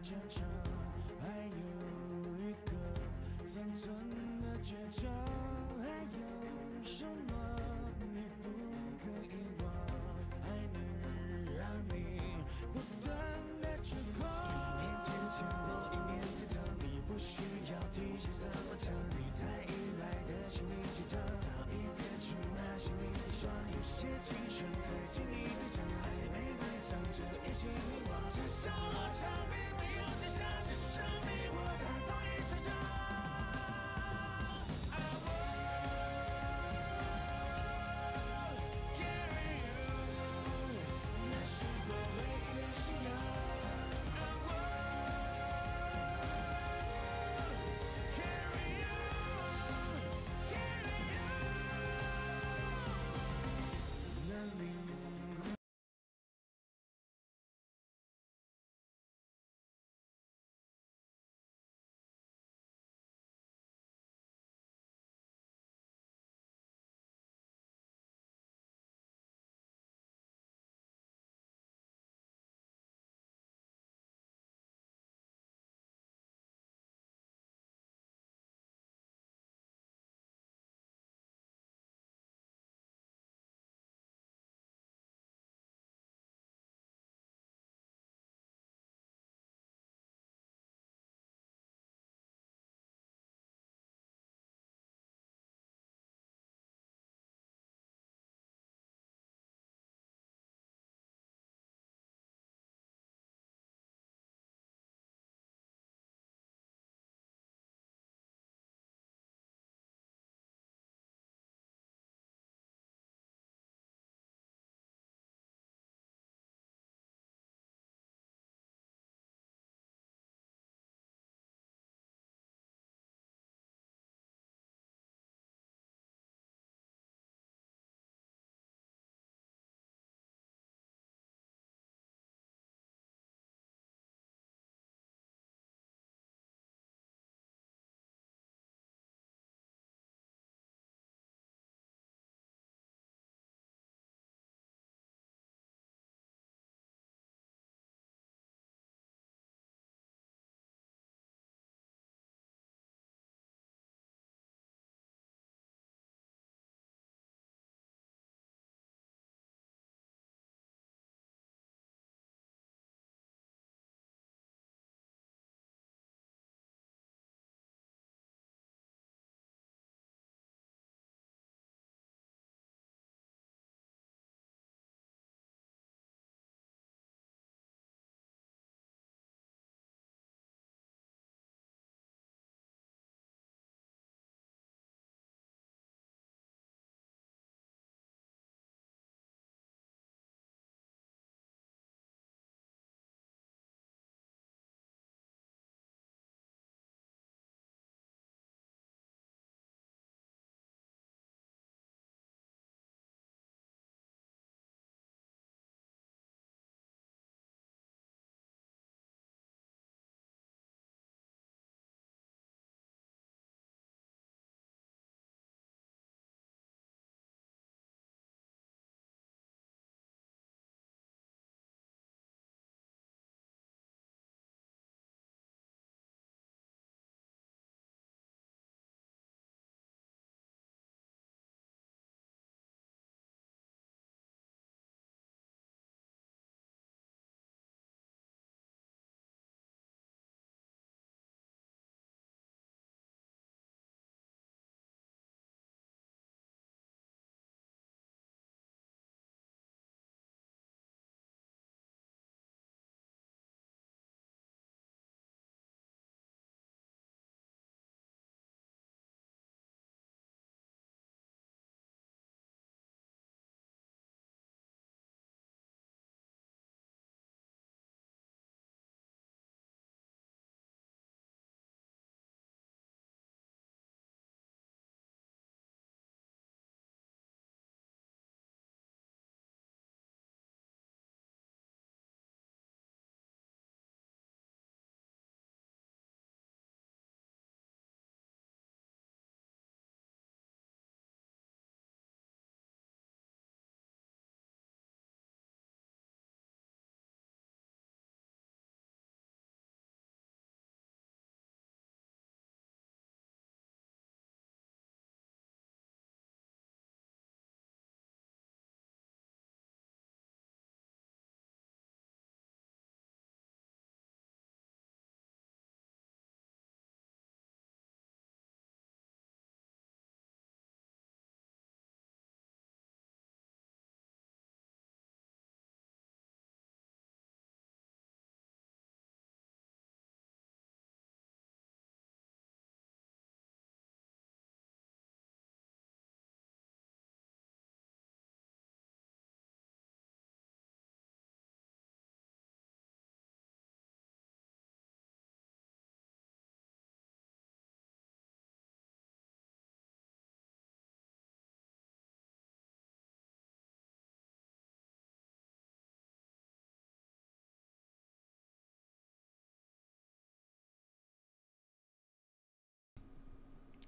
坚强，还有一个残存的倔强，还有什么你不可以忘？还能让你不断的出光。一念天降落，一念天堂，你不需要提醒怎么讲，你太依赖的心理鸡汤，早已变成那心里的霜。有些精神太轻易的讲，还没埋藏着一起遗忘。至少落场并没有真相，至少你我他同一船长。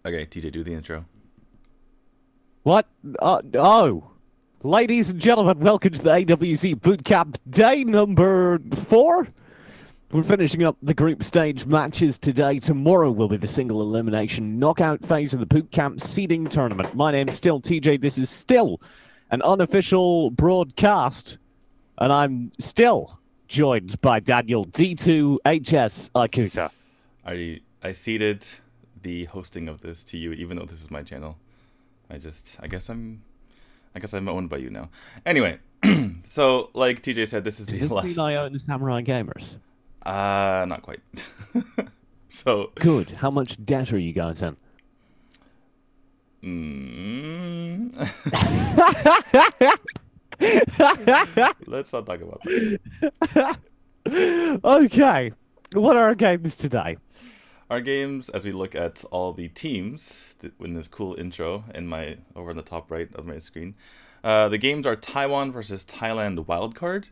Okay, TJ, do the intro. What? Oh. Ladies and gentlemen, welcome to the AWC Bootcamp day number 4. We're finishing up the group stage matches today. Tomorrow will be the single elimination knockout phase of the Bootcamp seeding tournament. My name's still TJ. This is still an unofficial broadcast. And I'm still joined by Daniel D2HS Akuta. I ceded the hosting of this to you, even though this is my channel. I guess I'm owned by you now. Anyway, so like TJ said, this is the last. Does this mean I own Samurai Gamers? Not quite. So good. How much debt are you guys in? Let's not talk about that. Okay, what are our games today? Our games, as we look at all the teams in this cool intro over in the top right of my screen, the games are Taiwan versus Thailand wildcard.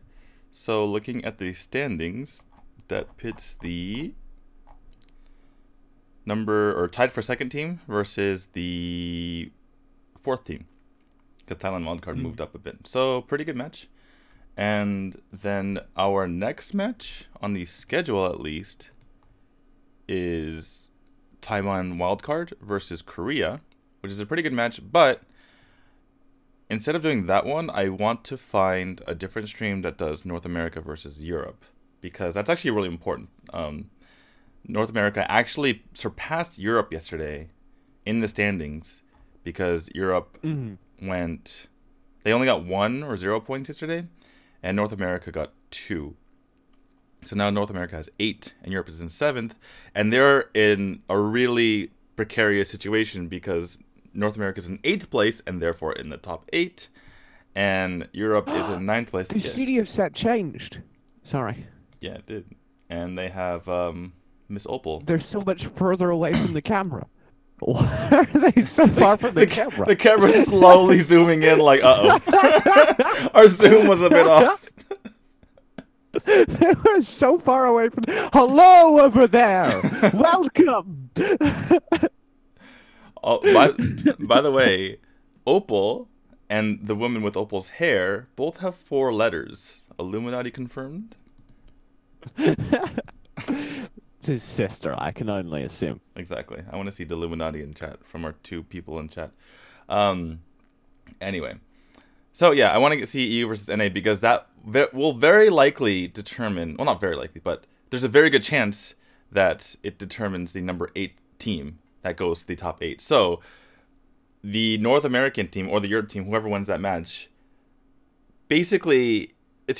So looking at the standings, that pits the tied for second team versus the 4th team, because Thailand wildcard moved up a bit. So pretty good match. And then our next match on the schedule, at least, is Taiwan wildcard versus Korea, which is a pretty good match. But instead of doing that one, I want to find a different stream that does North America versus Europe, because that's actually really important. North America actually surpassed Europe yesterday in the standings, because Europe they only got 1 or 0 points yesterday, and North America got 2. So now North America has 8, and Europe is in 7th, and they're in a really precarious situation because North America is in 8th place and therefore in the top 8, and Europe is in 9th place. The studio set changed. Sorry. Yeah, it did. And they have Miss Opal. They're so much further away from the camera. Why are they so far from the camera? The camera's slowly zooming in like, uh-oh. Our zoom was a bit off. They were so far away from... Hello over there! Welcome! Oh, by the way, Opal and the woman with Opal's hair both have 4 letters. Illuminati confirmed? His sister, I can only assume. Exactly. I want to see the Illuminati in chat from our 2 people in chat. Anyway. So yeah, I want to see EU versus NA because that will very likely determine, well, not very likely, but there's a very good chance that it determines the number 8 team that goes to the top 8. So the North American team or the Europe team, whoever wins that match, basically I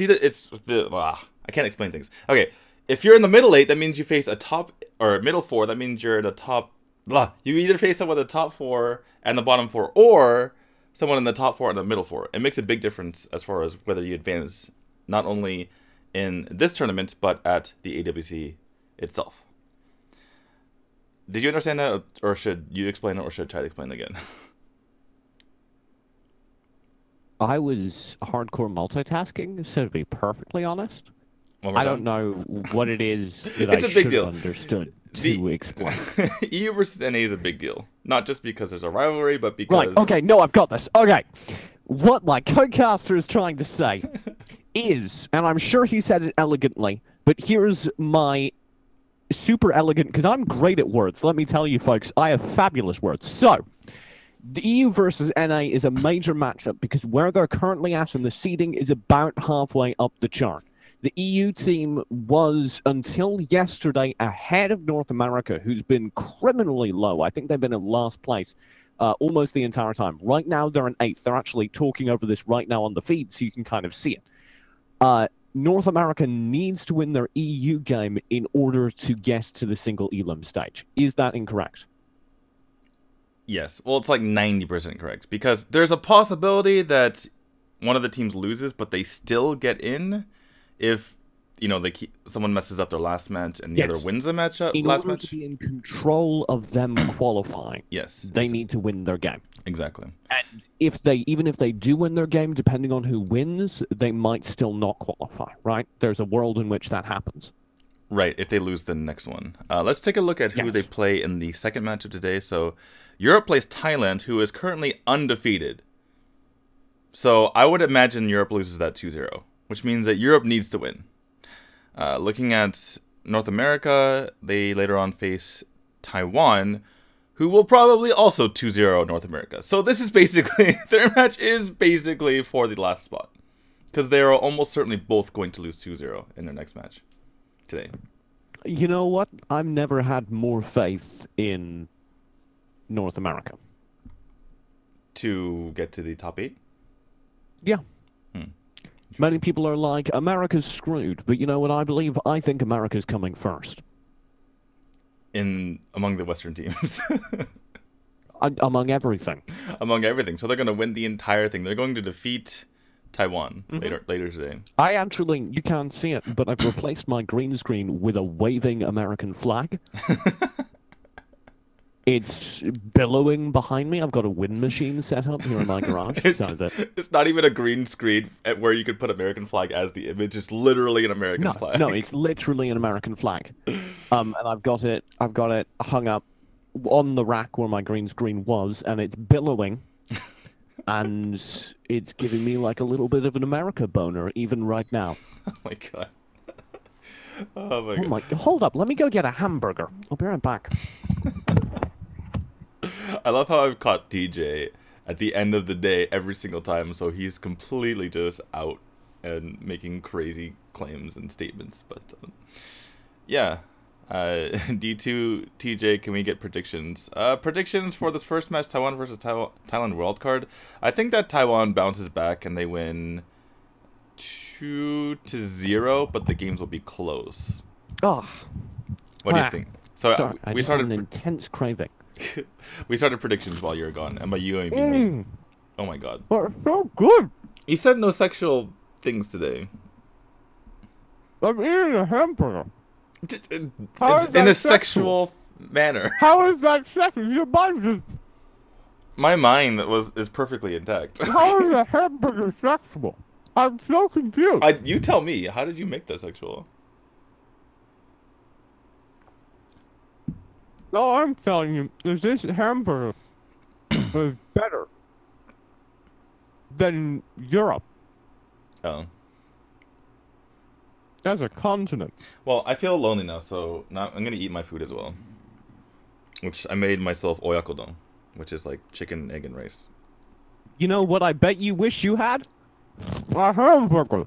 can't explain things. Okay, if you're in the middle 8, that means you face a top or middle 4. That means you're in the top. You either face someone in the top 4 and the bottom 4, or someone in the top 4 and the middle 4. It makes a big difference as far as whether you advance not only in this tournament but at the AWC itself. Did you understand that, or should you explain it, or should I try to explain it again? I was hardcore multitasking, so to be perfectly honest, I don't know what it is that I should have understood to explain. EU versus NA is a big deal. Not just because there's a rivalry, but because... Right, okay, no, I've got this. Okay, what my co-caster is trying to say is, and I'm sure he said it elegantly, but here's my super elegant, because I'm great at words. Let me tell you, folks, I have fabulous words. So, the EU versus NA is a major matchup because where they're currently at in the seeding is about halfway up the chart. The EU team was, until yesterday, ahead of North America, who's been criminally low. I think they've been in last place almost the entire time. Right now, they're in 8th. They're actually talking over this right now on the feed, so you can kind of see it. North America needs to win their EU game in order to get to the single elim stage. Is that incorrect? Yes. Well, it's like 90% correct, because there's a possibility that one of the teams loses, but they still get in if, you know, someone messes up their last match and the other wins the match last match. In order to be in control of them qualifying, yes, they need to win their game. Exactly. And even if they do win their game, depending on who wins, they might still not qualify, right? There's a world in which that happens. Right, if they lose the next one. Let's take a look at who Yes. they play in the second match of today. So, Europe plays Thailand, who is currently undefeated. So, I would imagine Europe loses that 2-0, which means that Europe needs to win. Looking at North America, they later on face Taiwan, who will probably also 2-0 North America. So, this is basically, their match is basically for the last spot. Because they are almost certainly both going to lose 2-0 in their next match today. You know what? I've never had more faith in North America. To get to the top 8? Yeah. Many people are like, America's screwed. But you know what I believe? I think America's coming first. Among the Western teams. Among everything. Among everything. So they're going to win the entire thing. They're going to defeat Taiwan later today. I actually, you can't see it, but I've replaced my green screen with a waving American flag. It's billowing behind me. I've got a wind machine set up here in my garage. It's not even a green screen where you could put American flag as the image. It's literally an American flag. No, it's literally an American flag. And I've got it hung up on the rack where my green screen was, and it's billowing. And it's giving me like a little bit of an America boner even right now. Oh my god. Oh my god. My, hold up, let me go get a hamburger. I'll be right back. I love how I've caught TJ at the end of the day every single time, so he's completely just out and making crazy claims and statements. But yeah, D2 TJ, can we get predictions? Predictions for this first match, Taiwan versus Thailand wildcard. I think that Taiwan bounces back and they win 2-0, but the games will be close. Oh, what do you think? So sorry, I we just started had an intense craving. we started predictions while you were gone, and by you I mean me. Oh my god. But so good. You said no sexual things today. I'm eating a hamburger. It's in a sexual manner. How is that sexual? Your mind just... My mind is perfectly intact. How is a hamburger sexual? I'm so confused. You tell me. How did you make that sexual? No, I'm telling you, is this hamburger is better than Europe Oh. as a continent. Well, I feel lonely now, so now I'm gonna eat my food as well. Which I made myself oyakodon, which is like chicken, egg, and rice. You know what I bet you wish you had? A hamburger.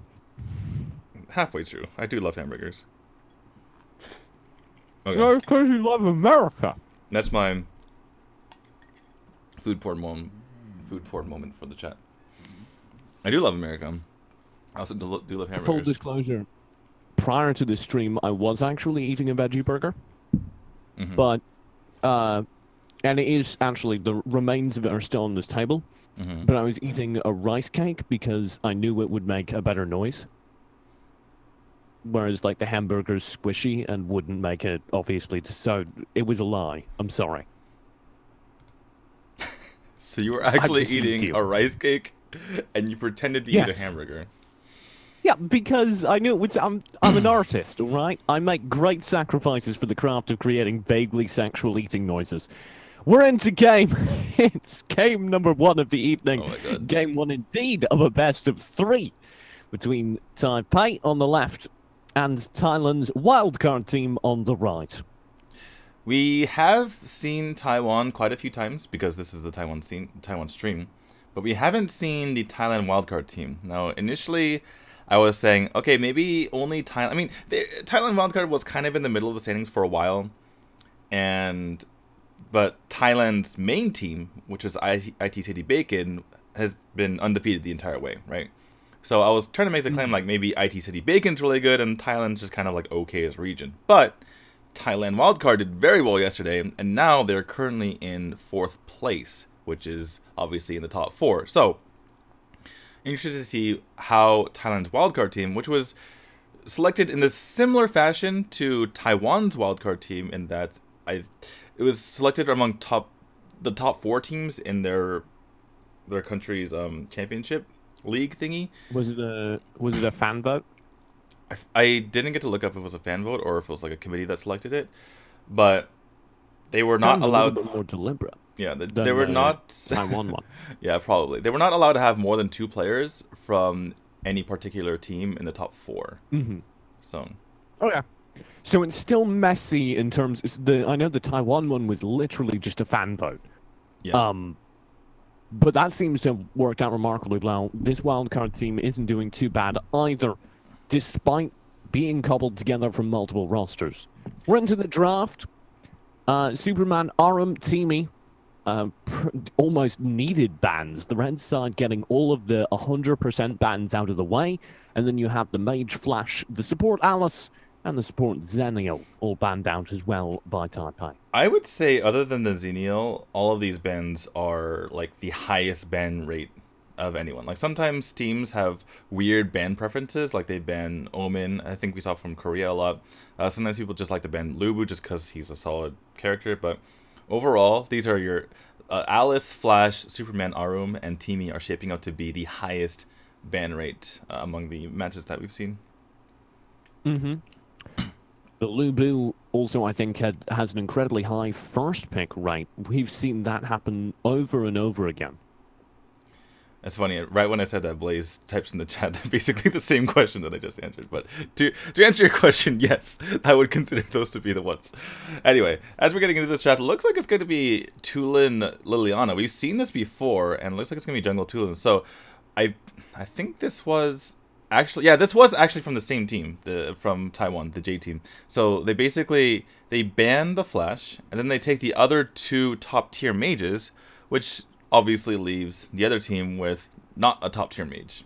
Halfway true. I do love hamburgers. Okay. No, it's because you love America. That's my food porn moment for the chat. I do love America. I also do love hamburgers. Full disclosure, prior to this stream, I was actually eating a veggie burger. But, and it is actually, the remains of it are still on this table. But I was eating a rice cake because I knew it would make a better noise. Whereas, like, the hamburger's squishy and wouldn't make it, obviously. So, it was a lie. I'm sorry. So you were actually eating a rice cake, and you pretended to eat a hamburger. Yeah, because I knew it was, I'm an artist, all right? I make great sacrifices for the craft of creating vaguely sexual eating noises. We're into game. It's game number 1 of the evening. Oh my god. Game 1 indeed of a best of 3 between Taipei on the left and Thailand's wildcard team on the right. We have seen Taiwan quite a few times because this is the Taiwan stream, but we haven't seen the Thailand wildcard team. Now, initially, I was saying, okay, maybe only Thailand. I mean, the Thailand wildcard was kind of in the middle of the standings for a while, but Thailand's main team, which is IT City Bacon, has been undefeated the entire way, right? So I was trying to make the claim like maybe IT City Bacon's really good and Thailand's just kind of like okay as a region. But Thailand wildcard did very well yesterday, and now they're currently in 4th place, which is obviously in the top 4. So interested to see how Thailand's wildcard team, which was selected in a similar fashion to Taiwan's wildcard team, in that it was selected among the top 4 teams in their country's championship league thingy. Was it a fan vote? I didn't get to look up if it was a fan vote or if it was like a committee that selected it, but they were not Sounds a allowed. little bit more deliberate. Yeah, they Than were the not. Taiwan one. Yeah, probably they were not allowed to have more than 2 players from any particular team in the top 4. Mm-hmm. So Okay. So it's still messy in terms. I know the Taiwan one was literally just a fan vote. yeah, But that seems to have worked out remarkably well. This wildcard team isn't doing too bad either, despite being cobbled together from multiple rosters. We're into the draft. Superman, Arum, Teamy, almost needed bans. The red side getting all of the 100% bans out of the way, and then you have the Mage Flash, the support Alice, and the support Xennial all banned out as well by Taipei. I would say other than the Xenial, all of these bans are like the highest ban rate of anyone. Like sometimes teams have weird ban preferences, like they ban Omen. I think we saw from Korea a lot. Sometimes people just like to ban Lubu just because he's a solid character. But overall, these are your Alice, Flash, Superman, Arum, and Teamy are shaping out to be the highest ban rate among the matches that we've seen. Mm-hmm. But Lubu also, I think, has an incredibly high first pick rate. We've seen that happen over and over again. That's funny. Right when I said that, Blaze types in the chat basically the same question that I just answered. But to answer your question, yes, I would consider those to be the ones. Anyway, as we're getting into this draft, it looks like it's going to be Tulin Liliana. We've seen this before, and it looks like it's going to be Jungle Tulin. So I think this was actually, yeah, this was actually from the same team, from Taiwan, the J team. So they ban the Flash, and then they take the other 2 top tier mages, which obviously leaves the other team with not a top tier mage.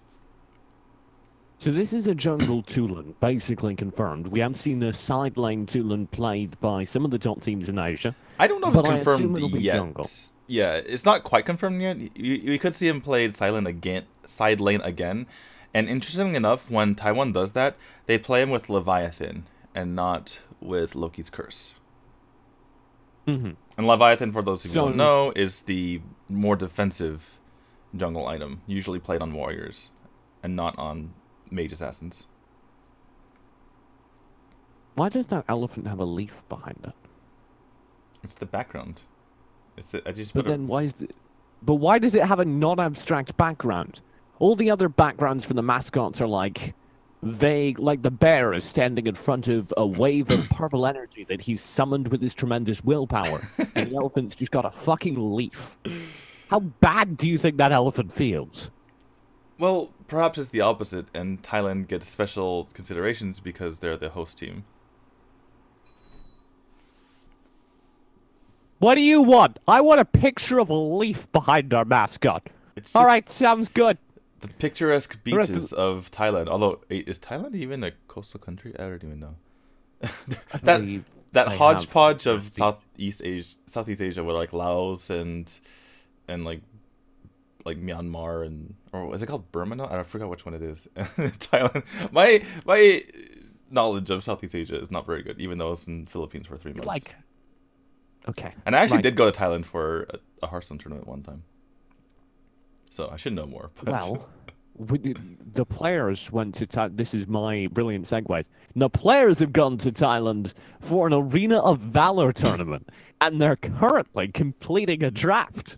So this is a jungle Tulin, basically confirmed. We have seen a side lane Tulin played by some of the top teams in Asia. I don't know if it's but I assume confirmed it'll be yet. jungle. Yeah, it's not quite confirmed yet. You could see him play side lane again. And interestingly enough, when Taiwan does that, they play him with Leviathan and not with Loki's Curse. Mm-hmm. And Leviathan, for those who don't know, is the more defensive jungle item, usually played on warriors and not on mage assassins. Why does that elephant have a leaf behind it? It's the background. But why does it have a non-abstract background? All the other backgrounds for the mascots are like vague, like the bear is standing in front of a wave of purple energy that he's summoned with his tremendous willpower, and the elephant's just got a fucking leaf. How bad do you think that elephant feels? Well, perhaps it's the opposite, and Thailand gets special considerations because they're the host team. What do you want? I want a picture of a leaf behind our mascot. All right, sounds good. The picturesque beaches of Thailand. Although, is Thailand even a coastal country? I don't even know. that hodgepodge of Southeast Asia, with like Laos and like Myanmar or is it called Burma now? I forgot which one it is. Thailand. My knowledge of Southeast Asia is not very good, even though I was in the Philippines for 3 months. Okay. And I actually did go to Thailand for a Hearthstone tournament one time. So I should know more. But... Well, the players went to Thailand. This is my brilliant segue. The players have gone to Thailand for an Arena of Valor tournament, and they're currently completing a draft.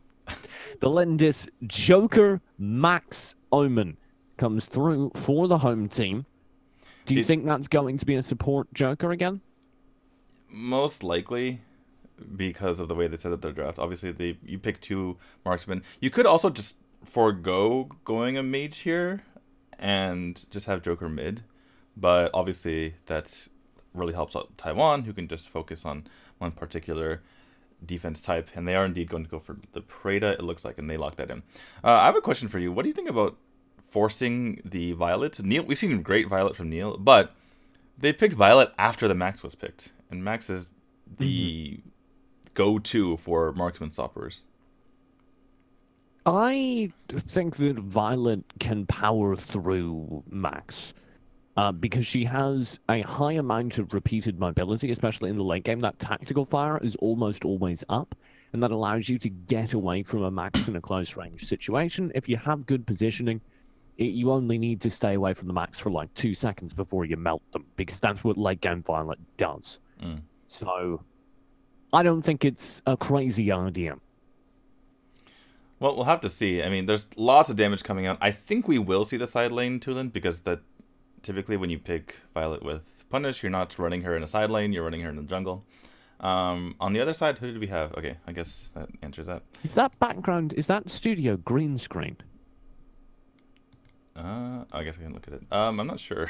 The Lindis Joker Max Omen comes through for the home team. Do you think that's going to be a support Joker again? Most likely, because of the way they set up their draft. Obviously, you pick 2 marksmen. You could also just forego going a mage here and just have Joker mid, but obviously that really helps out Taiwan, who can just focus on one particular defense type, and they are indeed going to go for the Preda, it looks like, and they lock that in. I have a question for you. What do you think about forcing the Violet? Neil, we've seen great Violet from Neil, but they picked Violet after the Max was picked, and Max is the go-to for marksman stoppers. I think that Violet can power through Max because she has a high amount of repeated mobility, especially in the late game. That tactical fire is almost always up, and that allows you to get away from a Max in a close range situation. If you have good positioning, you only need to stay away from the max for like 2 seconds before you melt them, because that's what late game Violet does. So, I don't think it's a crazy idea. Well, we'll have to see. I mean, there's lots of damage coming out. I think we will see the side lane Tulin, because that typically when you pick Violet with Punish, you're not running her in a side lane, you're running her in the jungle. On the other side, who did we have? Okay, I guess that answers that. Is that background, is that studio green screen? I guess I can look at it. I'm not sure.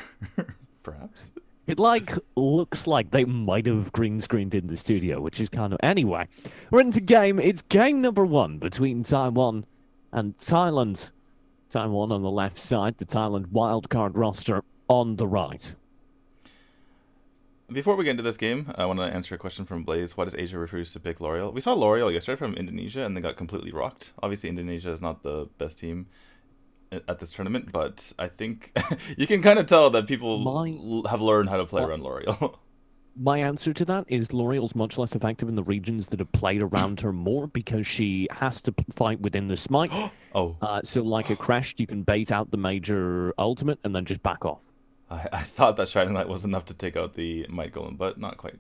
Perhaps. It, like, looks like they might have green screened in the studio, which is kind of... Anyway, we're into game. It's game number 1 between Taiwan and Thailand. Taiwan on the left side, the Thailand wildcard roster on the right. Before we get into this game, I want to answer a question from Blaze. Why does Asia refuse to pick L'Oreal? We saw L'Oreal yesterday from Indonesia, and they got completely rocked. Obviously, Indonesia is not the best team at this tournament, but I think you can kind of tell that people have learned how to play around L'Oreal. My answer to that is L'Oreal's much less effective in the regions that have played around her more, because she has to fight within the smite. So like a Crashed, you can bait out the major ultimate and then just back off. I thought that Shining Light was enough to take out the Might Golem, but not quite.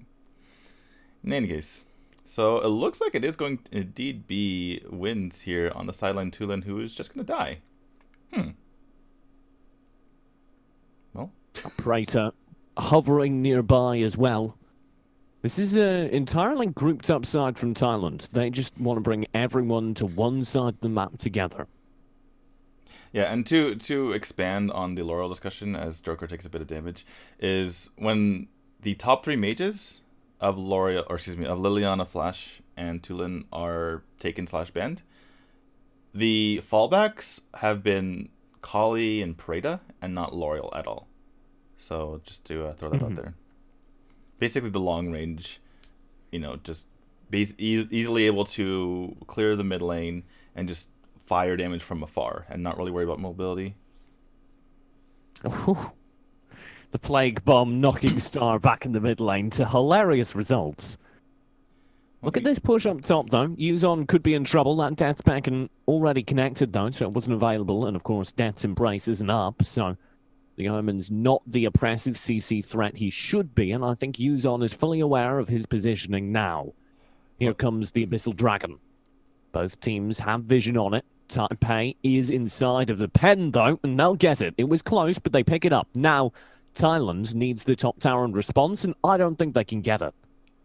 In any case, so it looks like it is going to indeed be wins here on the sideline Tulin, who is just going to die. Well, Praetor hovering nearby as well. This is an entirely grouped up side from Thailand. They just want to bring everyone to one side of the map together. Yeah, and to expand on the L'Oreal discussion, as Joker takes a bit of damage, is when the top 3 mages of L'Oreal, or excuse me, of Liliana, Flash, and Tulin are taken/banned, the fallbacks have been Kali and Preda, and not L'Oreal at all. So just to throw that out there. Basically the long range, you know, just easily able to clear the mid lane and just fire damage from afar and not really worry about mobility. The Plague Bomb knocking Star back in the mid lane to hilarious results. Look at this push up top, though. Yuzon could be in trouble. That Death's Beacon already connected, though, so it wasn't available. And, of course, Death's Embrace isn't up, so the Omen's not the oppressive CC threat he should be, and I think Yuzon is fully aware of his positioning now. Here comes the Abyssal Dragon. Both teams have vision on it. Taipei is inside of the pen, though, and they'll get it. It was close, but they pick it up. Now, Thailand needs the top tower in response, and I don't think they can get it.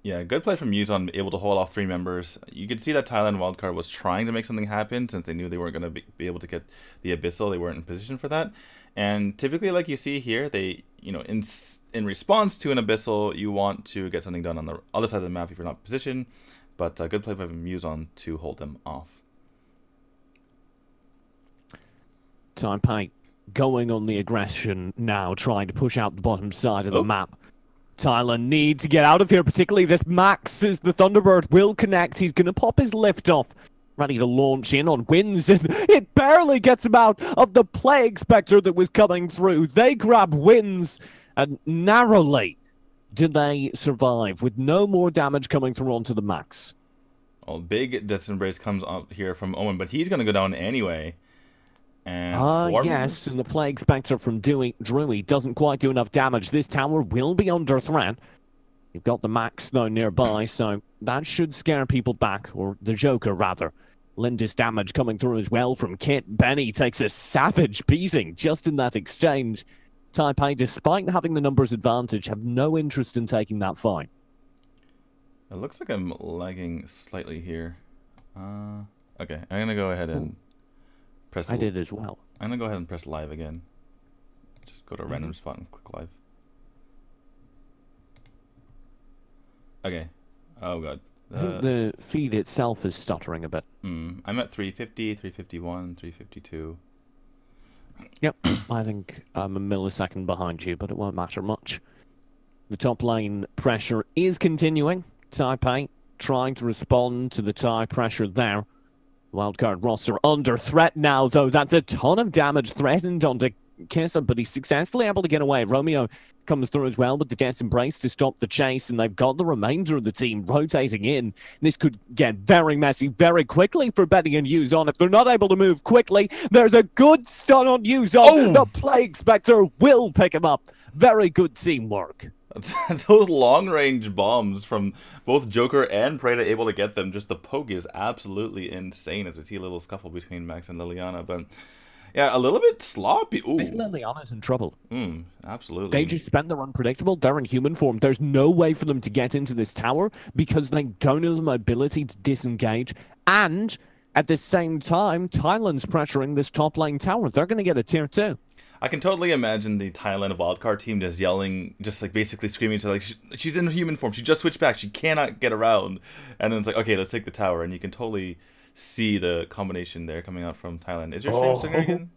Yeah, good play from Yuzon, able to hold off 3 members. You could see that Thailand wildcard was trying to make something happen since they knew they weren't going to be able to get the Abyssal. They weren't in position for that. And typically, like you see here, they, you know, in response to an Abyssal, you want to get something done on the other side of the map if you're not in position. But good play by Yuzon to hold them off. Taipei going on the aggression now, trying to push out the bottom side of the map. Thailand need to get out of here, particularly this Max, as the Thunderbird will connect. He's going to pop his lift off, ready to launch in on Wins, and it barely gets him out of the Plague Spectre that was coming through. They grab Wins, and narrowly do they survive, with no more damage coming through onto the Max. Well, big Death's Embrace comes up here from Owen, but he's going to go down anyway. And yes, and the Plague Spectre from Drewy doesn't quite do enough damage. This tower will be under threat. You've got the Max, though, nearby, so that should scare people back, or the Joker, rather. Lindis damage coming through as well from Kit. Benny takes a savage beating just in that exchange. Taipei, despite having the numbers advantage, have no interest in taking that fight. It looks like I'm lagging slightly here. Okay, I'm going to go ahead and press... I did as well. I'm going to go ahead and press live again. Just go to a random spot and click live. Okay. Oh, God. I think the feed itself is stuttering a bit. I'm at 350, 351, 352. Yep, I think I'm a millisecond behind you, but it won't matter much. The top lane pressure is continuing. Taipei trying to respond to the Thai pressure there. Wildcard roster under threat now, though. That's a ton of damage threatened onto Kissa, but he's successfully able to get away. Romeo comes through as well with the Death Embrace to stop the chase, and they've got the remainder of the team rotating in. This could get very messy very quickly for Benny and Yuzon. If they're not able to move quickly, there's a good stun on Yuzon. Oh! The Plague Spectre will pick him up. Very good teamwork. Those long-range bombs from both Joker and Preda able to get them, just the poke is absolutely insane as we see a little scuffle between Max and Liliana. But yeah, a little bit sloppy. Ooh. This Liliana's in trouble. Absolutely. They just spend their unpredictable. They're in human form. There's no way for them to get into this tower because they don't have the mobility to disengage. And at the same time, Thailand's pressuring this top lane tower. They're going to get a tier 2. I can totally imagine the Thailand wildcard team just yelling, just like basically screaming to like, she's in human form. She just switched back. She cannot get around. And then it's like, okay, let's take the tower. And you can totally see the combination there coming out from Thailand. Is your stream singer again?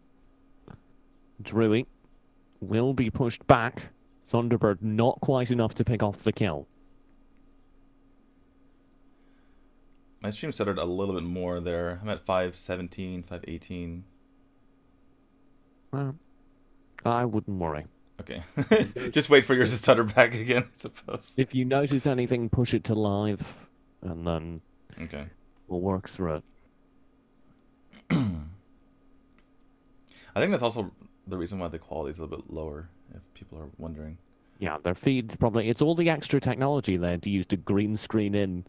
Drewy will be pushed back. Thunderbird not quite enough to pick off the kill. My stream stuttered a little bit more there. I'm at 517, 518. Well, I wouldn't worry. Okay. Just wait for yours to stutter back again, I suppose. If you notice anything, push it to live, and then okay, we'll work through it. I think that's also the reason why the quality is a little bit lower, if people are wondering. Yeah, their feed's probably... It's all the extra technology they had to use to green screen in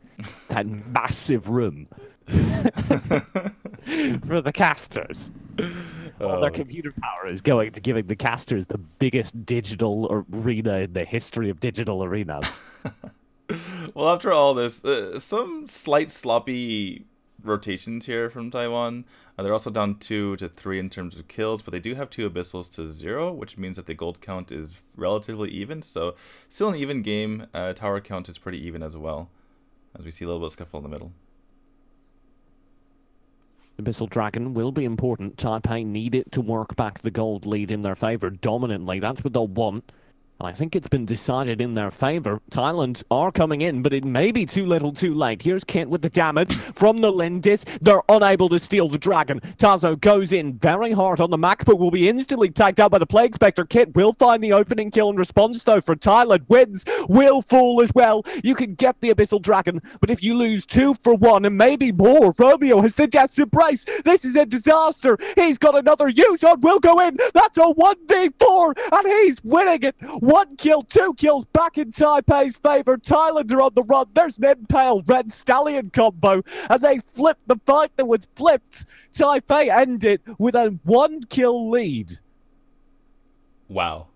that massive room for the casters. All their computer power is going to giving the casters the biggest digital arena in the history of digital arenas. Well, after all this, some slight sloppy rotations here from Taiwan. They're also down 2 to 3 in terms of kills, but they do have 2 abyssals to 0, which means that the gold count is relatively even. So still an even game. Tower count is pretty even as well, as we see a little bit of scuffle in the middle. Abyssal Dragon will be important. Taipei need it to work back the gold lead in their favor dominantly. That's what they'll want. And I think it's been decided in their favor. Thailand are coming in, but it may be too little too late. Here's Kent with the damage from the Lindis. They're unable to steal the dragon. Tazo goes in very hard on the Mac, but will be instantly tagged out by the Plague Spectre. Kent will find the opening kill in response, though, for Thailand. Wins will fall as well. You can get the Abyssal Dragon, but if you lose 2 for 1 and maybe more, Romeo has the Death's Embrace. This is a disaster. He's got another use on. Will go in. That's a 1v4, and he's winning it. 1 kill, 2 kills back in Taipei's favor. Thailand are on the run. There's an Impale Red Stallion combo, and they flipped the fight that was flipped. Taipei end it with a 1 kill lead. Wow.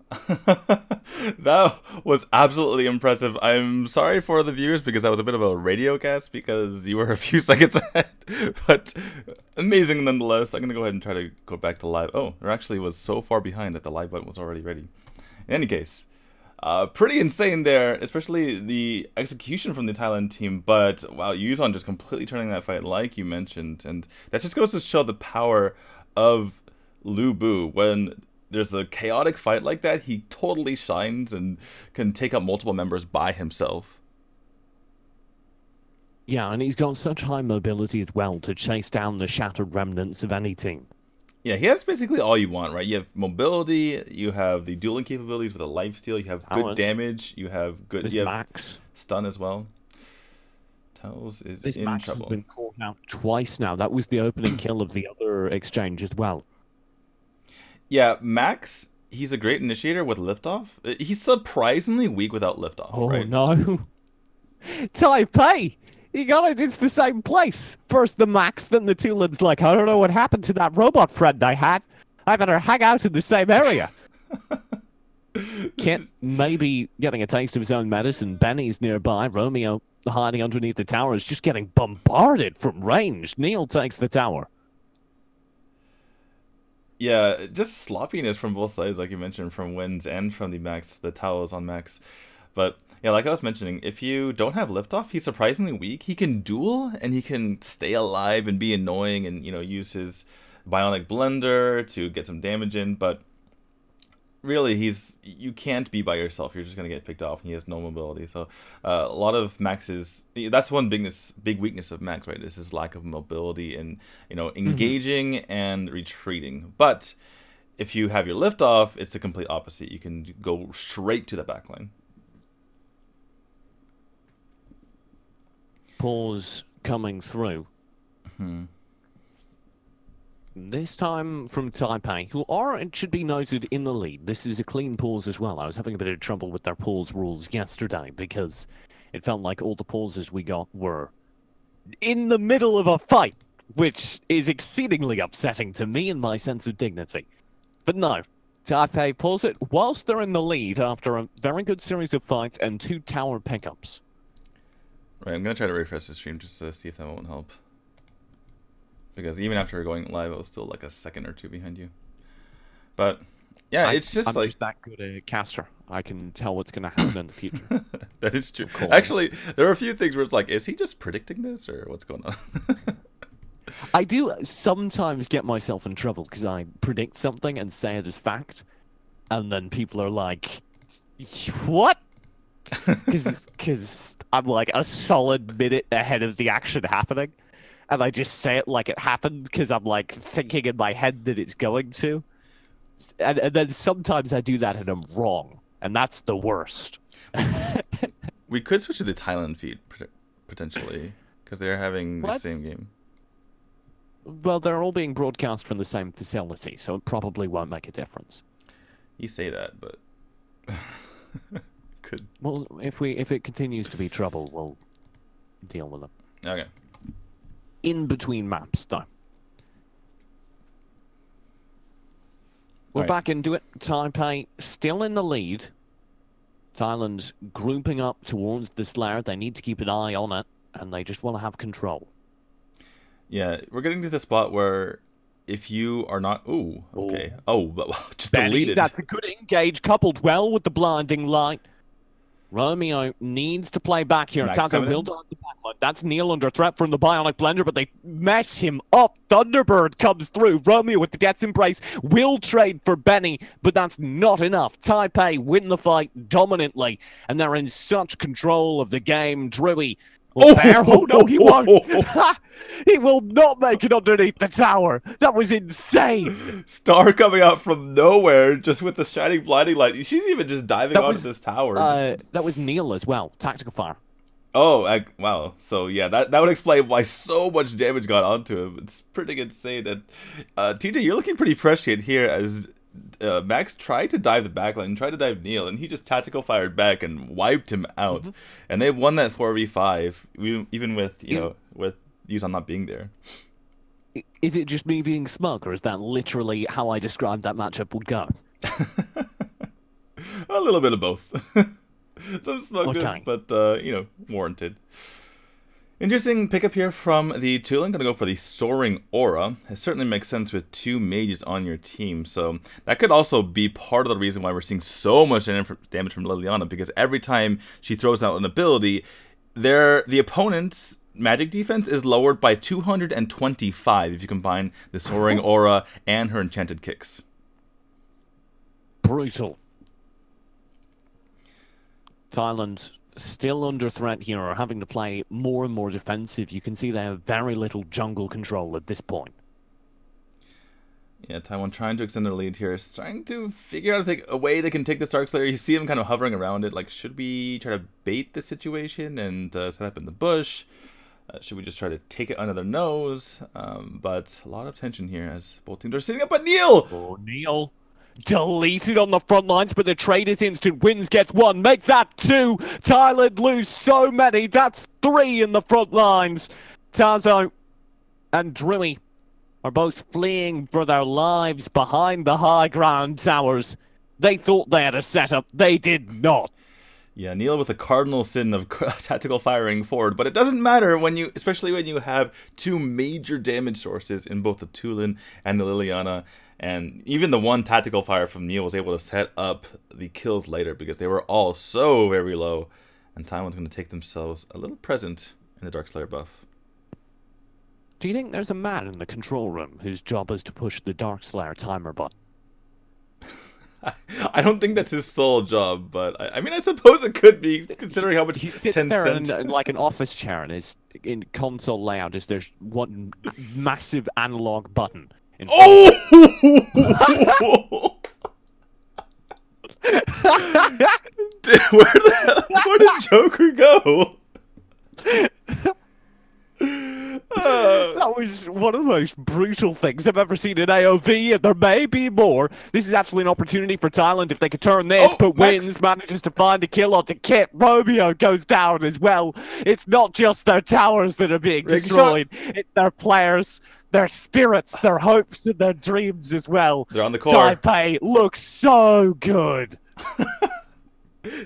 That was absolutely impressive. I'm sorry for the viewers because that was a bit of a radio cast because you were a few seconds ahead, but amazing nonetheless. I'm going to go ahead and try to go back to live. Oh, it actually was so far behind that the live button was already ready. In any case, pretty insane there, especially the execution from the Thailand team. But wow, Yuzon just completely turning that fight like you mentioned. And that just goes to show the power of Lu Bu. When there's a chaotic fight like that, he totally shines and can take up multiple members by himself. Yeah, and he's got such high mobility as well to chase down the shattered remnants of any team. Yeah, he has basically all you want, right? You have mobility, you have the dueling capabilities with a lifesteal, you have good damage, you have good Max stun as well. Tells is this in Max trouble. Has been caught out twice now. That was the opening kill of the other exchange as well. Yeah, Max, he's a great initiator with liftoff. He's surprisingly weak without liftoff. Oh right? no. Taipei! You got it, it's the same place. First the Max, then the Tulin's like, I don't know what happened to that robot friend I had. I better hang out in the same area. Kent maybe getting a taste of his own medicine. Benny's nearby. Romeo hiding underneath the tower is just getting bombarded from range. Neil takes the tower. Yeah, just sloppiness from both sides, like you mentioned, from Wins and from the Max, the towers on Max. But yeah, like I was mentioning, if you don't have liftoff, he's surprisingly weak. He can duel and he can stay alive and be annoying and, you know, use his bionic blender to get some damage in. But really, you can't be by yourself. You're just going to get picked off and he has no mobility. So a lot of Max's, that's one big weakness of Max, right? Is his lack of mobility and, you know, engaging and retreating. But if you have your lift off, it's the complete opposite. You can go straight to the backline. Pause coming through. This time from Taipei, who are, it should be noted, in the lead. This is a clean pause as well. I was having a bit of trouble with their pause rules yesterday because it felt like all the pauses we got were in the middle of a fight, which is exceedingly upsetting to me and my sense of dignity. But no, Taipei pulls it whilst they're in the lead after a very good series of fights and 2 tower pickups. Right, I'm going to try to refresh the stream just to see if that won't help. Because even after going live, I was still like a second or two behind you. But yeah, it's just I'm like... just that good a caster. I can tell what's going to happen in the future. That is true. Actually, there are a few things where it's like, is he just predicting this or what's going on? I do sometimes get myself in trouble because I predict something and say it as fact. And then people are like, what? Because I'm like a solid minute ahead of the action happening. And I just say it like it happened because I'm like thinking in my head that it's going to. And then sometimes I do that and I'm wrong. And that's the worst. We could switch to the Thailand feed, potentially. Because they're having the same game. Well, they're all being broadcast from the same facility, so it probably won't make a difference. You say that, but... could. Well, if it continues to be trouble, we'll deal with it. Okay. In between maps, though. We're back into it. Taipei still in the lead. Thailand grouping up towards the Slayer. They need to keep an eye on it, and they just want to have control. Yeah, we're getting to the spot where if you are not... Ooh, okay. Just Benny, deleted. that's a good engage, coupled well with the blinding light. Romeo needs to play back here. Taco will dive the backline. That's Neil under threat from the Bionic Blender, but they mess him up. Thunderbird comes through. Romeo with the Death's Embrace will trade for Benny, but that's not enough. Taipei win the fight dominantly, and they're in such control of the game. Drewy oh no, he won't. He will not make it underneath the tower. That was insane. Star coming out from nowhere just with the shining blinding light. She's even just diving onto this tower. That was Neil as well. Tactical fire. Oh, wow. So yeah, that would explain why so much damage got onto him. It's pretty insane. And TJ, you're looking pretty prescient here as Max tried to dive the backline, tried to dive Neil, and he just tactical fired back and wiped him out. And they won that 4v5, even with with Yuzan not being there. Is it just me being smug, or is that literally how I described that matchup would go? A little bit of both. Some smugness, but warranted. Interesting pickup here from the Tulin. Gonna go for the Soaring Aura. It certainly makes sense with 2 mages on your team, so that could also be part of the reason why we're seeing so much damage from Liliana, because every time she throws out an ability, the opponent's magic defense is lowered by 225 if you combine the Soaring Aura and her enchanted kicks. Brutal. Thailand still under threat here, are having to play more and more defensive. You can see they have very little jungle control at this point. Yeah, Taiwan trying to extend their lead here, is trying to figure out a way they can take the Stark Slayer. You see them kind of hovering around it, like, should we try to bait the situation and set up in the bush? Should we just try to take it under their nose? But a lot of tension here as both teams are sitting up. But Neil! Oh, Neil. Deleted on the front lines, but the trade is instant. Wins gets 1, make that 2. Thailand lose so many, that's 3 in the front lines. Tazo and Drewy are both fleeing for their lives behind the high ground towers. They thought they had a setup, they did not. Yeah, Neil with a cardinal sin of tactical firing forward, but it doesn't matter especially when you have 2 major damage sources in both the Tulin and the Liliana. And even the one tactical fire from Neil was able to set up the kills later because they were all so very low. And Taiwan's going to take themselves a little present in the Dark Slayer buff. Do you think there's a man in the control room whose job is to push the Dark Slayer timer button? I don't think that's his sole job, but I mean, I suppose it could be, considering how much he sits Tencent... there in like an office chair, and in console layout there's one massive analog button. Oh! Where did Joker go? That was one of the most brutal things I've ever seen in AOV, and there may be more. This is actually an opportunity for Thailand if they could turn this, but Max wins, manages to find a kill onto Kit. Romeo goes down as well. It's not just their towers that are being destroyed, it's their players, their spirits, their hopes, and their dreams as well. They're on the core. Taipei looks so good.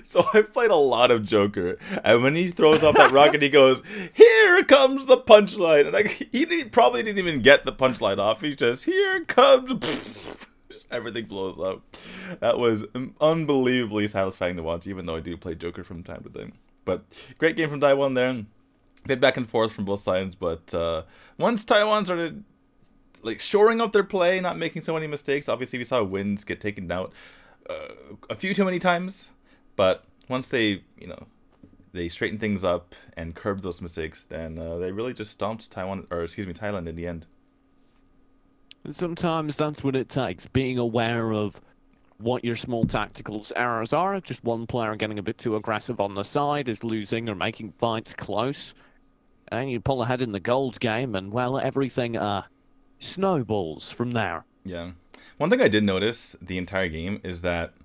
So I've played a lot of Joker, and when he throws off that rocket, he goes, "Here comes the punchline," and he probably didn't even get the punchline off. He just, "Here comes," just everything blows up. That was unbelievably satisfying to watch, even though I do play Joker from time to time. But great game from Taiwan there. A bit back and forth from both sides, but once Taiwan started like shoring up their play, not making so many mistakes, obviously we saw wins get taken out a few too many times. But once they straightened things up and curbed those mistakes, then they really just stomped Thailand in the end. And sometimes that's what it takes, being aware of what your small tactical errors are. Just one player getting a bit too aggressive on the side is losing or making fights close. And you pull ahead in the gold game, and, well, everything snowballs from there. Yeah. One thing I did notice the entire game is that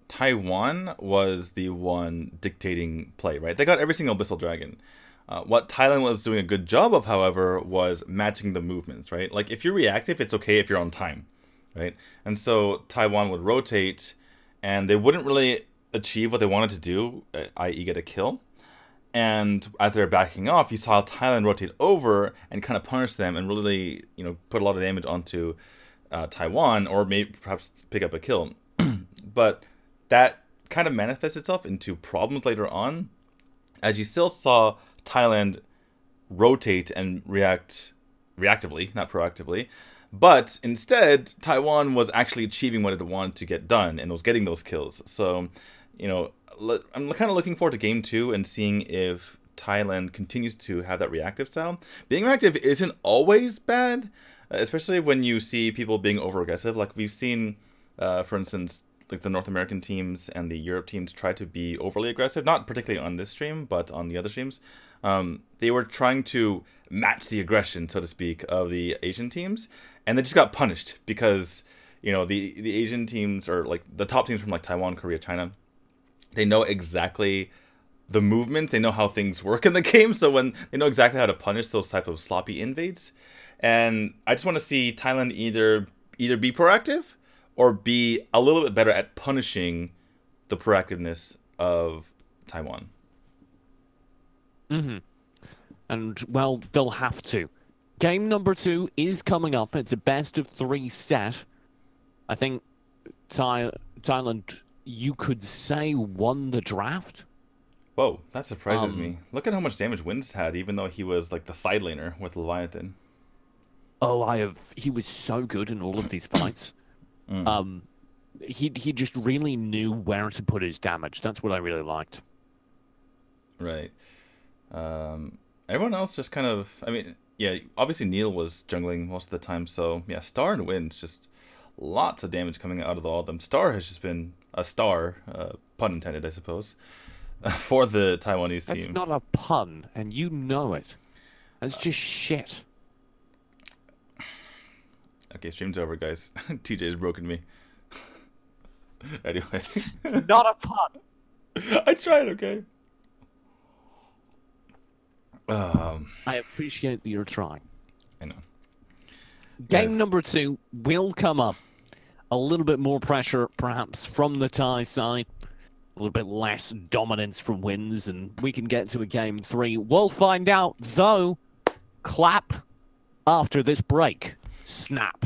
Taiwan was the one dictating play, right? They got every single Abyssal Dragon. What Thailand was doing a good job of, however, was matching the movements, right? Like, if you're reactive, it's okay if you're on time, right? And so Taiwan would rotate, and they wouldn't really achieve what they wanted to do, i.e. get a kill. And as they're backing off, you saw Thailand rotate over and kind of punish them and really, put a lot of damage onto Taiwan, or maybe perhaps pick up a kill. But that kind of manifests itself into problems later on, as you still saw Thailand rotate and react reactively, not proactively. But instead, Taiwan was actually achieving what it wanted to get done and was getting those kills. So, I'm kind of looking forward to Game 2 and seeing if Thailand continues to have that reactive style. Being reactive isn't always bad, especially when you see people being over-aggressive. Like we've seen, for instance, like the North American teams and the Europe teams try to be overly aggressive, not particularly on this stream, but on the other streams. They were trying to match the aggression, so to speak, of the Asian teams, and they just got punished because, the Asian teams, or like the top teams from like Taiwan, Korea, China, they know exactly the movements, they know how things work in the game, so when they know exactly how to punish those type of sloppy invades. And I just want to see Thailand either be proactive or be a little bit better at punishing the proactiveness of Taiwan. Mm-hmm. And, well, they'll have to. Game number 2 is coming up. It's a best-of-3 set. I think Thailand, you could say, won the draft. Whoa, that surprises me. Look at how much damage Wins had, even though he was like the side laner with Leviathan. Oh, he was so good in all of these fights. He just really knew where to put his damage. That's what I really liked. Right. Everyone else just kind of, obviously Neil was jungling most of the time, so yeah, Star and Wins, just lots of damage coming out of all of them. Star has just been a star, pun intended, I suppose, for the Taiwanese team. That's not a pun, and you know it. That's just shit. Okay, stream's over, guys. TJ has broken me. Anyway. Not a pun! I tried, okay? I appreciate that you're trying. I know. Game number 2 will come up. A little bit more pressure, perhaps, from the Thai side. A little bit less dominance from Wins, and we can get to a Game 3. We'll find out, though. Clap after this break. Snap.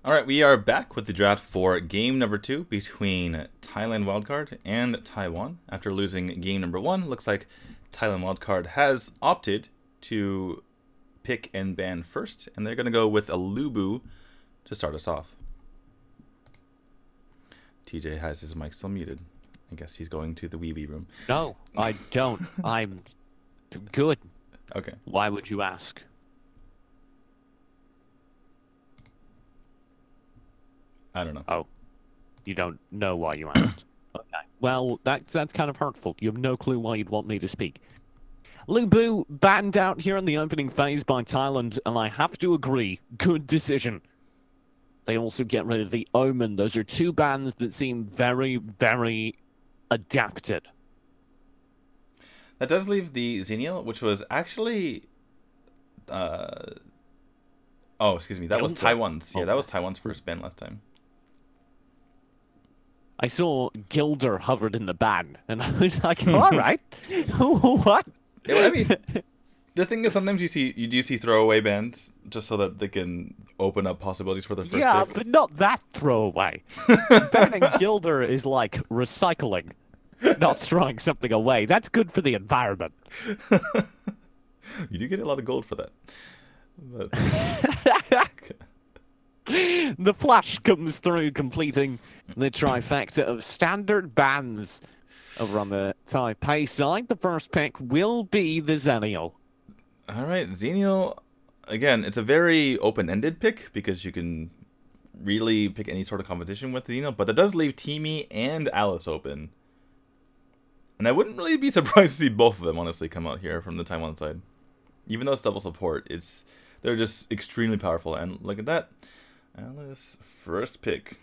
All right, we are back with the draft for game number 2 between Thailand wildcard and Taiwan. After losing game number 1, looks like Thailand wildcard has opted to pick and ban first, and they're going to go with a Lubu to start us off. TJ has his mic still muted. I guess he's going to the wee room. No, I don't. I'm good. Okay. Why would you ask? I don't know. Oh, you don't know why you asked. Okay. Well, that's kind of hurtful. You have no clue why you'd want me to speak. Lubu banned out here in the opening phase by Thailand, and I have to agree, good decision. They also get rid of the Omen. Those are two bans that seem very, very adapted. That does leave the Xenial, which was actually... Oh, excuse me. That was Taiwan's. Yeah, that was Taiwan's first ban last time. I saw Gilder hovered in the ban, and I was like, all right. What? I mean, the thing is, sometimes you do see throwaway bans just so that they can open up possibilities for the first pick. But not that throwaway. Banning Gilder is like recycling, not throwing something away. That's good for the environment. You do get a lot of gold for that. But... The Flash comes through, completing the trifecta of standard bans over on the Taipei side. The first pick will be the Xenial. All right, Xenial, again, it's a very open-ended pick because you can really pick any sort of competition with Xenial, but that does leave Teamy and Alice open. And I wouldn't really be surprised to see both of them, honestly, come out here from the Taiwan side. Even though it's double support, they're just extremely powerful. And look at that. Alice, first pick.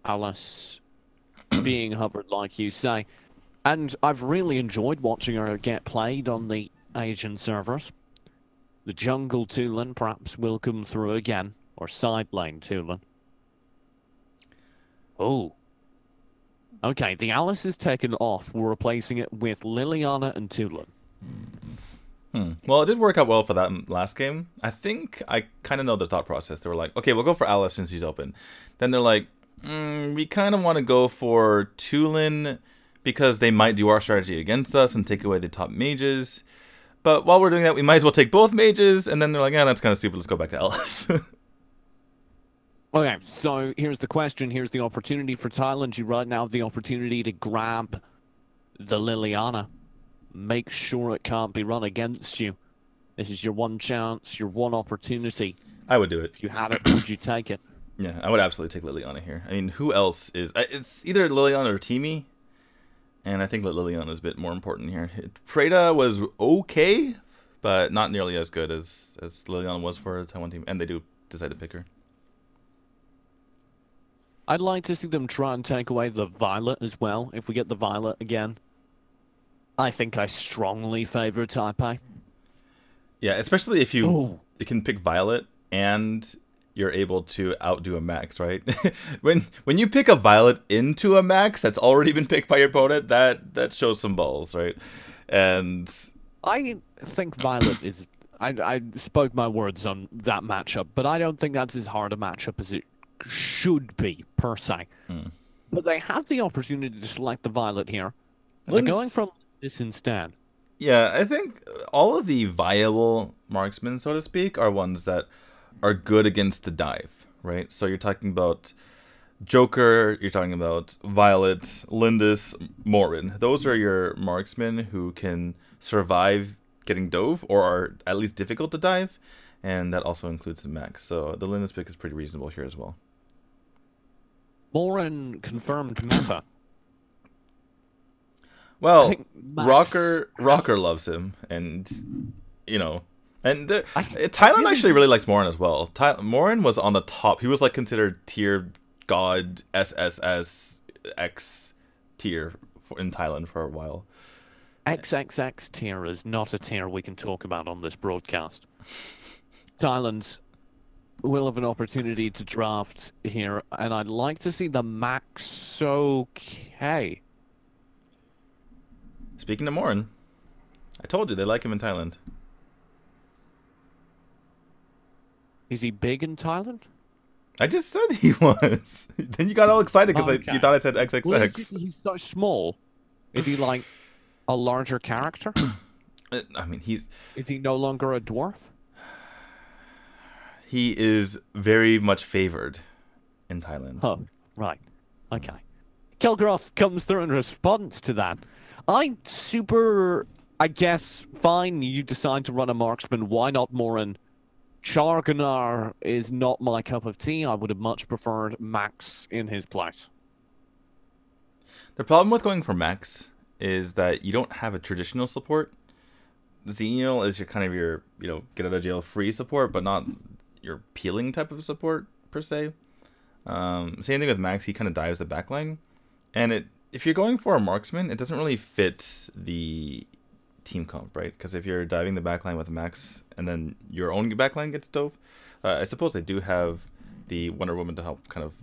Alice being hovered, like you say. And I've really enjoyed watching her get played on the Asian servers. The jungle Tulin perhaps will come through again. Or side lane Tulin. Oh. Okay, the Alice is taken off. We're replacing it with Liliana and Tulin. Well, it did work out well for that last game. I think I kind of know the thought process. They were like, okay, we'll go for Alice since she's open. Then they're like, we kind of want to go for Tulin because they might do our strategy against us and take away the top mages. But while we're doing that, we might as well take both mages. And then they're like, yeah, that's kind of stupid. Let's go back to Alice. Okay, so here's the question. Here's the opportunity for Thailand. You right now have the opportunity to grab the Liliana. Make sure it can't be run against you. This is your one chance, your one opportunity. I would do it. If you had it, would you take it? Yeah, I would absolutely take Liliana here. I mean, who else is... It's either Liliana or Teamy. And I think that Liliana is a bit more important here. Preda was okay, but not nearly as good as Liliana was for the Taiwan team. And they do decide to pick her. I'd like to see them try and take away the Violet as well. If we get the Violet again. I think I strongly favor Taipei. Yeah, especially if you can pick Violet and you're able to outdo a Max, right? when you pick a Violet into a Max that's already been picked by your opponent, that shows some balls, right? And I think Violet is... I spoke my words on that matchup, but I don't think that's as hard a matchup as it should be, per se. But they have the opportunity to select the Violet here. They're going from this instead. Yeah, I think all of the viable marksmen, so to speak, are ones that are good against the dive, right? So you're talking about Joker, you're talking about Violet, Lindis, Morin. Those are your marksmen who can survive getting dove or are at least difficult to dive, and that also includes the Max. So the Lindis pick is pretty reasonable here as well. Morin confirmed meta. Well, Rocker loves him, and you know, and Thailand actually really likes Morin as well. Morin was on the top. He was like considered tier god SSS X tier in Thailand for a while. XXX tier is not a tier we can talk about on this broadcast. Thailand will have an opportunity to draft here, and I'd like to see the Max okay. Speaking of Morin, I told you they like him in Thailand. Is he big in Thailand? I just said he was. Then you got all excited because Okay. you thought I said Well, XXX. he's so small. Is he like a larger character? I mean, Is he no longer a dwarf? he is very much favored in Thailand. Huh. Right. Okay. Kilgroth comes through in response to that. I guess, fine, you decide to run a marksman. Why not Morin? Charganar is not my cup of tea. I would have much preferred Max in his place. The problem with going for Max is that you don't have a traditional support. Xenial is your kind of your, get out of jail free support, but not your peeling type of support per se. Same thing with Max, he kind of dives the backline. And if you're going for a marksman, it doesn't really fit the team comp, right? Because if you're diving the backline with Max and then your own backline gets dove, I suppose they do have the Wonder Woman to help kind of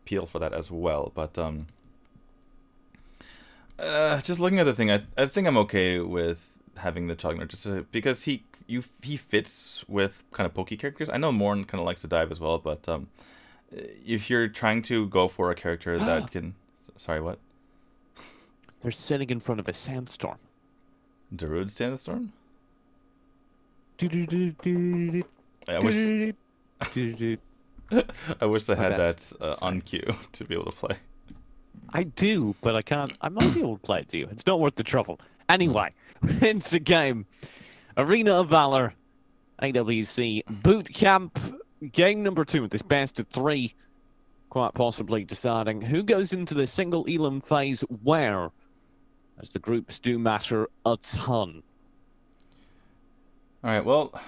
peel for that as well. But just looking at the thing, I think I'm okay with having the Chogner just because he fits with kind of pokey characters. I know Morn kind of likes to dive as well, but if you're trying to go for a character that can, sorry, what? They're sitting in front of a sandstorm. Darude Sandstorm? I wish I had that on cue to be able to play. I do, but I can't. I might be able to play it to you. It's not worth the trouble. Anyway, into game. Arena of Valor, AWC Boot Camp, game number 2 of this best of 3. Quite possibly deciding who goes into the single Elam phase where, as the groups do matter a ton. Alright, well, I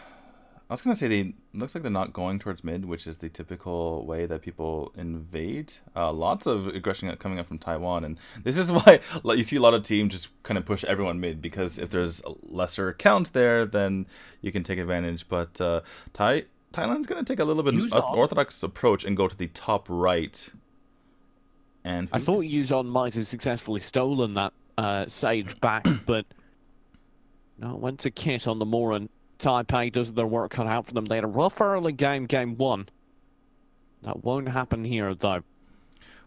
was going to say looks like they're not going towards mid, which is the typical way that people invade. Lots of aggression coming up from Taiwan, and this is why you see a lot of teams just kind of push everyone mid, because if there's lesser counts there, then you can take advantage. But Thailand's going to take a little bit orthodox approach and go to the top right. And I thought Yuzon might have successfully stolen that Sage back, but no, it went to Kit on the Moran. Taipei does their work cut out for them. They had a rough early game 1. That won't happen here, though.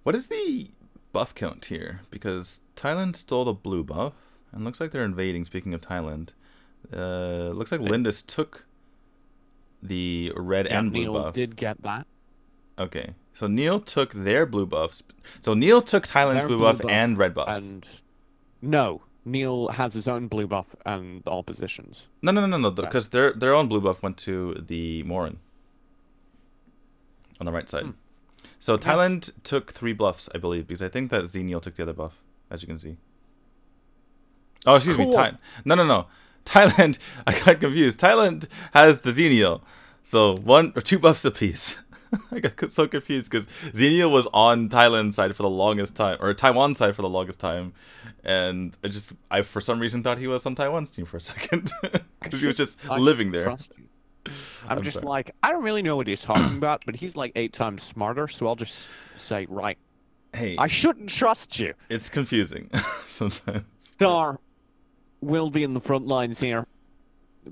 What is the buff count here? Because Thailand stole the blue buff, and looks like they're invading, speaking of Thailand. Looks like Lindis took the red and blue Neil buff. Did get that. Okay, so Neil took their blue buffs. So Neil took Thailand's blue buff and red buff. And no, Neil has his own blue buff and all positions. No, because their own blue buff went to the Morin on the right side. So Thailand took 3 buffs, I believe, because I think that Xenial took the other buff, as you can see. Oh, excuse me, No. Thailand, I got confused. Thailand has the Xenial, so 1 or 2 buffs apiece. I got so confused because Xenial was on Thailand's side for the longest time, or Taiwan's side for the longest time, and I for some reason thought he was on Taiwan's team for a second because he was just living there. I'm just sorry. Like, I don't really know what he's talking about, but he's like 8 times smarter, so I'll just say, right. Hey, I shouldn't trust you. It's confusing sometimes. Star will be in the front lines here,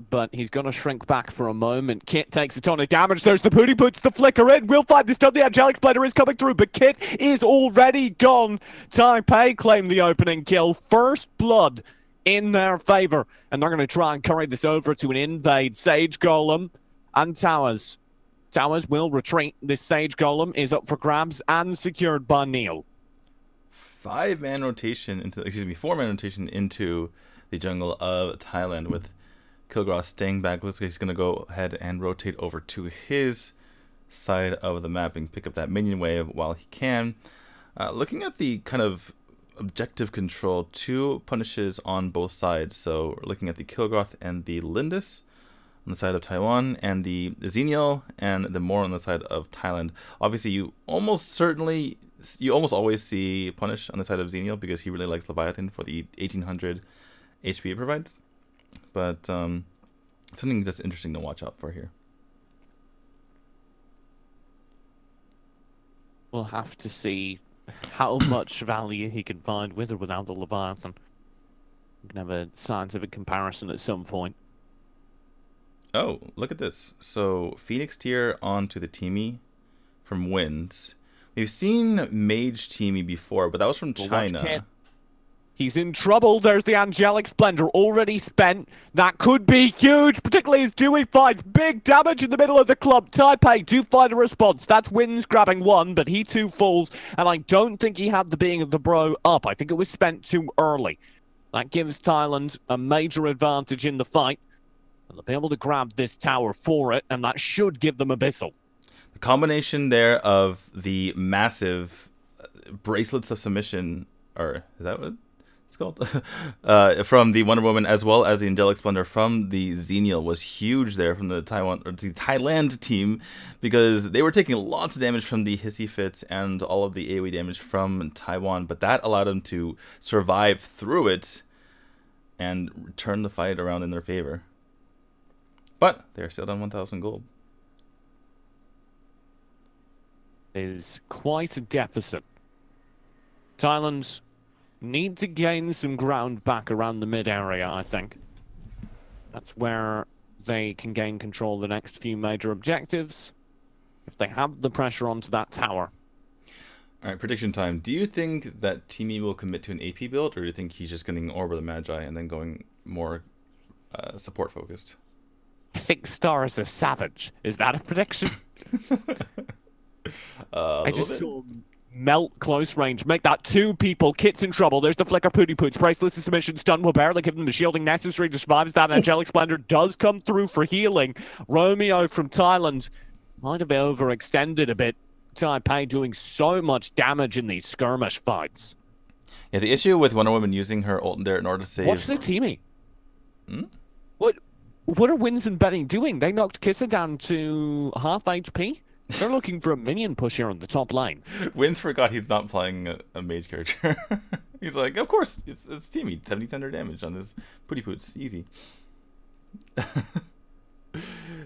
but he's going to shrink back for a moment. Kit takes a ton of damage. There's the Pooty, puts the flicker in. We'll find this done. The Angelic Splitter is coming through, but Kit is already gone. Taipei claim the opening kill. First blood in their favor, and they're going to try and carry this over to an invade. Sage Golem and Towers. Towers will retreat. This Sage Golem is up for grabs and secured by Neil. 4-man rotation into the jungle of Thailand, with Kilgroth staying back. Looks like he's going to go ahead and rotate over to his side of the map and pick up that minion wave while he can. Looking at the kind of objective control, 2 punishes on both sides. So we're looking at the Kilgroth and the Lindis on the side of Taiwan, and the Xenial and the Moor on the side of Thailand. Obviously, you almost always see punish on the side of Xenial because he really likes Leviathan for the 1800 HP it provides. But something that's interesting to watch out for here. We'll have to see how much value he can find with or without the Leviathan. We can have a scientific comparison at some point. Oh, look at this. So Phoenix tier onto the Teamy from Wins. We've seen Mage Teamy before, but that was from China. He's in trouble. There's the Angelic Splendor already spent. That could be huge, particularly as Dewey finds big damage in the middle of the club. Taipei do find a response. That's Wins grabbing one, but he too falls. And I don't think he had the being of the bro up. I think it was spent too early. That gives Thailand a major advantage in the fight. And they'll be able to grab this tower for it, and that should give them Abyssal. The combination there of the massive bracelets of submission, or is that what it's called? From the Wonder Woman, as well as the Angelic Splendor from the Xenial, was huge there from the Thailand team, because they were taking lots of damage from the Hissy Fits and all of the AoE damage from Taiwan, but that allowed them to survive through it and turn the fight around in their favor. But they're still down 1,000 gold. Is quite a deficit. Thailand need to gain some ground back around the mid area, I think. That's where they can gain control of the next few major objectives, if they have the pressure onto that tower. All right, prediction time. Do you think that Teamy will commit to an AP build, or do you think he's just getting Orb of the Magi and then going more support focused? I think Star is a savage. Is that a prediction? I just saw him melt close range, make that two people. Kit's in trouble. There's the flicker Pooty Poots. Bracelets of submission stun will barely give them the shielding necessary to survive as that Angelic Splendor does come through for healing. Romeo from Thailand might have overextended a bit. Taipei doing so much damage in these skirmish fights. Yeah, the issue with Wonder Woman using her ult there in order to save... Watch the teaming. What are Wins and Benny doing? They knocked Kisser down to half HP. They're looking for a minion push here on the top lane. Wins forgot he's not playing a mage character. He's like, of course, it's Teamy. 70-10 damage on this Pooty Poots. Easy.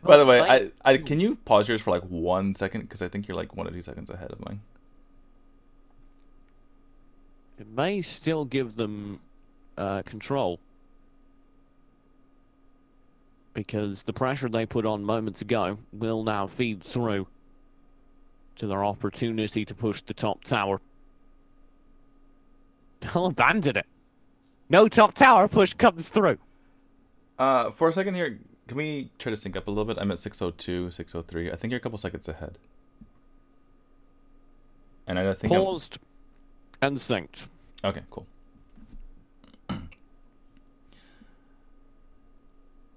By the way, I can you pause yours for like 1 second? Because I think you're like 1 or 2 seconds ahead of mine. It may still give them control. Because the pressure they put on moments ago will now feed through to their opportunity to push the top tower. They'll abandon it. No top tower push comes through. For a second here, can we try to sync up a little bit? I'm at 602, 603. I think you're a couple seconds ahead. And I think paused and synced. Okay, cool.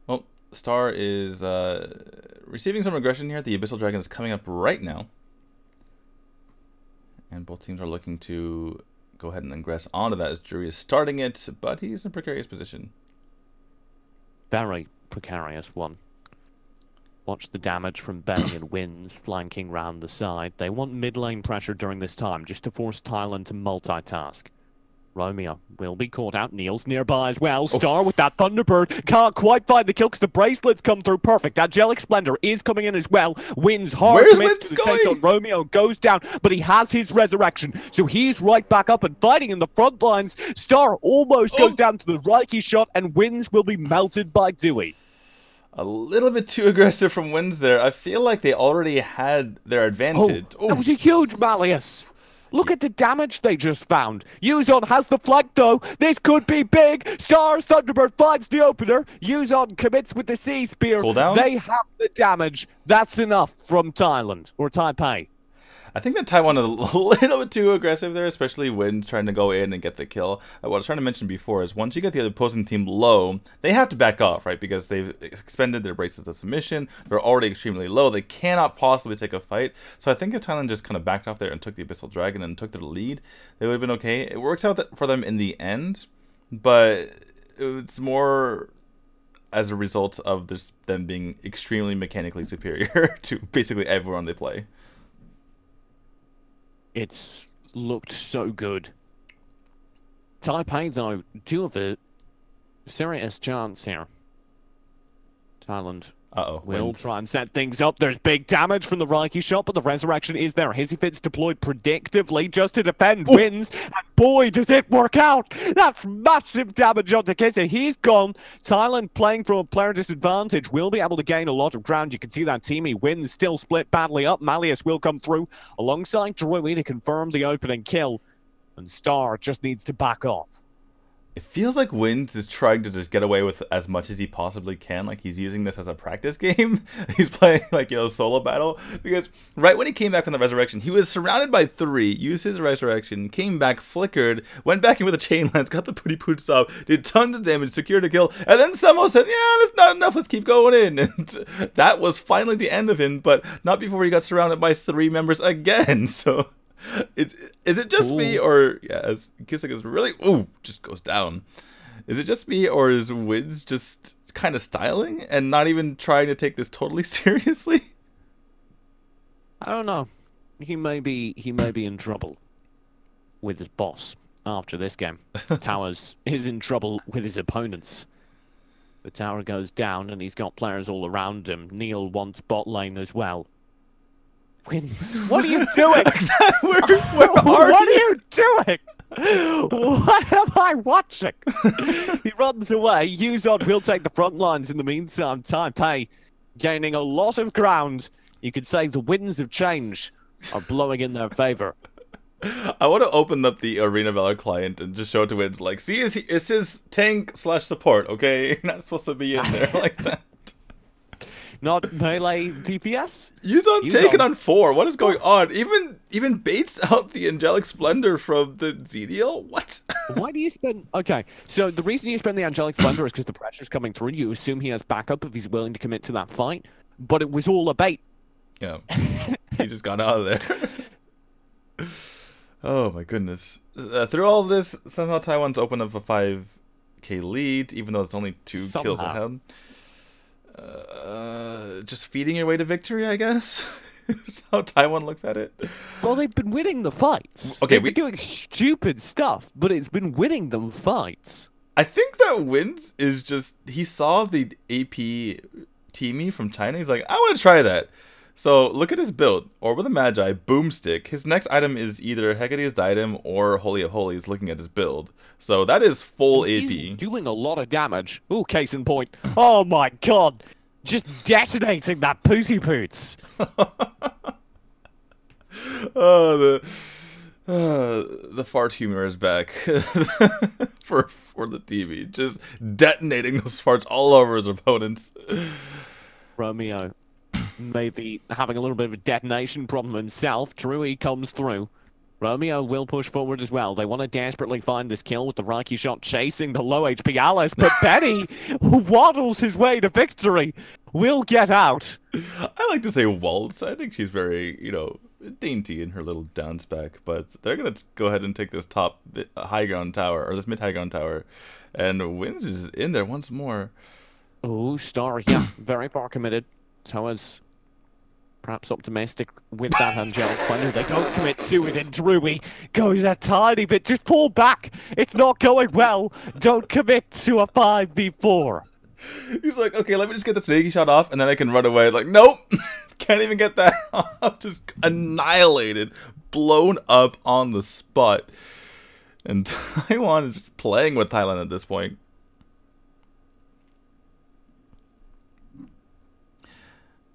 Well, Star is receiving some aggression here. The Abyssal Dragon is coming up right now. And both teams are looking to go ahead and ingress onto that as Jury is starting it, but he's in a precarious position. Very precarious one. Watch the damage from Benny and Wins flanking round the side. They want mid lane pressure during this time, just to force Thailand to multitask. Romeo will be caught out. Neil's nearby as well. Star with that Thunderbird. Can't quite find the kill because the bracelets come through perfect. Angelic Splendor is coming in as well. Wins hard. Where's to the chase on Romeo. Goes down, but he has his resurrection. So he's right back up and fighting in the front lines. Star almost goes down to the right. He shot, and Wins will be melted by Dewey. A little bit too aggressive from Wins there. I feel like they already had their advantage. Oh, that was a huge Malleus. Look at the damage they just found. Yuzon has the flank though. This could be big. Star's Thunderbird finds the opener. Yuzon commits with the Sea Spear. Cool down. They have the damage. That's enough from Thailand or Taipei. I think that Taiwan is a little bit too aggressive there, especially when trying to go in and get the kill. What I was trying to mention before is once you get the other opposing team low, they have to back off, right? Because they've expended their braces of submission. They're already extremely low. They cannot possibly take a fight. So I think if Thailand just kind of backed off there and took the Abyssal Dragon and took the lead, they would have been okay. It works out for them in the end, but it's more as a result of this, them being extremely mechanically superior to basically everyone they play. It's looked so good. Taipei, though, do have a serious chance here. Thailand Uh-oh. Will try and set things up. There's big damage from the Reiki shot, but the resurrection is there. Hizzy Fit's deployed predictively just to defend. Wins, and boy, does it work out! That's massive damage onto Kizzy. He's gone. Thailand playing from a player disadvantage will be able to gain a lot of ground. You can see that team. He wins, still split badly up. Malleus will come through alongside Drui to confirm the opening kill. And Star just needs to back off. It feels like Wins is trying to just get away with as much as he possibly can. Like he's using this as a practice game. He's playing like, you know, solo battle. Because right when he came back from the resurrection, he was surrounded by 3, used his resurrection, came back, flickered, went back in with a chain lance, got the pretty pooch off, did tons of damage, secured a kill, and then someone said, yeah, that's not enough, let's keep going in. And that was finally the end of him, but not before he got surrounded by 3 members again. So is it just me, or yeah, as Kissick is really just goes down. Is it just me, or is Wids just kind of styling and not even trying to take this totally seriously? I don't know. He may be in trouble with his boss after this game. Towers is in trouble with his opponents. The tower goes down and he's got players all around him. Neil wants bot lane as well. Wins. What are you doing? What are you doing? What am I watching? He runs away. Yuzon will take the front lines in the meantime. Taipei gaining a lot of ground. You could say the winds of change are blowing in their favor. I want to open up the Arena Valor client and just show it to Wids like, see, it's his tank/support, okay? You're not supposed to be in there like that. Not melee DPS? Yuzon taken on 4. What is going on? Even baits out the Angelic Splendor from the ZDL? What? Why do you spend... Okay, so the reason you spend the Angelic Splendor is because the pressure's coming through. You assume he has backup if he's willing to commit to that fight. But it was all a bait. Yeah. He just got out of there. Oh my goodness. Through all this, somehow Taiwan's opened up a 5k lead, even though it's only 2 kills ahead. Just feeding your way to victory, I guess. That's how Taiwan looks at it. Well, they've been winning the fights. Okay, they've been doing stupid stuff, but it's been winning them fights. I think that Wins is just, he saw the AP teamie from China. He's like, I want to try that. So look at his build. Orb of the Magi, Boomstick. His next item is either Hecate's Diadem or Holy of Holies, looking at his build. So that is full He's AP. doing a lot of damage. Ooh, case in point. Oh my god. Just detonating that Pussy Poots. Oh, the fart humor is back for the TV. Just detonating those farts all over his opponents. Romeo maybe having a little bit of a detonation problem himself. Drui comes through. Romeo will push forward as well. They want to desperately find this kill with the Reiki shot chasing the low HP Alice, but Benny waddles his way to victory. Will get out. I like to say waltz. I think she's very, you know, dainty in her little down spec, but they're going to go ahead and take this top high ground tower, or this mid high ground tower, and Wins is in there once more. Oh, Star, yeah, very far committed. Towers perhaps optimistic with that Angelic Splendor. They don't commit to it, and Drui goes a tiny bit. Just pull back. It's not going well. Don't commit to a 5v4. He's like, okay, let me just get this Reiki shot off, and then I can run away. Like, nope. Can't even get that off. Just annihilated. Blown up on the spot. And Taiwan is just playing with Thailand at this point.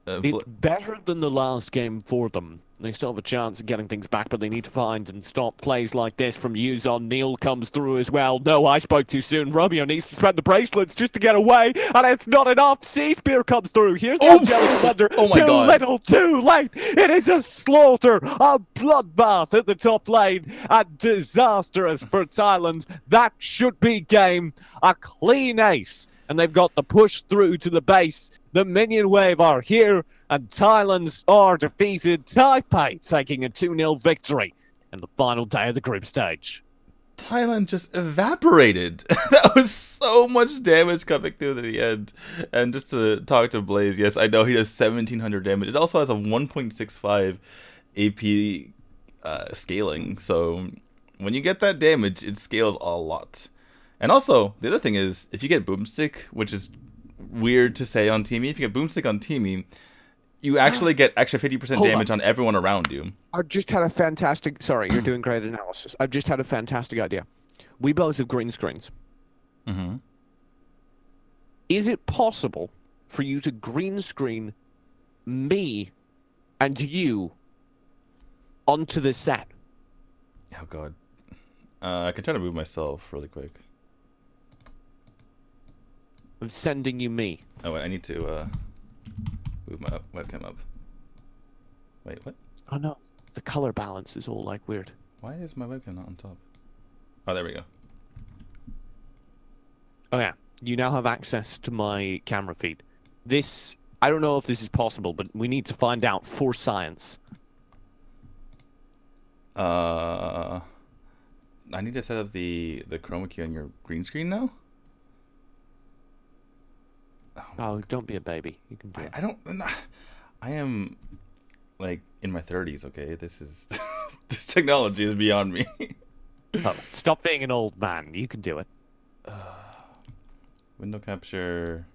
It's better than the last game for them. They still have a chance of getting things back, but they need to find and stop plays like this from Yuzon. Neil comes through as well. No, I spoke too soon. Romeo needs to spend the bracelets just to get away, and it's not enough. Sea Spear comes through. Here's the Angelic Splendor. Oh my God. Little, too late. It is a slaughter, a bloodbath at the top lane, and disastrous for Thailand. That should be game. A clean ace. And they've got the push through to the base. The minion wave are here, and Thailand's are defeated. Taipei taking a 2-0 victory in the final day of the group stage. Thailand just evaporated. That was so much damage coming through to the end. And just to talk to Blaze, yes, I know he does 1700 damage. It also has a 1.65 AP scaling. So when you get that damage, it scales a lot. And also, the other thing is, if you get Boomstick, which is weird to say on Teamy. If you get Boomstick on Teamy, you actually get extra 50% Hold damage on everyone around you. I've just had a fantastic... Sorry, you're doing great analysis. I've just had a fantastic idea. We both have green screens. Mm-hmm. Is it possible for you to green screen me and you onto the set? Oh, God. I can try to move myself really quick. I'm sending you me. Oh, wait, I need to move my webcam up. Wait, what? Oh, no. The color balance is all, like, weird. Why is my webcam not on top? Oh, there we go. Oh, yeah. You now have access to my camera feed. This... I don't know if this is possible, but we need to find out for science. I need to set up the chroma key on your green screen now? Oh, don't be a baby. You can do it. I don't... I am, like, in my 30s, okay? This is... this technology is beyond me. Oh, stop being an old man. You can do it. Window capture...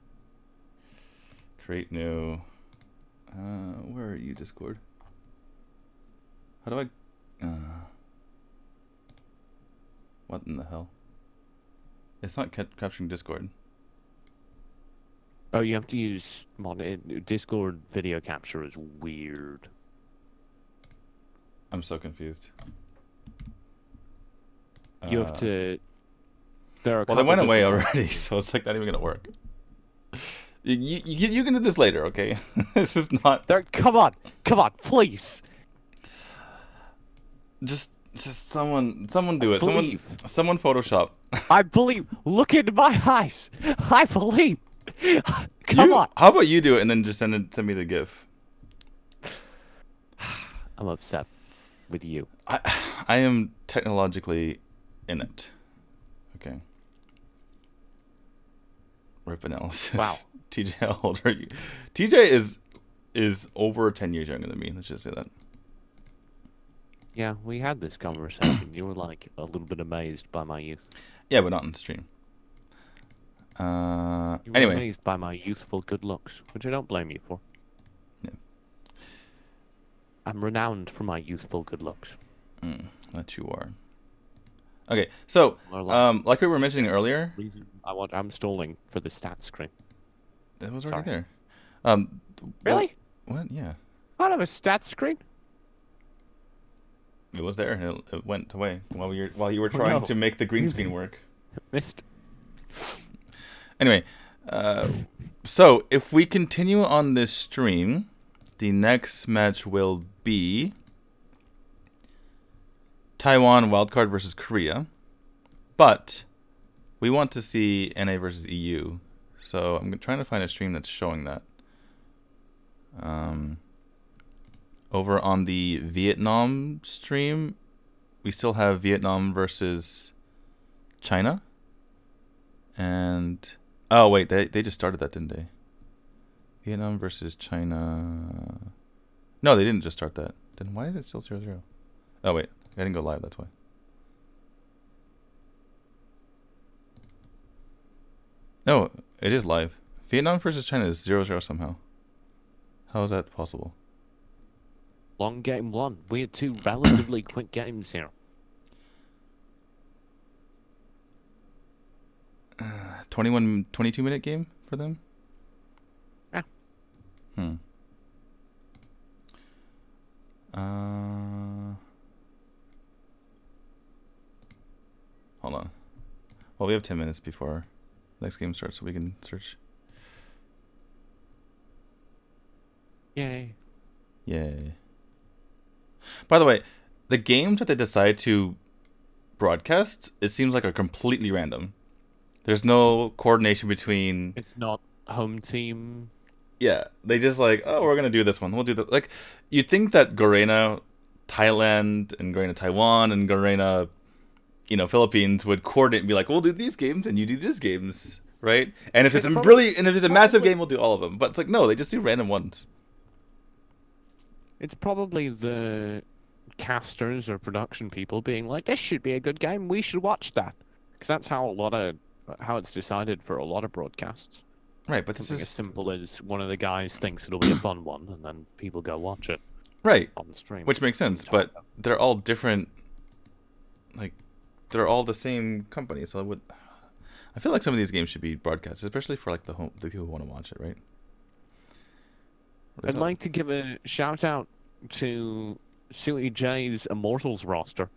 Create new. Where are you, Discord? How do I? What in the hell? It's not capturing Discord. Oh, you have to use Discord video capture is weird. I'm so confused. You have to. There are. Well, they went away already, so it's like not even gonna work. You can do this later, okay? This is not. There, come on, please. Just someone do it. Believe. Someone Photoshop. I believe. Look into my eyes. I believe. Come on. How about you do it and then just send me the GIF? I'm upset with you. I am technologically inept. Okay. Rip analysis. Wow. TJ, how old are you? TJ is over 10 years younger than me. Let's just say that. Yeah, we had this conversation. You were like a little bit amazed by my youth. Yeah, but not on stream. You were Anyway. amazed by my youthful good looks, which I don't blame you for. Yeah. I'm renowned for my youthful good looks. That you are. Okay, so like we were mentioning earlier, I'm stalling for the stat screen. it was already Sorry. there. Really? What? Yeah, I don't have a stat screen. it was there. And it went away while you were trying to make the green screen work. Missed. Anyway, so if we continue on this stream, the next match will be Taiwan wildcard versus Korea, but we want to see NA versus EU, so I'm trying to find a stream that's showing that. Over on the Vietnam stream, we still have Vietnam versus China, and oh wait, they just started that, didn't they? Vietnam versus China. No, they didn't just start that. Then why is it still 0-0? Oh wait, I didn't go live, that's why. No, it is live. Vietnam versus China is 0-0 somehow. How is that possible? Long game one. We had two relatively quick games here. 22-minute game for them? Yeah. Hold on. Well, we have 10 minutes before next game starts, so we can search. Yay. Yay. By the way, the games that they decide to broadcast, it seems like are completely random. There's no coordination between... It's not home team. Yeah, they just like, oh, we're going to do this one. We'll do that. Like, you'd think that Garena Thailand and Garena Taiwan and Garena, Philippines would coordinate and be like, we'll do these games and you do these games, right? And if it's a massive game, we'll do all of them. But it's like, no, they just do random ones. It's probably the casters or production people being like, this should be a good game, we should watch that. Because that's how it's decided for a lot of broadcasts. Right, but this Something is as simple as one of the guys thinks it'll be a fun one, and then people go watch it right, on the stream. which makes sense. But they're all different. Like, they're all the same company, so I feel like some of these games should be broadcast, especially for like the people who want to watch it, right? I'd like to give a shout out to Suey J's Immortals roster.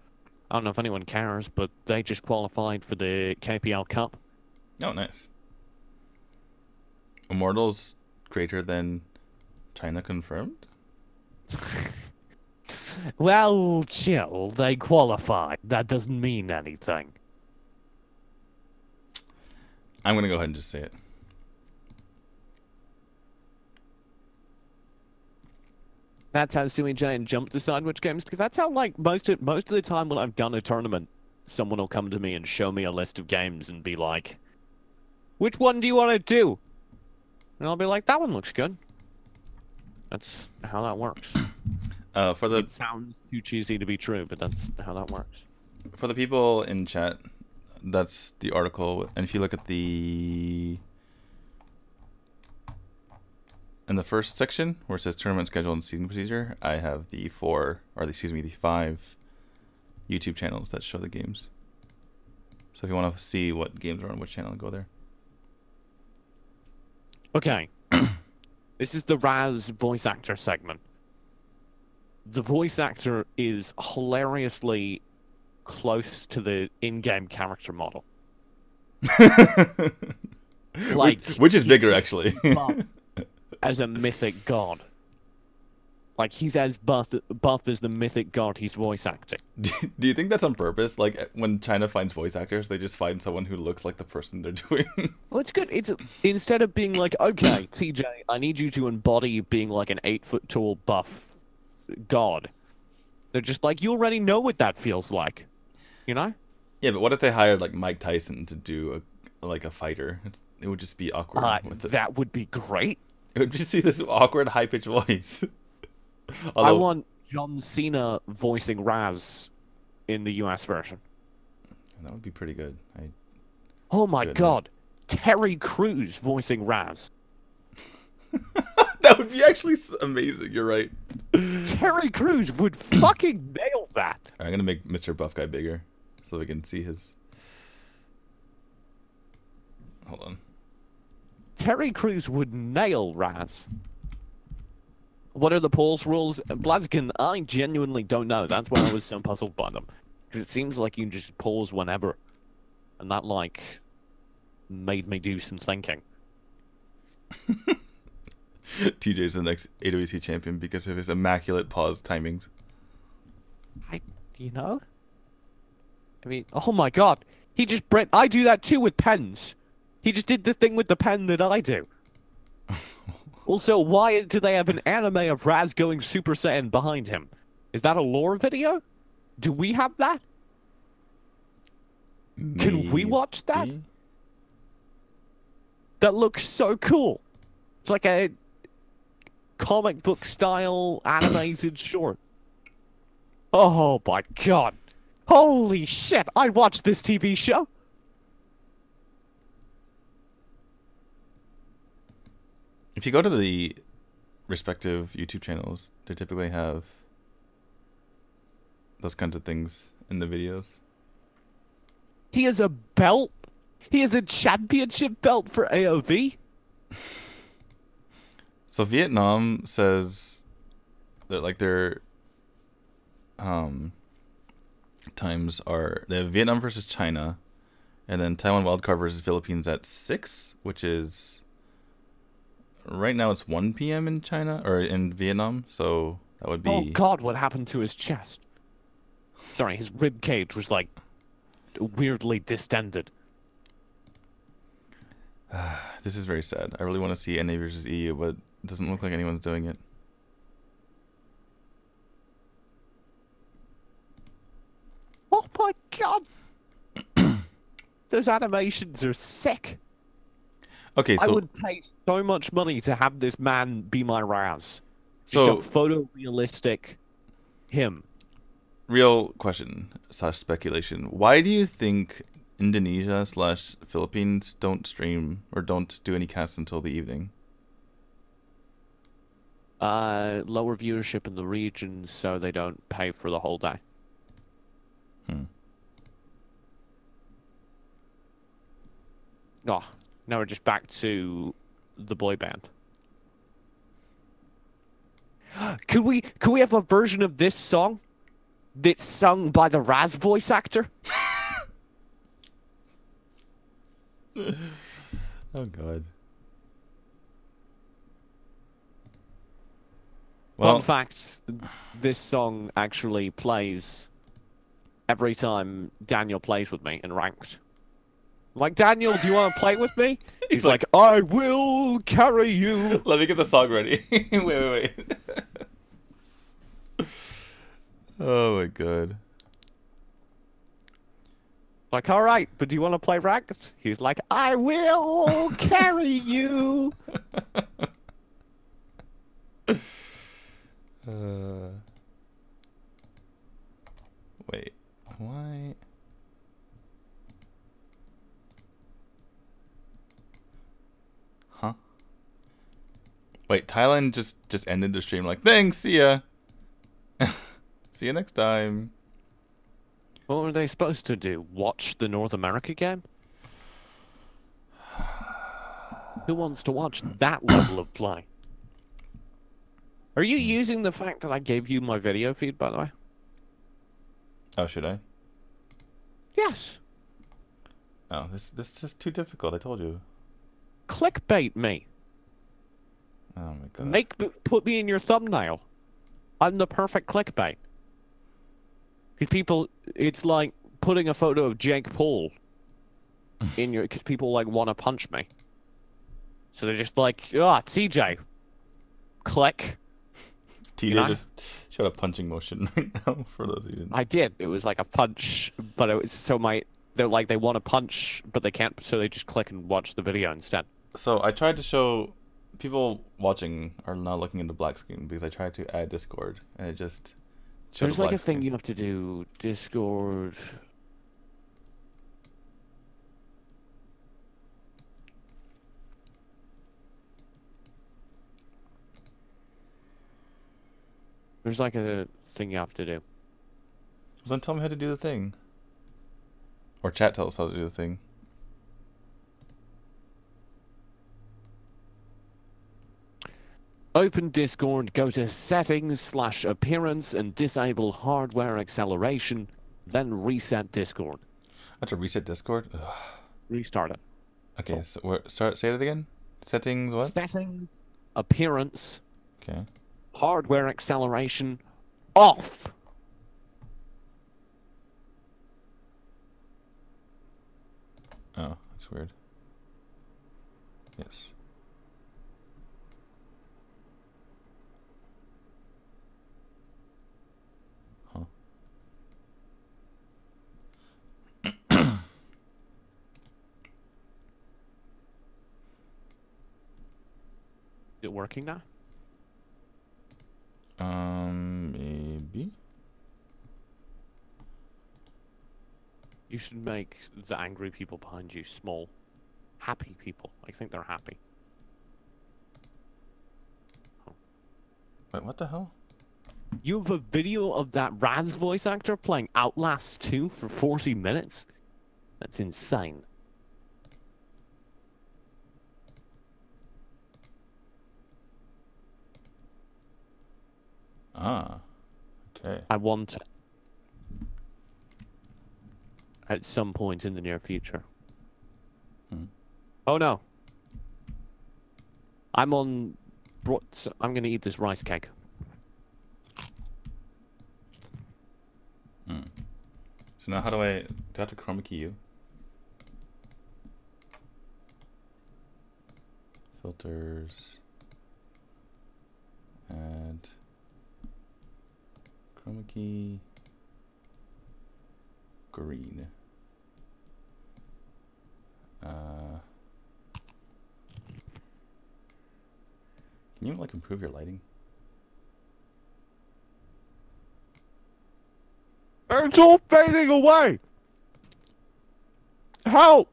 I don't know if anyone cares, but they just qualified for the KPL Cup. Oh, nice. Immortals greater than China confirmed? Well, chill. They qualified. That doesn't mean anything. I'm gonna go ahead and just say it. That's how Suey J and Jump decide which games. That's how, like, most of the time when I've done a tournament, someone will come to me and show me a list of games and be like, "Which one do you want to do?" And I'll be like, "That one looks good." That's how that works. It sounds too cheesy to be true, but that's how that works. For the people in chat, that's the article. And if you look at in the first section where it says tournament schedule and seating procedure, I have the 5 YouTube channels that show the games. So if you want to see what games are on which channel, go there. Okay. This is the Raz voice actor segment. The voice actor is hilariously close to the in-game character model. Like, which is bigger, actually. As a mythic god. Like, he's as buff as the mythic god he's voice acting. Do you think that's on purpose? Like, when China finds voice actors, they just find someone who looks like the person they're doing? Well, it's good. It's instead of being like, okay, TJ, I need you to embody being like an 8-foot-tall buff god. They're just like, you already know what that feels like. You know? Yeah, but what if they hired, like, Mike Tyson to do a fighter? It would just be awkward. That would be great. It would just be this awkward, high-pitched voice. I want John Cena voicing Raz in the US version. That would be pretty good. Oh my god. Terry Crews voicing Raz. That would be actually amazing. You're right. Terry Crews would fucking nail that. I'm going to make Mr. Buff Guy bigger so we can see his... Hold on. Terry Crews would nail Raz. What are the pause rules? Blaziken, I genuinely don't know. That's why I was so puzzled by them. Because it seems like you can just pause whenever. And that, like, made me do some thinking. TJ's the next AWC champion because of his immaculate pause timings. You know? I mean, oh my god. He just... I do that too with pens. He just did the thing with the pen that I do. Also, why do they have an anime of Raz going Super Saiyan behind him? Is that a lore video? Do we have that? Maybe. Can we watch that? That looks so cool. It's like a comic book style animated short. Oh my god. Holy shit, I'd watch this TV show. If you go to the respective YouTube channels, they typically have those kinds of things in the videos. He has a belt? He has a championship belt for AOV? So Vietnam says that like their times are, they have Vietnam versus China, and then Taiwan wildcard versus Philippines at 6, which is right now it's 1 p.m. in China or in Vietnam, so that would be... Oh god, what happened to his chest? Sorry, his rib cage was like weirdly distended. This is very sad. I really want to see NA versus EU, but it doesn't look like anyone's doing it. Oh my god! Those animations are sick. Okay, so I would pay so much money to have this man be my Raz. Just So- a photorealistic him. real question / speculation. Why do you think Indonesia slash Philippines don't stream or don't do any casts until the evening? Lower viewership in the region, so they don't pay for the whole day. Oh, now we're just back to the boy band. Could we have a version of this song that's sung by the Raz voice actor? Oh god. Well, Fun fact, this song actually plays every time Daniel plays with me in ranked. I'm like, Daniel, do you want to play with me? He's like, I will carry you. let me get the song ready. wait. Oh my god. Like, all right, but do you want to play ranked? He's like, I will carry you. Wait, why? Huh? Wait, Thailand just ended the stream like, thanks, see ya. See you next time. What were they supposed to do? Watch the North America game? Who wants to watch that level of play? Are you using the fact that I gave you my video feed, by the way? Oh, should I? Yes. Oh, this is just too difficult, I told you. Clickbait me. Oh my god. Put me in your thumbnail. I'm the perfect clickbait. Because people, it's like putting a photo of Jake Paul in your, because people like want to punch me. So they're just like, TJ. Click. TJ just showed a punching motion right now for those who didn't. I did. It was like a punch, but it was so they're like they want to punch, but they can't, so they just click and watch the video instead. So I tried to show people watching are not looking at the black screen because I tried to add Discord and it just showed There's a like black a thing screen. you have to do. Discord. There's like a thing you have to do. Well, then tell me how to do the thing. Or chat tell us how to do the thing. Open Discord, go to settings/appearance and disable hardware acceleration, then reset Discord. I have to reset Discord? Ugh. Restart it. Okay, so say that again? Settings what? Settings, appearance, Okay. hardware acceleration, off. Oh, that's weird. Yes. Huh. Is it working now? Maybe. You should make the angry people behind you small. Happy people. I think they're happy. Oh. Wait, what the hell? You have a video of that Raz voice actor playing Outlast 2 for 40 minutes? That's insane. Ah. Okay. I want it. At some point in the near future. Oh no. I'm on... I'm gonna eat this rice cake. So now how do I have to chroma key you? Filters. Add. Chroma key. Green. Can you like improve your lighting? It's all fading away! Help!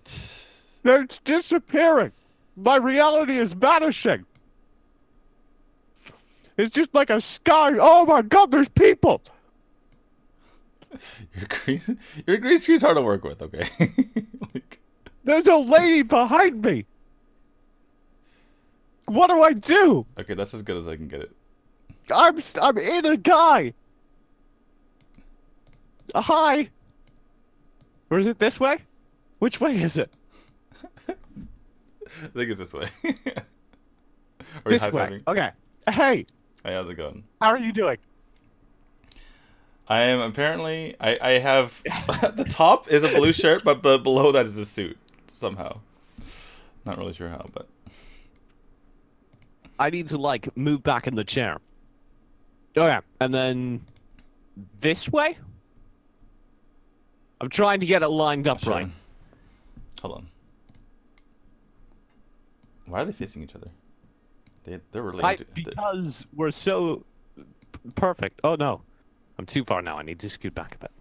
It's disappearing. My reality is vanishing. It's just like a sky. Oh my god, there's people. Your green screen's hard to work with, okay? Like, There's a lady behind me. What do I do? okay, that's as good as I can get it. I'm in a guy. Hi. Or is it this way? Which way is it? I think it's this way. Or This way. Okay. Hey, Hey, how's it going? how are you doing? I am apparently... I have... the top is a blue shirt, but below that is a suit. Somehow. Not really sure how, but... I need to, like, move back in the chair. Oh, yeah. And then... this way? I'm trying to get it lined up Sure. right. Hold on. Why are they facing each other? They're really... Because we're so... perfect. Oh, no. I'm too far now. I need to scoot back a bit.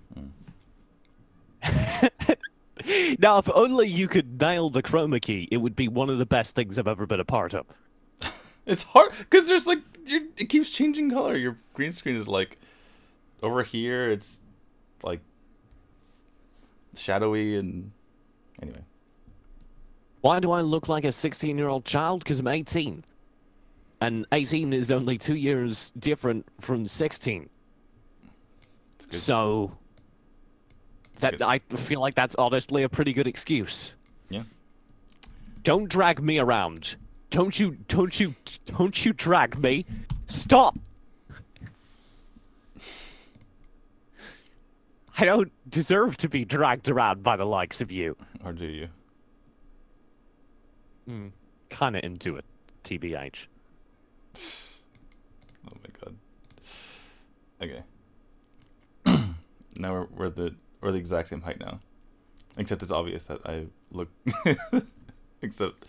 Now, if only you could nail the chroma key, it would be one of the best things I've ever been a part of. It's hard because there's like it keeps changing color. Your green screen is like over here. It's like shadowy and anyway. Why do I look like a 16-year-old child? Because I'm 18. And 18 is only 2 years different from 16. It's good. So that I feel like that's honestly a pretty good excuse. Yeah. Don't drag me around. Don't you drag me. Stop. I don't deserve to be dragged around by the likes of you. Or do you? Kinda into it, TBH. Oh my god. Okay. Now we're the exact same height now. Except it's obvious that I look... Except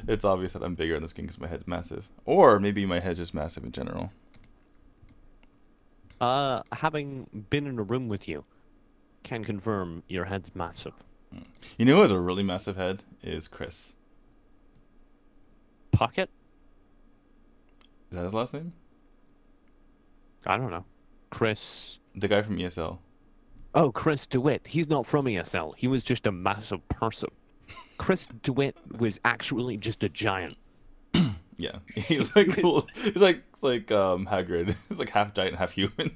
it's obvious that I'm bigger on the screen because my head's massive. Or maybe my head's just massive in general. Having been in a room with you, can confirm your head's massive. You know who has a really massive head? Is Chris. Pocket? Is that his last name? I don't know. Chris... The guy from ESL. Oh, Chris DeWitt. He's not from ESL. He was just a massive person. Chris DeWitt was actually just a giant. Yeah, he's like cool. He's like Hagrid. He's like half giant, half human.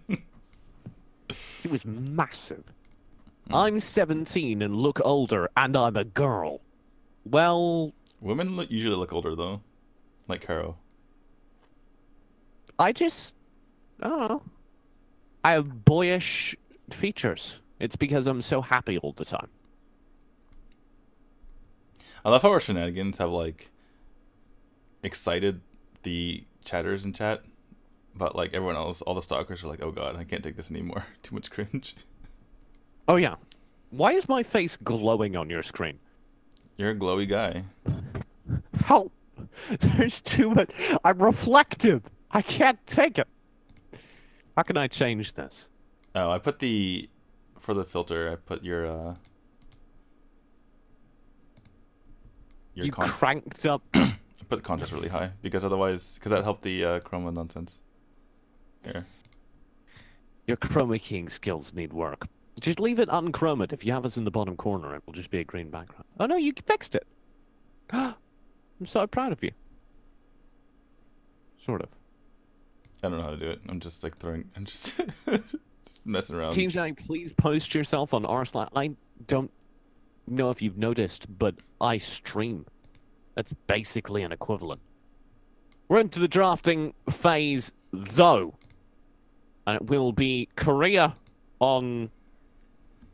He was massive. I'm 17 and look older, and I'm a girl. Well, Women usually look older though, like Caro. I don't know. I have boyish features. It's because I'm so happy all the time. I love how our shenanigans have like excited the chatters in chat, but like everyone else, all the stalkers are like, "Oh god, I can't take this anymore. Too much cringe." Oh yeah. Why is my face glowing on your screen? You're a glowy guy. Help! There's too much. I'm reflective. I can't take it. How can I change this? Oh, I put for the filter. I put your You cranked up. I put the contrast really high because that helped the chroma nonsense. Here. Your chroma keying skills need work. Just leave it unchromed. If you have us in the bottom corner, it will just be a green background. Oh no, you fixed it. I'm so proud of you. Sort of. I don't know how to do it. I'm just like I'm just just messing around. TJ, please post yourself on r/. I don't know if you've noticed, but I stream. That's basically an equivalent. We're into the drafting phase, though. And it will be Korea on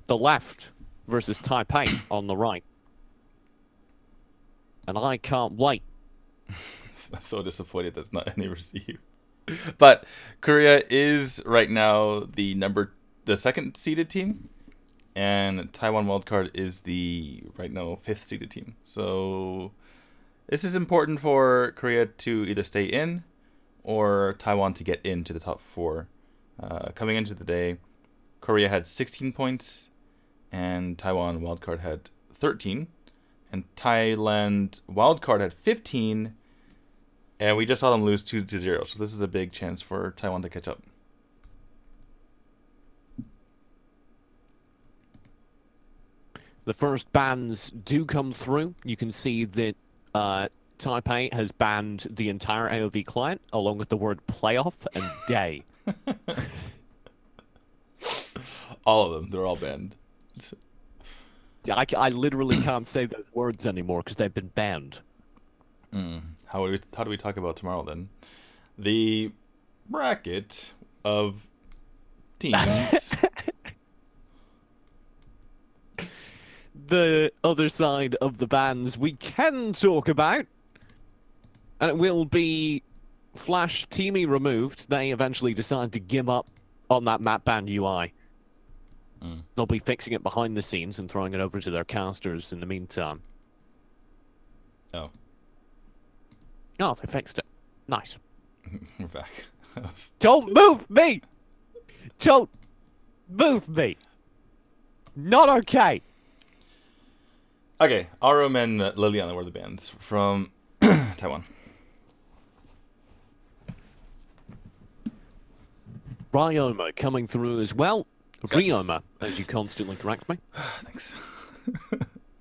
the left versus Taipei on the right. And I can't wait. I'm so disappointed that's not any receive. But Korea is right now the second seeded team, and Taiwan wildcard is the right now 5th seeded team. So this is important for Korea to either stay in or Taiwan to get into the top 4. Coming into the day, Korea had 16 points and Taiwan wildcard had 13, and Thailand wildcard had 15, and we just saw them lose 2-0. So this is a big chance for Taiwan to catch up. The first bans do come through. You can see that Taipei has banned the entire AOV client, along with the word playoff and day. All of them. They're all banned. I literally can't say those words anymore because they've been banned. How do we talk about tomorrow then? The bracket of teams. The other side of the bans we can talk about, and it will be Flash Teamy removed. They eventually decide to give up on that map ban UI. They'll be fixing it behind the scenes and throwing it over to their casters in the meantime. Oh. Oh, they fixed it. Nice. We're back. Don't move me! Don't move me! Not okay! Okay, Arum and Liliana were the bans from Taiwan. Ryoma coming through as well. Ryoma, as you constantly correct me. Thanks.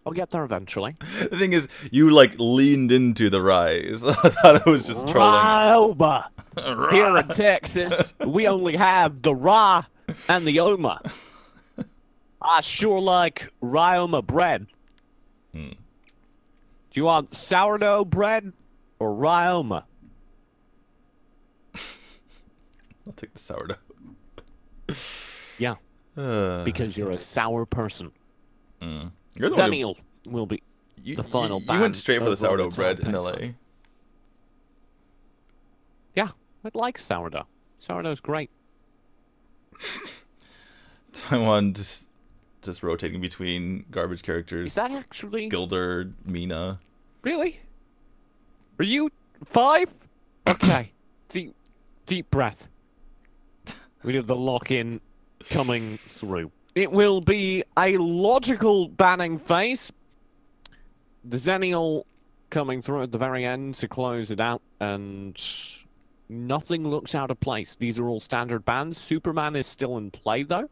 I'll get there eventually. The thing is, you like leaned into the rise. I thought it was just trolling. Ryoma! Here in Texas, we only have the Ra and the Oma. I sure like Ryoma bread. Do you want sourdough bread or Ryoma? I'll take the sourdough. Yeah, because you're a sour person. You're the one Zennial will be the final ban. You went straight for the sourdough bread in Pizza. LA. Yeah, I like sourdough. Sourdough's great. Taiwan just rotating between garbage characters. Is that actually... Gilder, Mina. Really? Are you 5? Okay. Deep breath. We have the lock-in coming through. It will be a logical banning phase. The Zennial coming through at the very end to close it out, and nothing looks out of place. These are all standard bans. Superman is still in play, though.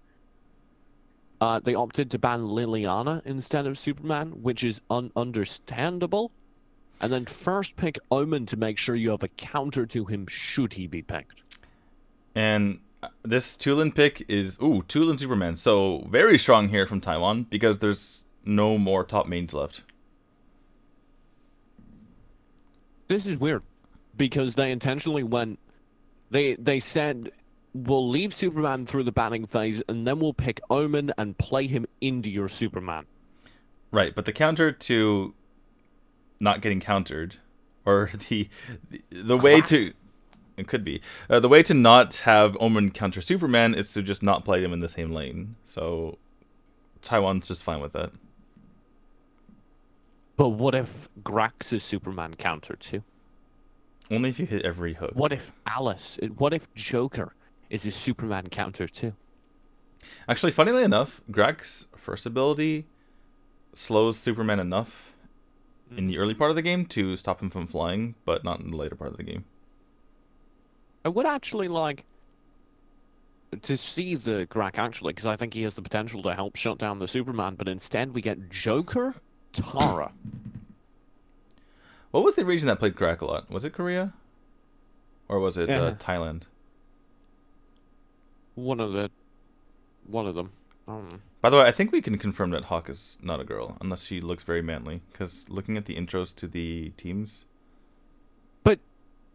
They opted to ban Liliana instead of Superman, which is understandable. And then first pick Omen to make sure you have a counter to him should he be picked. And this Tulin pick is... Ooh, Tulin Superman. So, very strong here from Taiwan, because there's no more top mains left. This is weird, because they intentionally went... They said, we'll leave Superman through the banning phase, and then we'll pick Omen and play him into your Superman. Right, but the counter to not getting countered, or the way to... It could be. The way to not have Omen counter Superman is to just not play him in the same lane. So Taiwan's just fine with that. But what if Grax is Superman counter too? Only if you hit every hook. What if Alice? What if Joker is his Superman counter too? Actually, funnily enough, Greg's first ability slows Superman enough in the early part of the game to stop him from flying, but not in the later part of the game. I would actually like to see the Grak actually, because I think he has the potential to help shut down the Superman, but instead we get Joker, Tara. What was the region that played Grak a lot? Was it Korea? Or was it Thailand? One of them. By the way, I think we can confirm that Hawk is not a girl, unless she looks very manly, because looking at the intros to the teams... But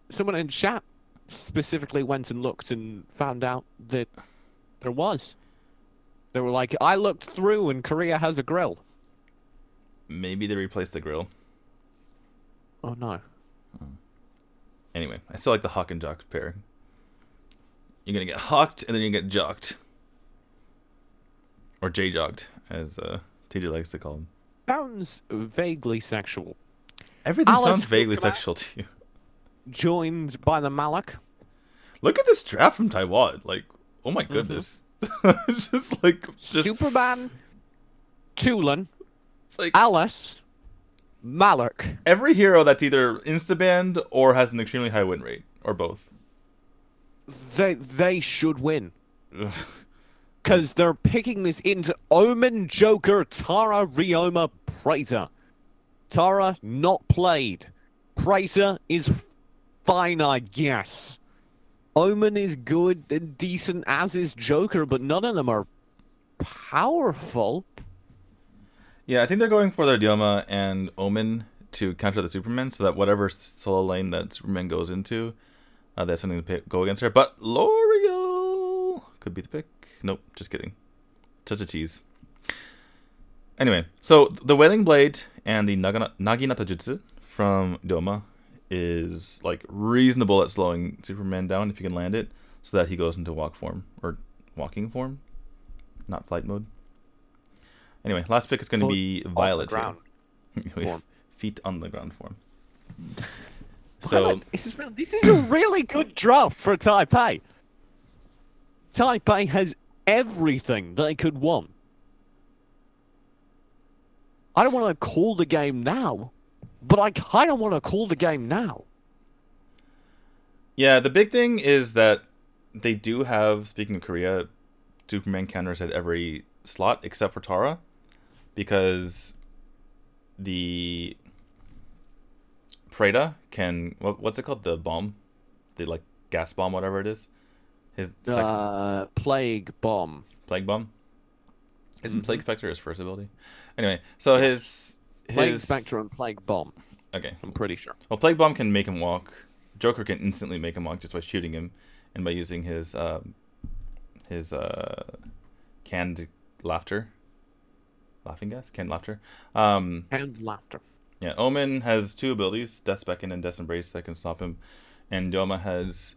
someone in chat specifically went and looked and found out that there was. They were like, I looked through and Korea has a grill. Maybe they replaced the grill. Oh no. Anyway, I still like the Hawk and Jock pair. You're gonna get hawked and then you get jocked. Or J-jocked, as TJ likes to call him. Sounds vaguely sexual. Everything Alice sounds vaguely sexual to you. Joined by the Malak. Look at this draft from Taiwan. Like, oh my goodness. Just Superman, Tulin, It's like Alice, Malik. every hero that's either insta-banned or has an extremely high win rate, or both. They should win. Because they're picking this into Omen, Joker, Tara, Ryoma, Praetor. Tara, not played. Praetor is fine, I guess. Omen is good and decent, as is Joker, but none of them are powerful. Yeah, I think they're going for their Ryoma and Omen to counter the Superman, so that whatever solo lane that Superman goes into, they have something to go against her. But L'Oreal could be the pick. Nope, just kidding. Such a tease. Anyway, so the Wailing Blade and the Naginata Jutsu from Ryoma is like reasonable at slowing Superman down if you can land it, so that he goes into walk form or walking form, not flight mode. Anyway, last pick is going to be Violet. Feet on the ground form. So this is a really good draft for Taipei. Taipei has everything they could want. I don't want to call the game now, but I kind of want to call the game now. Yeah, the big thing is that they do have, speaking of Korea, Superman counters at every slot except for Tara, because the Preda can, what's it called? The bomb? The like gas bomb, whatever it is. His Plague Bomb. Plague Bomb? Isn't Plague Spectre his first ability? Anyway, so his Plague Spectre and Plague Bomb. Okay. I'm pretty sure. Well, Plague Bomb can make him walk. Joker can instantly make him walk just by shooting him and by using his canned laughter. Laughing gas? Canned laughter. Canned laughter. Yeah, Omen has two abilities, Death Beckon and Death Embrace, that can stop him. And Ryoma has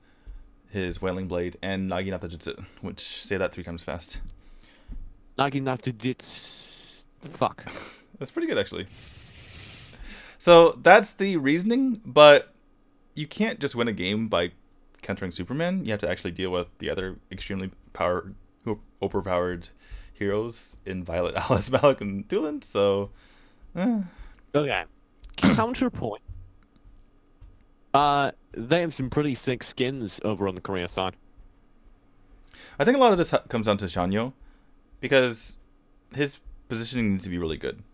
his Wailing Blade and Naginata Jutsu, which, say that 3 times fast. Naginata Jutsu. Fuck. That's pretty good, actually. So, that's the reasoning, but you can't just win a game by countering Superman. You have to actually deal with the other extremely overpowered heroes in Violet, Alice, Malik, and Tulin, so... Okay. Counterpoint. They have some pretty sick skins over on the Korea side. I think a lot of this comes down to Shanyo, because his positioning needs to be really good.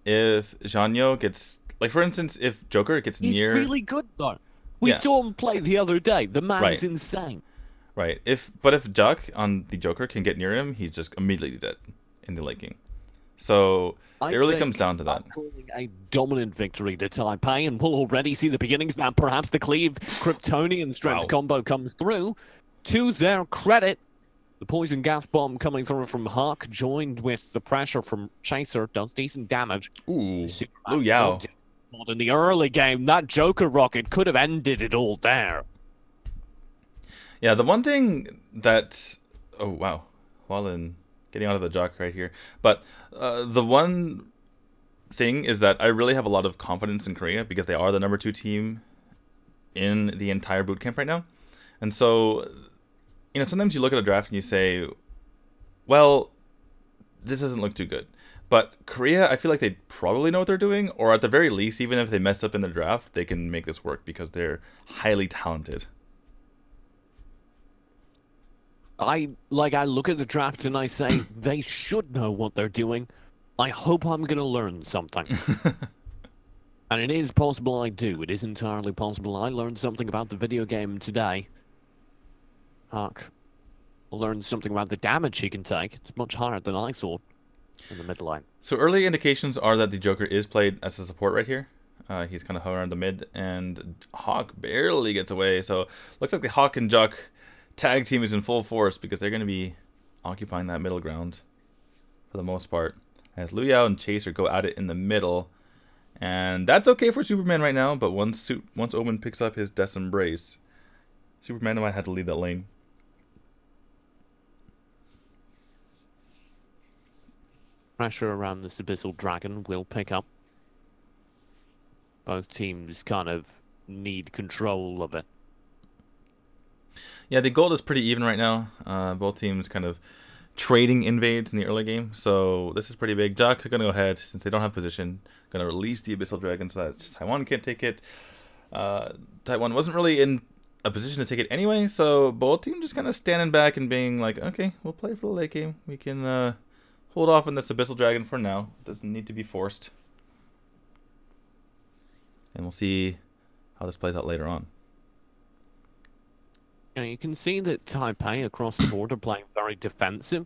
If Shanyo gets, like for instance, if Joker gets near... He's really good though. We saw him play the other day. The man's Right. insane. Right. But if Jack on the Joker can get near him, he's just immediately dead in the late game. So it really comes down to that. I'm calling a dominant victory to Taipei, and we'll already see the beginnings now. Perhaps the Cleave Kryptonian strength combo comes through. To their credit, the poison gas bomb coming through from Hawk, joined with the pressure from Chaser, does decent damage. Ooh, Yao. Not in the early game, that Joker rocket could have ended it all there. Yeah, the one thing that... Oh, wow. Wallen getting out of the jock right here. But the one thing is that I really have a lot of confidence in Korea because they are the #2 team in the entire bootcamp right now. And so, you know, sometimes you look at a draft and you say, well, this doesn't look too good. But Korea, I feel like they probably know what they're doing, or at the very least, even if they mess up in the draft, they can make this work because they're highly talented. I look at the draft and I say, they should know what they're doing. I hope I'm going to learn something. And it is possible I do. It is entirely possible I learned something about the video game today. Hark. I learned something about the damage he can take. It's much higher than I thought in the mid lane. So early indications are that the Joker is played as a support right here. He's kind of hovering around the mid, and Hawk barely gets away. So looks like the Hawk and Jock tag team is in full force because they're going to be occupying that middle ground for the most part. As Liu Yao and Chaser go at it in the middle. And that's okay for Superman right now, but once Omen picks up his Death Embrace, Superman might have to leave that lane. Pressure around this Abyssal Dragon will pick up. Both teams kind of need control of it. Yeah, the gold is pretty even right now. Both teams kind of trading invades in the early game. So this is pretty big. Jack's going to go ahead, since they don't have position, going to release the Abyssal Dragon so that Taiwan can't take it. Taiwan wasn't really in a position to take it anyway, so both teams just kind of standing back and being like, okay, we'll play for the late game. We can hold off on this Abyssal Dragon for now. Doesn't need to be forced. And we'll see how this plays out later on. Yeah, you can see that Taipei across the board are playing very defensive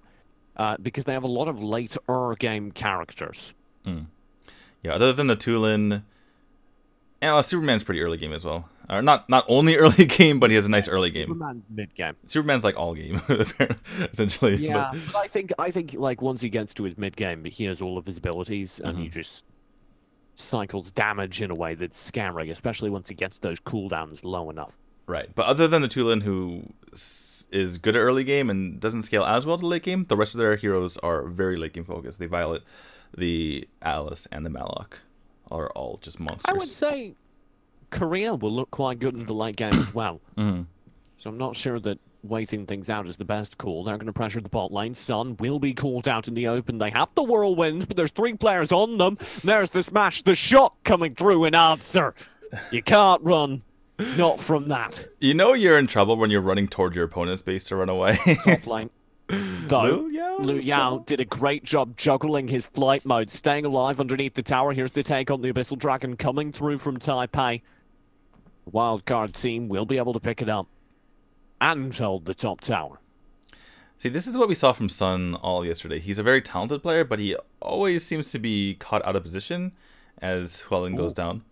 because they have a lot of later game characters. Yeah, other than the Tulin, and Superman's pretty early game as well. Or not only early game, but he has a nice early game. Superman's mid game. Superman's like all game, essentially. Yeah, but I think like once he gets to his mid game, he has all of his abilities, and he just cycles damage in a way that's scary, especially once he gets those cooldowns low enough. Right, but other than the Tulin, who is good at early game and doesn't scale as well to late game, the rest of their heroes are very late game focused. The Violet, the Alice, and the Malok are all just monsters. I would say Korea will look quite good in the late game as well. So I'm not sure that waiting things out is the best call. They're going to pressure the bot lane. Sun will be caught out in the open. They have the whirlwind, but there's 3 players on them. There's the smash, the shot coming through in answer. You can't run. Not from that. You know you're in trouble when you're running towards your opponent's base to run away. Top lane. Though, Liu Yao did a great job juggling his flight mode, staying alive underneath the tower. Here's the take on the Abyssal Dragon coming through from Taipei. The wildcard team will be able to pick it up and hold the top tower. See, this is what we saw from Sun all yesterday. He's a very talented player, but he always seems to be caught out of position as Hualin goes down.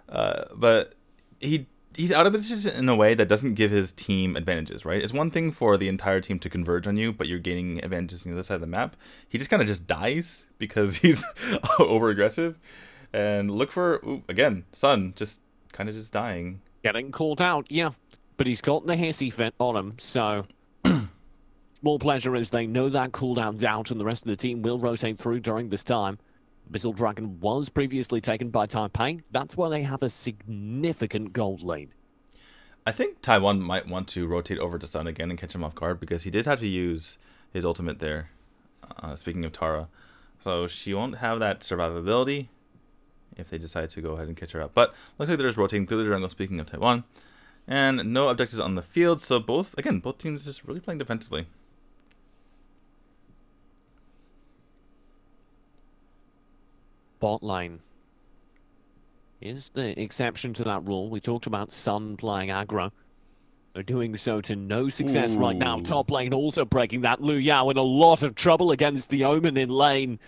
But he's out of position in a way that doesn't give his team advantages, right? It's one thing for the entire team to converge on you, but you're gaining advantages on the other side of the map. He just kind of just dies because he's over-aggressive. And look for, again, Sun just kind of just dying. Getting called out, yeah. But he's got the hissy fit on him, so small pleasure is they know that cooldown's out and the rest of the team will rotate through during this time. Abyssal Dragon was previously taken by Taipei. That's why they have a significant gold lead. I think Taiwan might want to rotate over to Sun again and catch him off guard because he did have to use his ultimate there, speaking of Tara. So she won't have that survivability if they decide to go ahead and catch her up. But looks like they're just rotating through the jungle, speaking of Taiwan. And no objectives on the field, so both teams just really playing defensively. Bot lane is the exception to that rule. We talked about Sun playing aggro. They're doing so to no success right now. Top lane also breaking that. Liu Yao in a lot of trouble against the Omen in lane,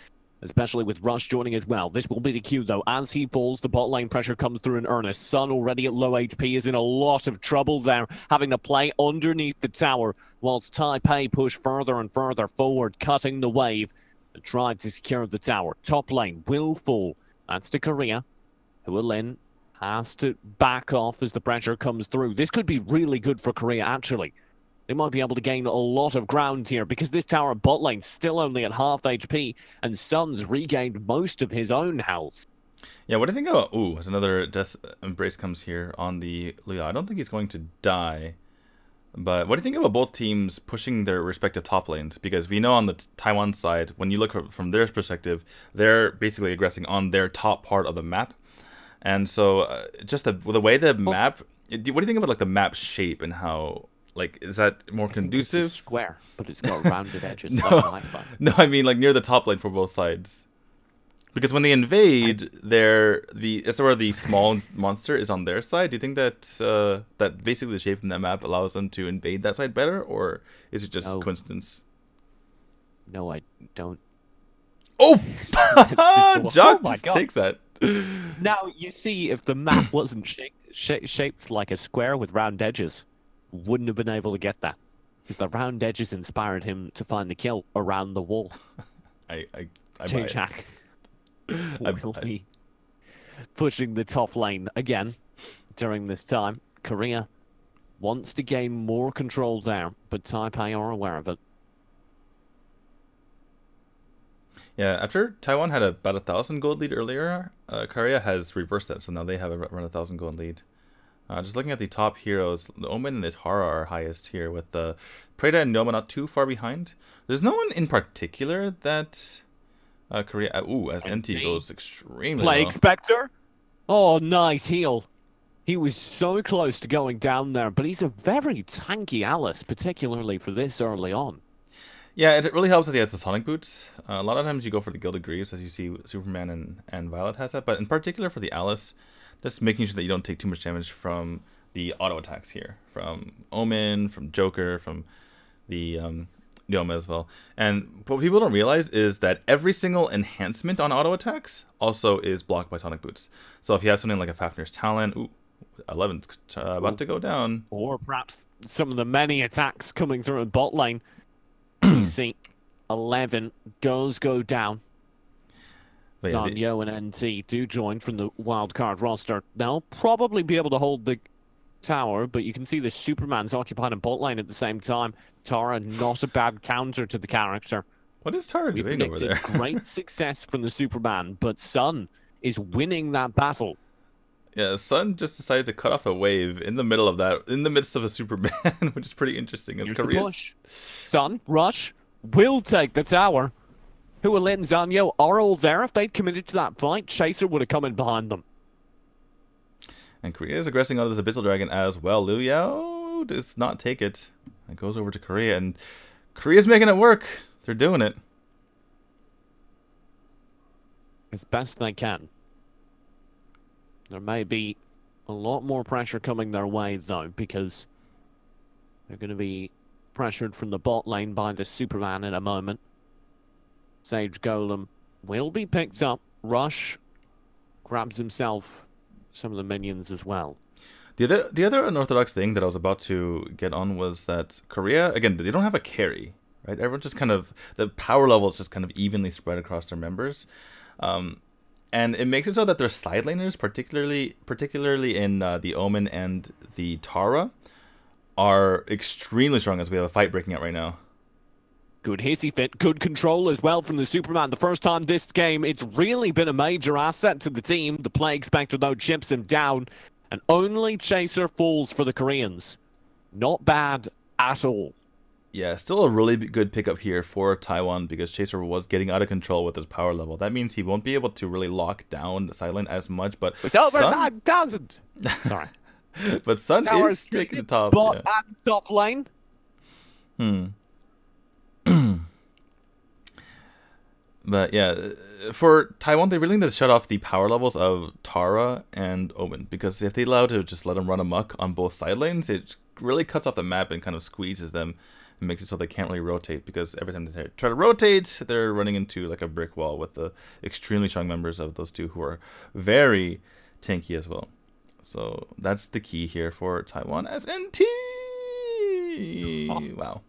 especially with Rush joining as well. This will be the cue, though. As he falls, the bot lane pressure comes through in earnest. Sun, already at low HP, is in a lot of trouble there, having to play underneath the tower, whilst Taipei push further and further forward, cutting the wave, and try to secure the tower. Top lane will fall. That's to Korea, who will then has to back off as the pressure comes through. This could be really good for Korea, actually. They might be able to gain a lot of ground here because this tower bot lane's still only at half HP and Sun's regained most of his own health. Yeah, what do you think about... there's another Death Embrace comes here on the Liu. I don't think he's going to die. But what do you think about both teams pushing their respective top lanes? Because we know on the Taiwan side, when you look from their perspective, they're basically aggressing on their top part of the map. And so just the way the map... What do you think about like the map shape and how... Like, is that more conducive? It's square, but it's got rounded edges. No, I mean like near the top lane for both sides. Because when they invade, it's where the small monster is on their side. Do you think that that basically the shape in that map allows them to invade that side better, or is it just coincidence? No, I don't. Oh, Jock my just God. takes that. Now you see, if the map wasn't shaped like a square with round edges, wouldn't have been able to get that. Because the round edges inspired him to find the kill around the wall. I Jack will be pushing the top lane again during this time. Korea wants to gain more control there, but Taipei are aware of it. Yeah, after Taiwan had about 1,000 gold lead earlier, Korea has reversed that, so now they have around 1,000 gold lead. Just looking at the top heroes, the Omen and the Tara are highest here, with the Preda and Noma not too far behind. There's no one in particular that Korea... as NT goes extremely Plague well. Spectre? Oh, nice heal. He was so close to going down there, but he's a very tanky Alice, particularly for this early on. Yeah, it really helps that he has the Sonic Boots. A lot of times you go for the Gilded Greaves, as you see Superman and Violet has that, but in particular for the Alice, just making sure that you don't take too much damage from the auto attacks here. From Omen, from Joker, from the Noma as well. And what people don't realize is that every single enhancement on auto attacks also is blocked by Sonic Boots. So if you have something like a Fafnir's Talent, 11's about to go down. Or perhaps some of the many attacks coming through in bot lane. You see 11 go down. But yeah, Zanyo and NT do join from the wildcard roster. They'll probably be able to hold the tower, but you can see the Superman's occupied in bot lane at the same time. Tara, not a bad counter to the character. what is Tara doing over there? Great success from the Superman, but Sun is winning that battle. Yeah, Sun just decided to cut off a wave in the middle of that, in the midst of a Superman, which is pretty interesting. Here's the push. Sun, Rush, will take the tower. Hualin and Zanyo are all there. If they'd committed to that fight, Chaser would have come in behind them. And Korea is aggressing out of this Abyssal Dragon as well. Liu Yao does not take it. It goes over to Korea, and Korea's making it work. They're doing it. As best they can. There may be a lot more pressure coming their way, though, because they're going to be pressured from the bot lane by the Superman in a moment. Sage Golem will be picked up. Rush grabs himself some of the minions as well. The other unorthodox thing that I was about to get on was that Korea, again, they don't have a carry, right? Everyone just kind of, the power level is just kind of evenly spread across their members. And it makes it so that their side laners, particularly in the Omen and the Tara, are extremely strong, as we have a fight breaking out right now. Good hissy fit, good control as well from the Superman. The first time this game, it's really been a major asset to the team. The Plague Spectre, though, chips him down. And only Chaser falls for the Koreans. Not bad at all. Yeah, still a really good pickup here for Taiwan, because Chaser was getting out of control with his power level. That means he won't be able to really lock down the side lane as much, but it's over Sun... 9,000! Sorry. But Sun Tower is taking the top. Bot Yeah. and top lane. But yeah, for Taiwan, they really need to shut off the power levels of Tara and Omen, because if they allow to just let them run amok on both side lanes, it really cuts off the map and kind of squeezes them and makes it so they can't really rotate, because every time they try to rotate, they're running into like a brick wall with the extremely strong members of those two who are very tanky as well. So that's the key here for Taiwan as NT. Wow.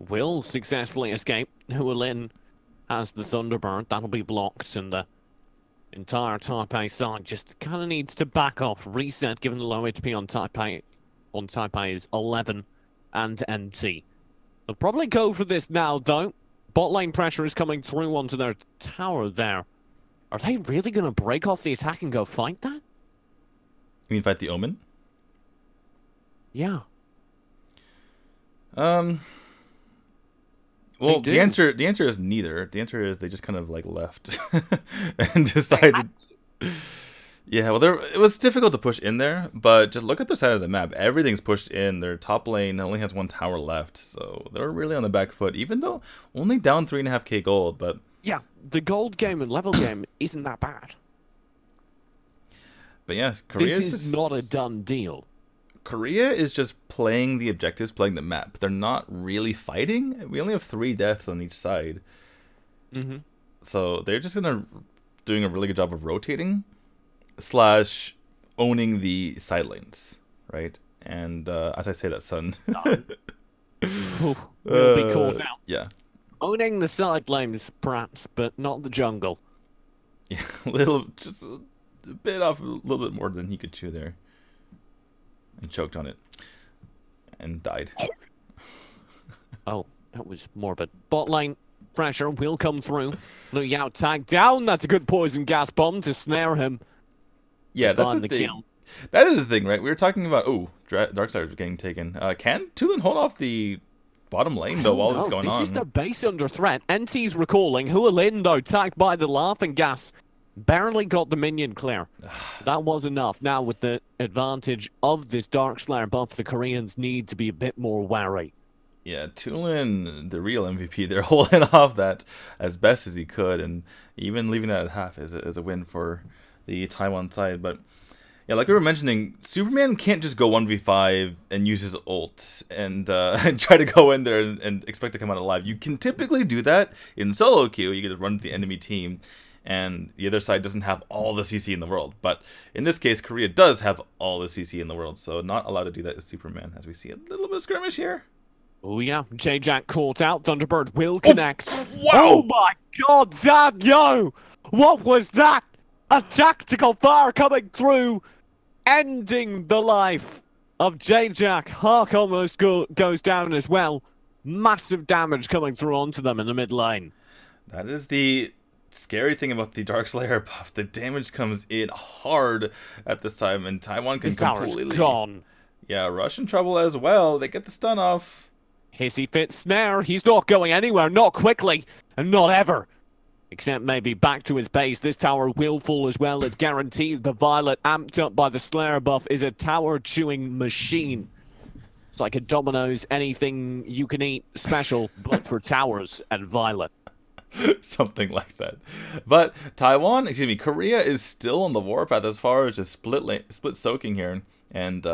Will successfully escape. Hualin has the Thunderbird. That'll be blocked, and the entire Taipei side just kind of needs to back off. Reset, given the low HP on Taipei. On Taipei is 11 and NT. They'll probably go for this now, though. Bot lane pressure is coming through onto their tower there. Are they really going to break off the attack and go fight that? You mean fight the Omen? Yeah. Well, the answer is neither. The answer is they just kind of like left and decided. Yeah, well, it was difficult to push in there, but just look at the side of the map. Everything's pushed in. Their top lane only has one tower left, so they're really on the back foot. Even though only down 3.5k gold, but yeah, the gold game and level game isn't that bad. But yeah, Korea is not a done deal. Korea is just playing the objectives, playing the map. They're not really fighting. We only have 3 deaths on each side. So they're just doing a really good job of rotating / owning the side lanes, right? And as I say that, Sun will be caught out. Yeah. Owning the side lanes, perhaps, but not the jungle. Yeah, just a bit off, a little bit more than he could chew there. And choked on it. And died. Oh, that was morbid. Bot lane pressure will come through. Liu Yao tagged down. That's a good poison gas bomb to snare him. Yeah, that's the thing. Kill. that is the thing, right? We were talking about, Darksiders getting taken. Can Tulin hold off the bottom lane, though, while this is going on? This is the base under threat. NT's recalling. Hualin, though, tagged by the laughing gas. Barely got the minion clear. That was enough. Now, with the advantage of this Darkslayer buff, the Koreans need to be a bit more wary. Yeah, Tulin, the real MVP, they're holding off that as best as he could, and even leaving that at half is a win for the Taiwan side. But yeah, like we were mentioning, Superman can't just go 1v5 and use his ult and and try to go in there and expect to come out alive. You can typically do that in solo queue. You can just run to the enemy team, and the other side doesn't have all the CC in the world. But in this case, Korea does have all the CC in the world, so not allowed to do that as Superman, as we see a little bit of skirmish here. Oh yeah, J-Jack caught out. Thunderbird will connect. Wow! Oh my god, damn yo! What was that? A tactical fire coming through, ending the life of J-Jack. Hark almost goes down as well. Massive damage coming through onto them in the mid lane. That is the scary thing about the Darkslayer buff. The damage comes in hard at this time, and Taiwan can completely gone. Yeah, Rush in trouble as well. They get the stun off. Hissy fit snare. He's not going anywhere, not quickly, and not ever. Except maybe back to his base. This tower will fall as well. It's guaranteed. The Violet, amped up by the Slayer buff, is a tower-chewing machine. It's like a Domino's anything you can eat special, but for towers and Violet. Something like that. But Korea is still on the warpath as far as just split soaking here. And,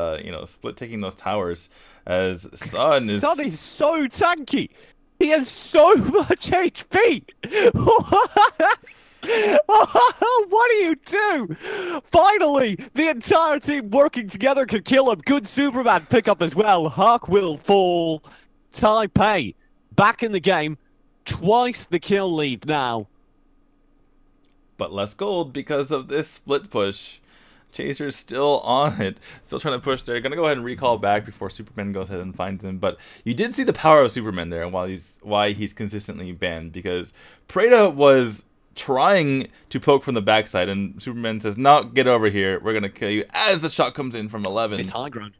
split taking those towers as Sun is so tanky. He has so much HP. What do you do? Finally, the entire team working together could kill him. Good Superman pickup as well. Hark will fall. Taipei back in the game. Twice the kill lead now. But less gold because of this split push. Chaser's still on it, still trying to push there. Gonna go ahead and recall back before Superman goes ahead and finds him. But you did see the power of Superman there, and why he's consistently banned, because Preda was trying to poke from the backside, and Superman says, "No, get over here. We're gonna kill you." As the shot comes in from 11, this high ground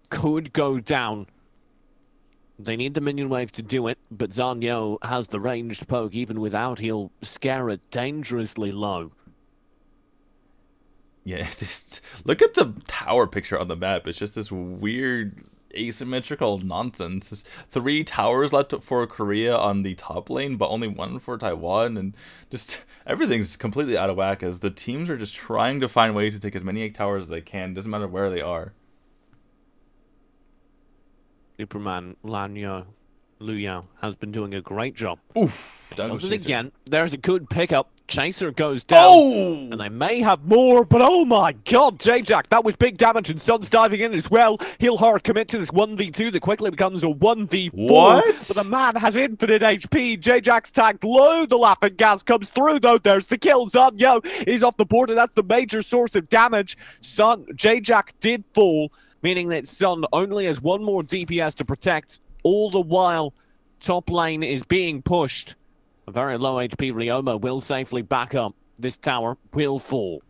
could go down. They need the minion wave to do it, but Zanyo has the ranged poke. Even without, he'll scare it dangerously low. Yeah, look at the tower picture on the map. It's just this weird asymmetrical nonsense. There's 3 towers left for Korea on the top lane, but only 1 for Taiwan, and just everything's completely out of whack as the teams are just trying to find ways to take as many towers as they can. Doesn't matter where they are. Superman Luyao has been doing a great job. Oof! Does it again. There's a good pickup. Chaser goes down. Oh! And they may have more, but oh my god, J-Jack, that was big damage, and Sun's diving in as well. He'll hard commit to this 1v2 that quickly becomes a 1v4. What? But the man has infinite HP. J-Jack's tagged low. The laughing gas comes through, though. There's the kill. Zanyo is off the board, and that's the major source of damage. J-Jack did fall, meaning that Sun only has 1 more DPS to protect. All the while, top lane is being pushed. A very low HP Ryoma will safely back up. This tower will fall.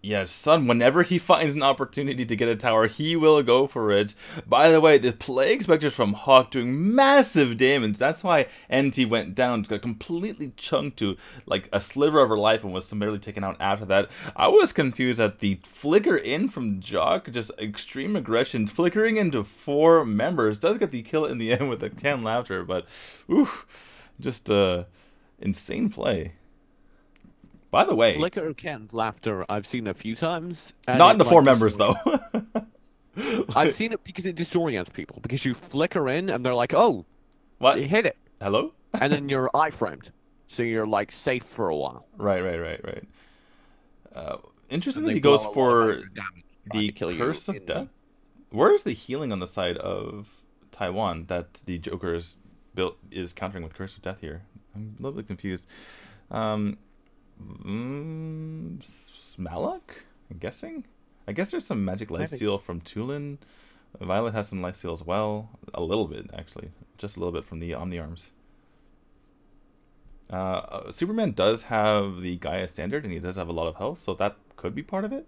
Yeah, Sun, whenever he finds an opportunity to get a tower, he will go for it. By the way, the Plague Spectres from Hawk doing massive damage. That's why NT went down. Got completely chunked to like a sliver of her life and was summarily taken out after that. I was confused at the flicker in from Jock. Just extreme aggression. Flickering into 4 members. Does get the kill in the end with the canned laughter, but just insane play. By the way, Flicker canned laughter I've seen a few times. Not in the 4 members though. I've seen it because it disorients people. Because you flicker in and they're like, "Oh, what? You hit it." Hello? And then you're iframed, so you're like safe for a while. Right. Interestingly, he goes for the Curse of Death. Where is the healing on the side of Taiwan that the Joker is countering with Curse of Death here? I'm a little bit confused. Smalak? I'm guessing? I guess there's some magic lifesteal from Tulin. Violet has some lifesteal as well. A little bit, actually. Just a little bit from the Omni Arms. Superman does have the Gaia Standard, and he does have a lot of health, so that could be part of it.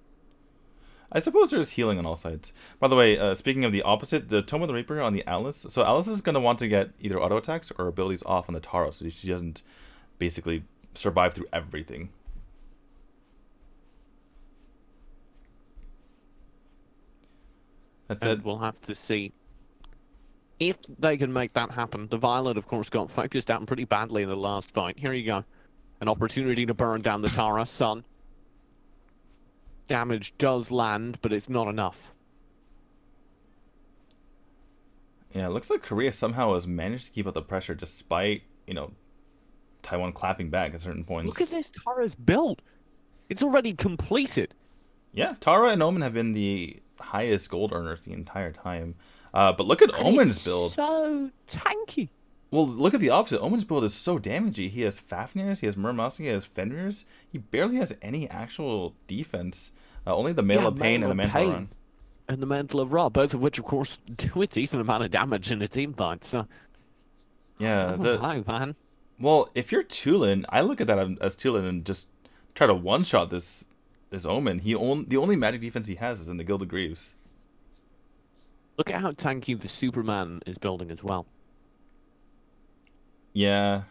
I suppose there's healing on all sides. By the way, speaking of the opposite, the Tome of the Reaper on the Alice. So Alice is going to want to get either auto attacks or abilities off on the Tara, so she doesn't basically survive through everything. That's it. We'll have to see if they can make that happen. The Violet, of course, got focused out pretty badly in the last fight. Here you go. An opportunity to burn down the Tara. Sun. Damage does land, but it's not enough. Yeah, it looks like Korea somehow has managed to keep up the pressure despite, Taiwan clapping back at certain points. Look at this Tara's build. It's already completed. Yeah, Tara and Omen have been the highest gold earners the entire time. But look at Omen's build. So tanky. Well, look at the opposite. Omen's build is so damagey. He has Fafnirs, he has Muramasa, he has Fenrirs. He barely has any actual defense. Only the Mail of Pain and the Mantle of Run. And the Mantle of Ra, both of which, of course, do a decent amount of damage in a team fight. So, yeah, man. Well, if you're Tulin, I look at that as Tulin and just try to one-shot this Omen. The only magic defense he has is in the Guild of Greaves. Look at how tanky the Superman is building as well. Yeah,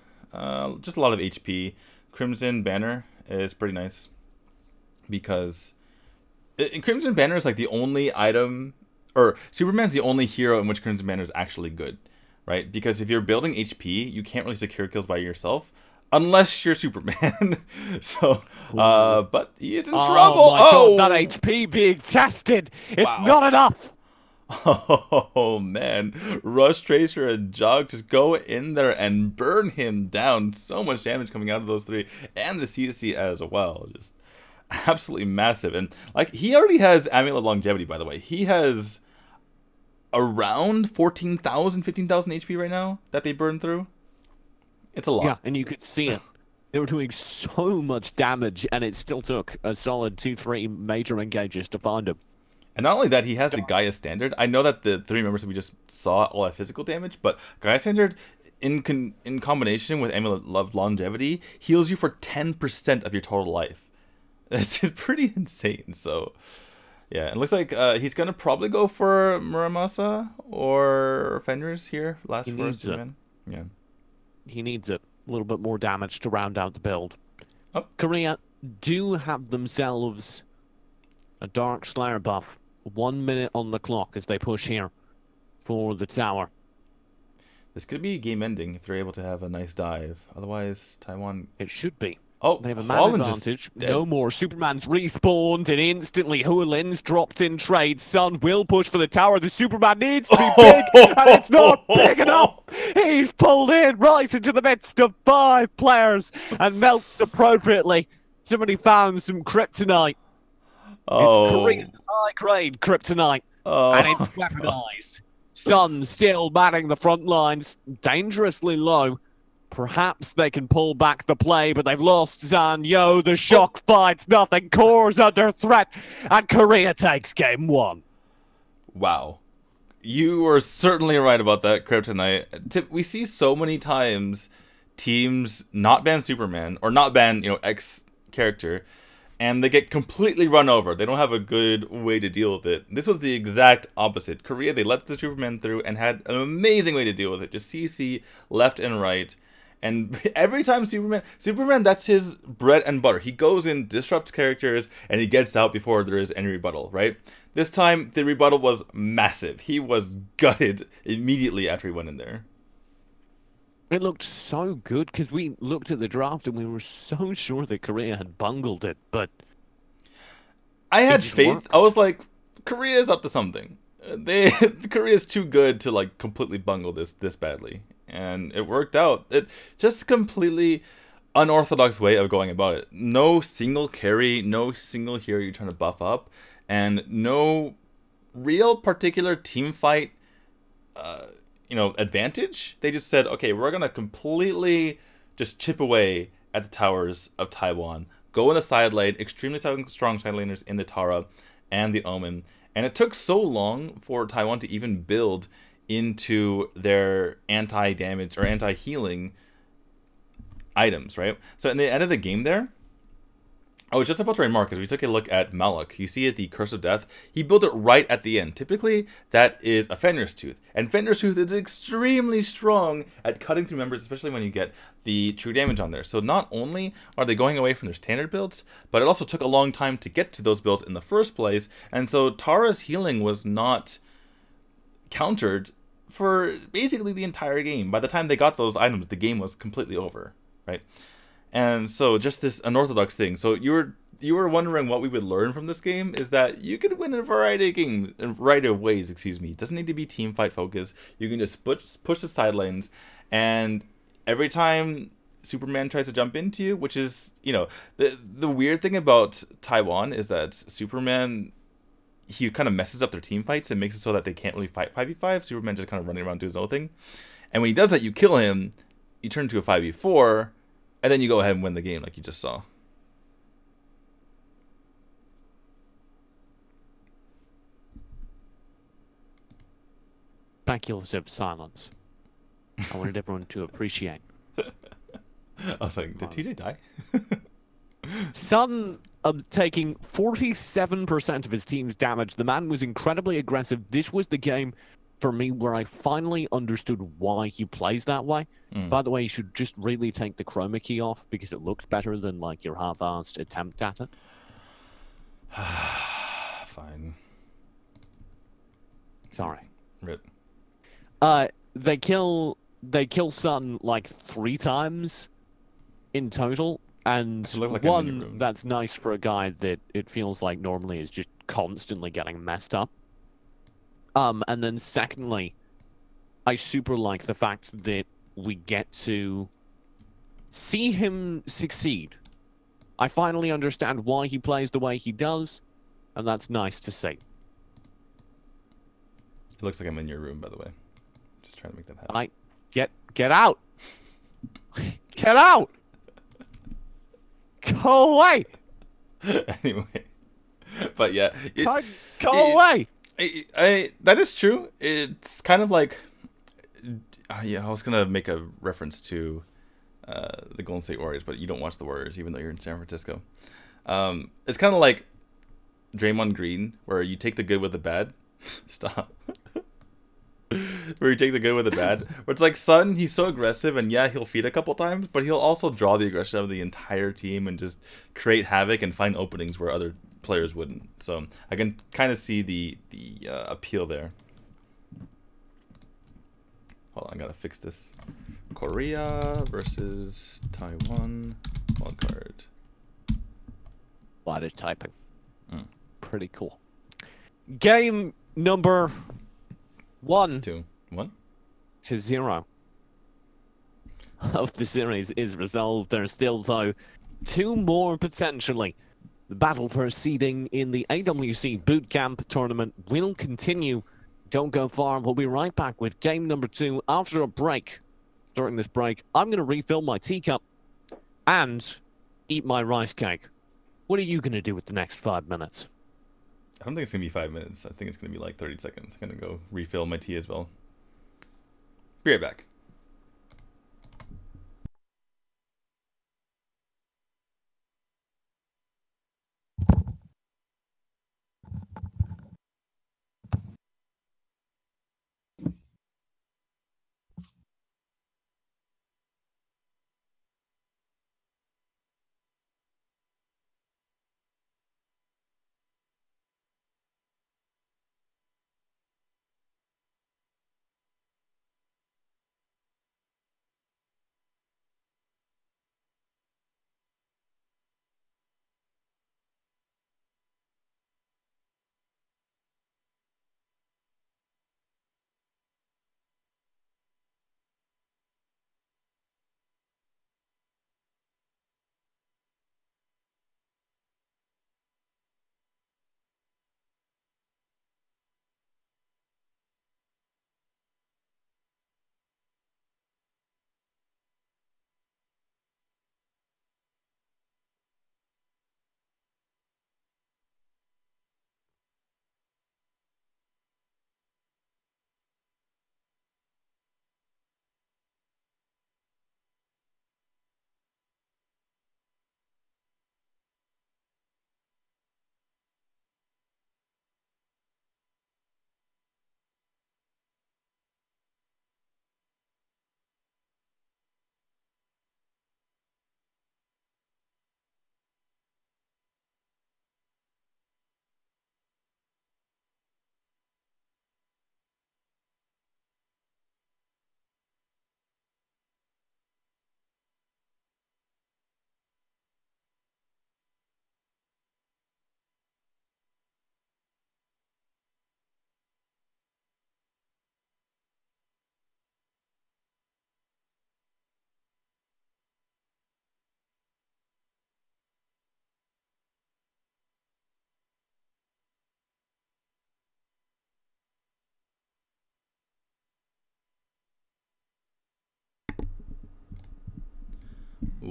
just a lot of HP. Crimson Banner is pretty nice because Crimson Banner is like the only item, or Superman's the only hero in which Crimson Banner is actually good, right? Because if you're building HP, you can't really secure kills by yourself unless you're Superman. So, but he is in trouble. Oh my God, that HP being tested. It's not enough. Oh man, Rush, Tracer, and Jog just go in there and burn him down. So much damage coming out of those three, and the CC as well. Just absolutely massive. And like, he already has Amulet Longevity, by the way. He has around 14,000, 15,000 HP right now that they burn through. It's a lot. Yeah, and you could see it. They were doing so much damage, and it still took a solid 2-3 major engages to find him. And not only that, he has the Gaia Standard. I know that the three members that we just saw all have physical damage, but Gaia Standard, in combination with Amulet of Longevity, heals you for 10% of your total life. It's pretty insane. So, yeah, it looks like he's going to probably go for Muramasa or Fenris here. Last first, man. Yeah. He needs it. A little bit more damage to round out the build. Oh. Korea do have themselves a Dark Slayer buff. 1 minute on the clock as they push here for the tower. This could be game ending if they're able to have a nice dive. Otherwise, Taiwan... It should be. Oh, they have a man advantage. No more. Superman's respawned and instantly Hualin's dropped in trade. Sun will push for the tower. The Superman needs to be big, and it's not big enough. He's pulled in right into the midst of 5 players and melts appropriately. Somebody found some kryptonite. It's Korean high-grade kryptonite, and it's weaponized. Sun still manning the front lines, dangerously low. Perhaps they can pull back the play, but they've lost Zan Yo. The shock fights nothing. Core's under threat, and Korea takes game 1. Wow. You were certainly right about that kryptonite. We see so many times teams not ban Superman, or not ban, X character, and they get completely run over. They don't have a good way to deal with it. This was the exact opposite. Korea, they let the Superman through and had an amazing way to deal with it. Just CC left and right. And every time Superman, that's his bread and butter. He goes in, disrupts characters, and he gets out before there is any rebuttal, right? This time, the rebuttal was massive. He was gutted immediately after he went in there. It looked so good because we looked at the draft and we were so sure that Korea had bungled it, but I had faith. I was like, Korea's up to something. Korea's too good to like completely bungle this badly, and it worked out. It just completely unorthodox way of going about it. No single carry, no single hero you're trying to buff up, and no real particular team fight advantage. They just said, okay, we're gonna completely just chip away at the towers of Taiwan, go in the side lane, extremely strong side laners in the Tara and the Omen, and it took so long for Taiwan to even build into their anti-damage or anti-healing items, right? So in the end of the game there, I was just about to remark, because we took a look at Malak. You see at the Curse of Death, he built it right at the end. Typically, that is a Fenrir's Tooth. And Fenrir's Tooth is extremely strong at cutting through members, especially when you get the true damage on there. So not only are they going away from their standard builds, but it also took a long time to get to those builds in the first place. And so Tara's healing was not countered for basically the entire game. By the time they got those items, the game was completely over, right? And so just this unorthodox thing. So you were wondering what we would learn from this game is that you could win in a variety of ways, excuse me. It doesn't need to be team fight focus. You can just push the side lanes, and every time Superman tries to jump into you, which is, you know, the weird thing about Taiwan is that Superman, he kind of messes up their team fights and makes it so that they can't really fight 5v5. Superman just kind of running around doing his own thing. And when he does that, you kill him, you turn into a 5v4, and then you go ahead and win the game like you just saw. Speculative silence. I wanted everyone to appreciate. I was like, did TJ die? Sun taking 47% of his team's damage. The man was incredibly aggressive. This was the game for me where I finally understood why he plays that way. By the way, you should just really take the chroma key off because it looks better than like your half-assed attempt at it. Fine. Sorry. Rip. They kill Sun like 3 times in total, and like one that's nice for a guy that it feels like normally is just constantly getting messed up. And then secondly, I super like the fact that we get to see him succeed. I finally understand why he plays the way he does, and that's nice to see. It looks like I'm in your room, by the way. Just trying to make that happen. Get out! Get out! Go away! Anyway, but yeah, go away! That is true. It's kind of like, yeah, I was gonna make a reference to the Golden State Warriors, but you don't watch the Warriors, even though you're in San Francisco. It's kind of like Draymond Green, where you take the good with the bad. Stop. Where you take the good with the bad. Where it's like, Sun, he's so aggressive, and yeah, he'll feed a couple times, but he'll also draw the aggression of the entire team and just create havoc and find openings where other players wouldn't. So I can kind of see the appeal there. Hold on, I gotta fix this. Korea versus Taiwan wildcard. A lot of typing. Pretty cool. Game number 1 2 1 to 0 of the series is resolved. There's still, though, 2 more potentially. The battle for seeding in the AWC Bootcamp tournament will continue. Don't go far. We'll be right back with game number 2 after a break. During this break, I'm going to refill my teacup and eat my rice cake. What are you going to do with the next 5 minutes? I don't think it's going to be 5 minutes. I think it's going to be like 30 seconds. I'm going to go refill my tea as well. Be right back.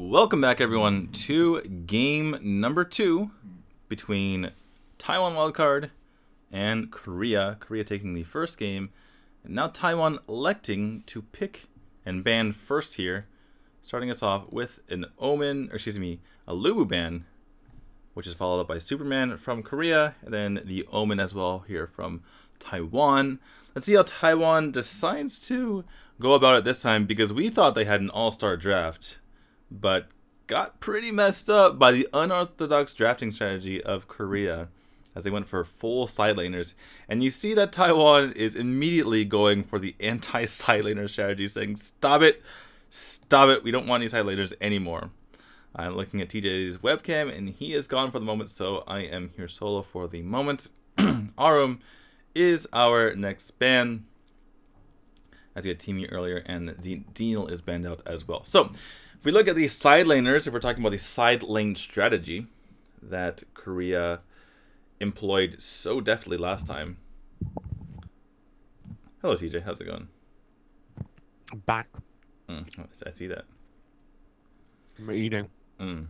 Welcome back, everyone, to game number 2 between Taiwan wildcard and Korea. Korea taking the first game, and now Taiwan electing to pick and ban first here, starting us off with an Omen, or excuse me, a Lubu ban, which is followed up by Superman from Korea, and then the Omen as well here from Taiwan. Let's see how Taiwan decides to go about it this time, because we thought they had an all-star draft, but got pretty messed up by the unorthodox drafting strategy of Korea as they went for full side laners. And you see that Taiwan is immediately going for the anti-side laner strategy, saying, stop it, we don't want any side laners anymore. I'm looking at TJ's webcam, and he is gone for the moment, so I am here solo for the moment. Arum is our next ban, as we had Teamy earlier, and Deal is banned out as well. So, if we look at the side laners, if we're talking about the side lane strategy that Korea employed so deftly last time. Hello, TJ. How's it going? I'm back. I see that. I'm eating. I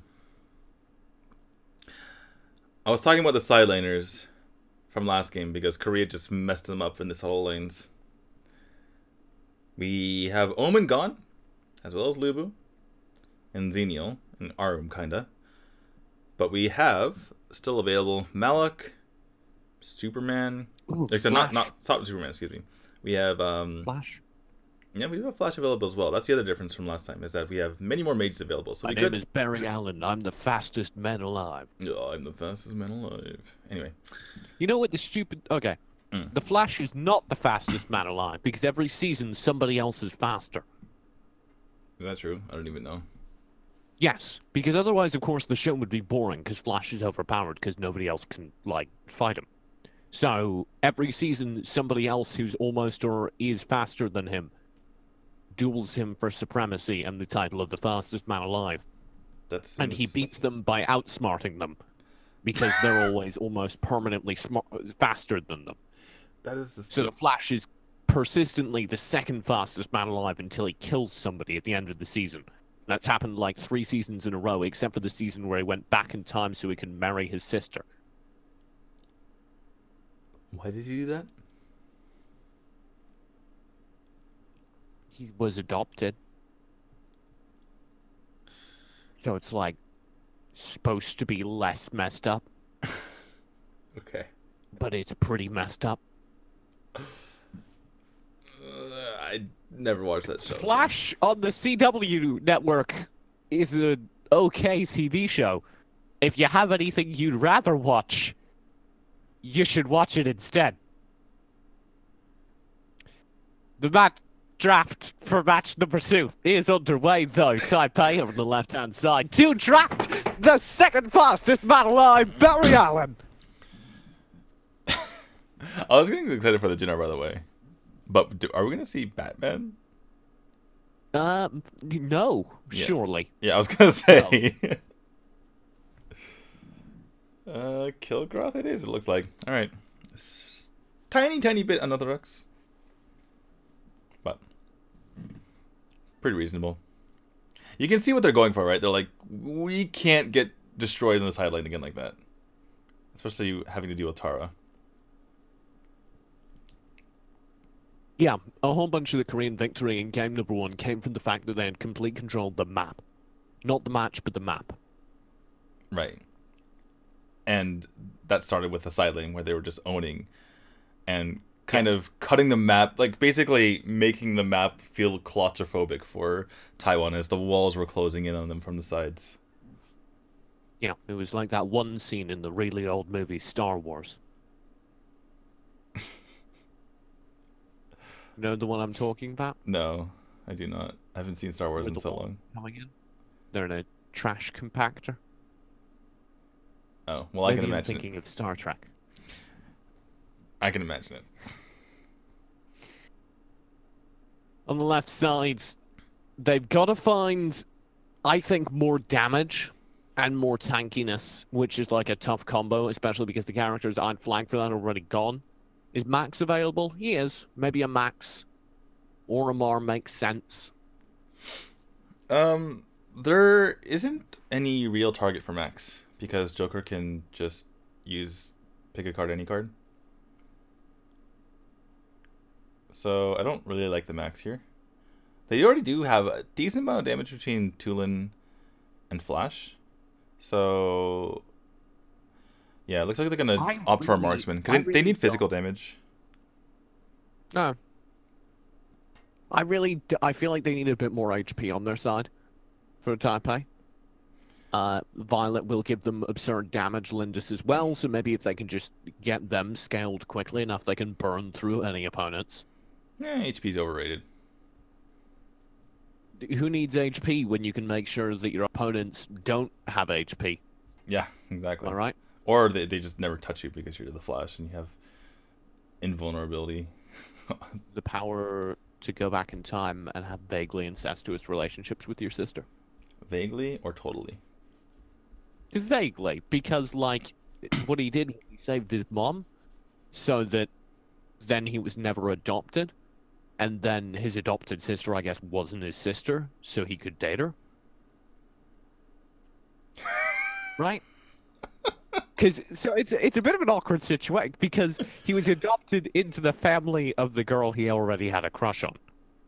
was talking about the side laners from last game because Korea just messed them up in the solo lanes. We have Omen gone, as well as Lubu, and Xenial, and Arum, kinda. But we have still available Malak, Superman. Except not Superman, excuse me. We have Flash. Yeah, we do have Flash available as well. That's the other difference from last time, is that we have many more mages available. So My name is Barry Allen. I'm the fastest man alive. Oh, I'm the fastest man alive. Anyway. You know what the stupid... Okay. The Flash is not the fastest man alive, because every season somebody else is faster. Is that true? I don't even know. Yes, because otherwise, of course, the show would be boring, because Flash is overpowered, because nobody else can, like, fight him. So, every season, somebody else who's almost or is faster than him duels him for supremacy and the title of the fastest man alive. And he beats them by outsmarting them, because they're always almost permanently faster than them. That is the So the Flash is persistently the second fastest man alive until he kills somebody at the end of the season. That's happened like 3 seasons in a row, except for the season where he went back in time so he could marry his sister. Why did he do that? He was adopted. So it's like supposed to be less messed up. Okay. But it's pretty messed up. I never watched that show. Flash on the CW network is an okay TV show. If you have anything you'd rather watch, you should watch it instead. The draft for match number 2 is underway, though. Taipei over the left-hand side to draft the second fastest man alive, Barry Allen. I was getting excited for the Jinnar, by the way. But are we going to see Batman? No, yeah. Surely. Yeah, I was going to say. No. Kilgroth it is, it looks like. Alright. Tiny bit unorthodox. But pretty reasonable. You can see what they're going for, right? They're like, we can't get destroyed in the side lane again like that. Especially having to deal with Tara. Yeah, a whole bunch of the Korean victory in game number 1 came from the fact that they had complete control of the map. Not the match, but the map. Right. And that started with the side lane where they were just owning and kind of cutting the map, like basically making the map feel claustrophobic for Taiwan as the walls were closing in on them from the sides. Yeah, it was like that one scene in the really old movie Star Wars. You know the one I'm talking about? No, I do not. I haven't seen Star Wars in so long. Coming in? They're in a trash compactor. Oh, well, I can Maybe imagine I'm thinking of Star Trek. I can imagine it. On the left side, they've got to find, I think, more damage and more tankiness, which is like a tough combo, especially because the characters I'd flagged for that are already gone. Is Max available? He is. Maybe a Max or a Mar makes sense. there isn't any real target for Max because Joker can just pick a card, any card. So I don't really like the Max here. They already do have a decent amount of damage between Tulin and Flash. So yeah, it looks like they're gonna opt for a marksman because they need physical damage. No. I feel like they need a bit more HP on their side for Taipei. Violet will give them absurd damage, Lindis as well, so maybe if they can just get them scaled quickly enough, they can burn through any opponents. Yeah, HP's overrated. Who needs HP when you can make sure that your opponents don't have HP? Yeah, exactly. All right. Or they just never touch you because you're the Flash and you have invulnerability. The power to go back in time and have vaguely incestuous relationships with your sister. Vaguely or totally? Vaguely, because, like, what he did, he saved his mom, so that then he was never adopted, and then his adopted sister, I guess, wasn't his sister, so he could date her. Right? So it's a bit of an awkward situation, because he was adopted into the family of the girl he already had a crush on.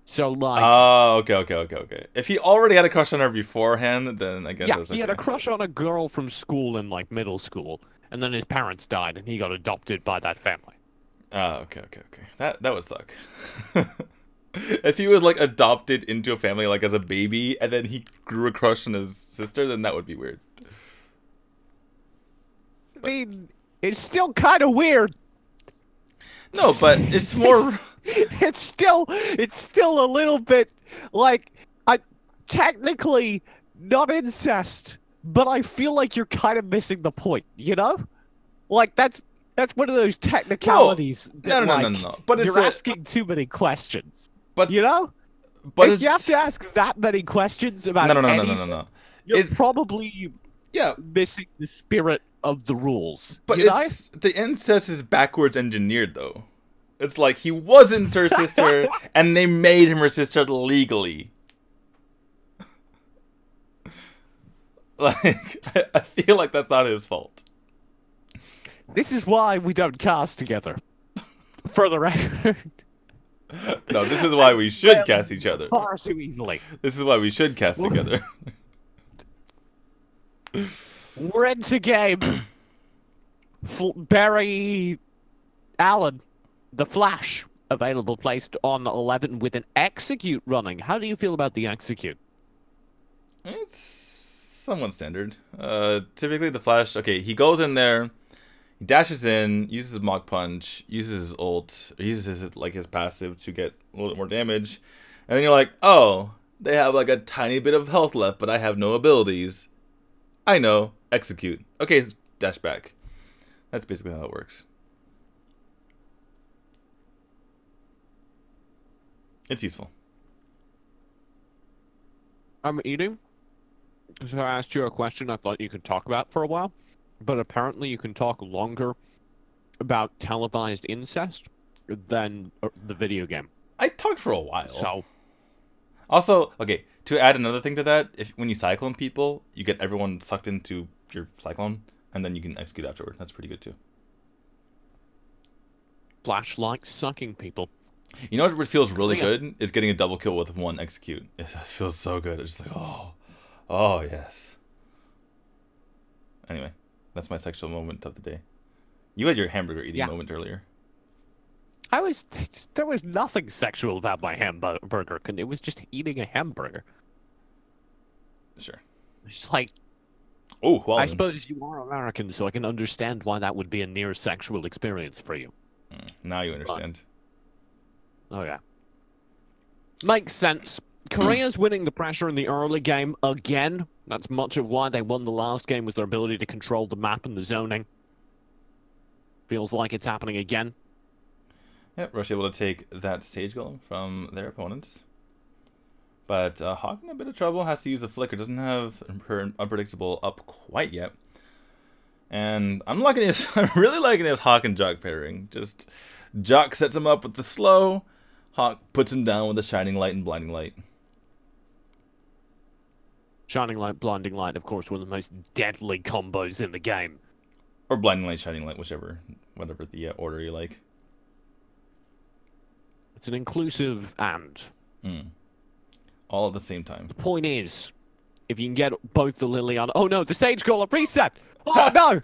So, like... Oh, okay. If he already had a crush on her beforehand, then I guess yeah, that's okay. He had a crush on a girl from school in, like, middle school, and then his parents died, and he got adopted by that family. Oh, okay. That would suck. If he was, like, adopted into a family, like, as a baby, and then he grew a crush on his sister, then that would be weird. I mean, it's still kind of weird. No, but it's more... It's still a little bit like technically not incest, but I feel like you're kind of missing the point, you know? Like that's one of those technicalities. No. But you're asking too many questions. But you know? But if you have to ask that many questions about no. You're probably missing the spirit of the rules. But the incest is backwards engineered though. It's like he wasn't her sister, and they made him her sister legally. Like, I feel like that's not his fault. This is why we don't cast together. For the record. No, this is why we should cast each other. Far too easily. This is why we should cast together. We're into game. Barry Allen. The Flash, available placed on 11 with an execute running. How do you feel about the execute? It's somewhat standard. Typically the Flash, okay, he goes in there, he dashes in, uses his Mach Punch, uses his ult, uses his passive to get a little bit more damage, and then you're like, oh, they have like a tiny bit of health left, but I have no abilities. I know, execute. Okay, dash back. That's basically how it works. It's useful. I'm eating. So I asked you a question I thought you could talk about for a while, but apparently you can talk longer about televised incest than the video game. I talked for a while. So, also, okay, to add another thing to that, when you cyclone people, you get everyone sucked into your cyclone, and then you can execute afterward. That's pretty good too. Flash likes sucking people. You know what feels really good is getting a double kill with one execute. It feels so good. It's just like, oh yes. Anyway, that's my sexual moment of the day. You had your hamburger eating moment earlier. There was nothing sexual about my hamburger. It was just eating a hamburger. Sure. It's like, I suppose you are American, so I can understand why that would be a near sexual experience for you. Now you understand. Oh, yeah. Makes sense. Korea's winning the pressure in the early game again. That's much of why they won the last game, was their ability to control the map and the zoning. Feels like it's happening again. Yep, Russia able to take that stage goal from their opponents. But Hawk in a bit of trouble, has to use a flicker. Doesn't have her unpredictable up quite yet. And I'm really liking this Hawk and Jock pairing. Just Jock sets him up with the slow. Hawk puts him down with the shining light and blinding light. Shining Light, Blinding Light, of course, one of the most deadly combos in the game. Or Blinding Light, Shining Light, whatever the order you like. It's an inclusive and. All at the same time. The point is, if you can get both the Liliana... Oh no, the Sage Golem reset! Oh no!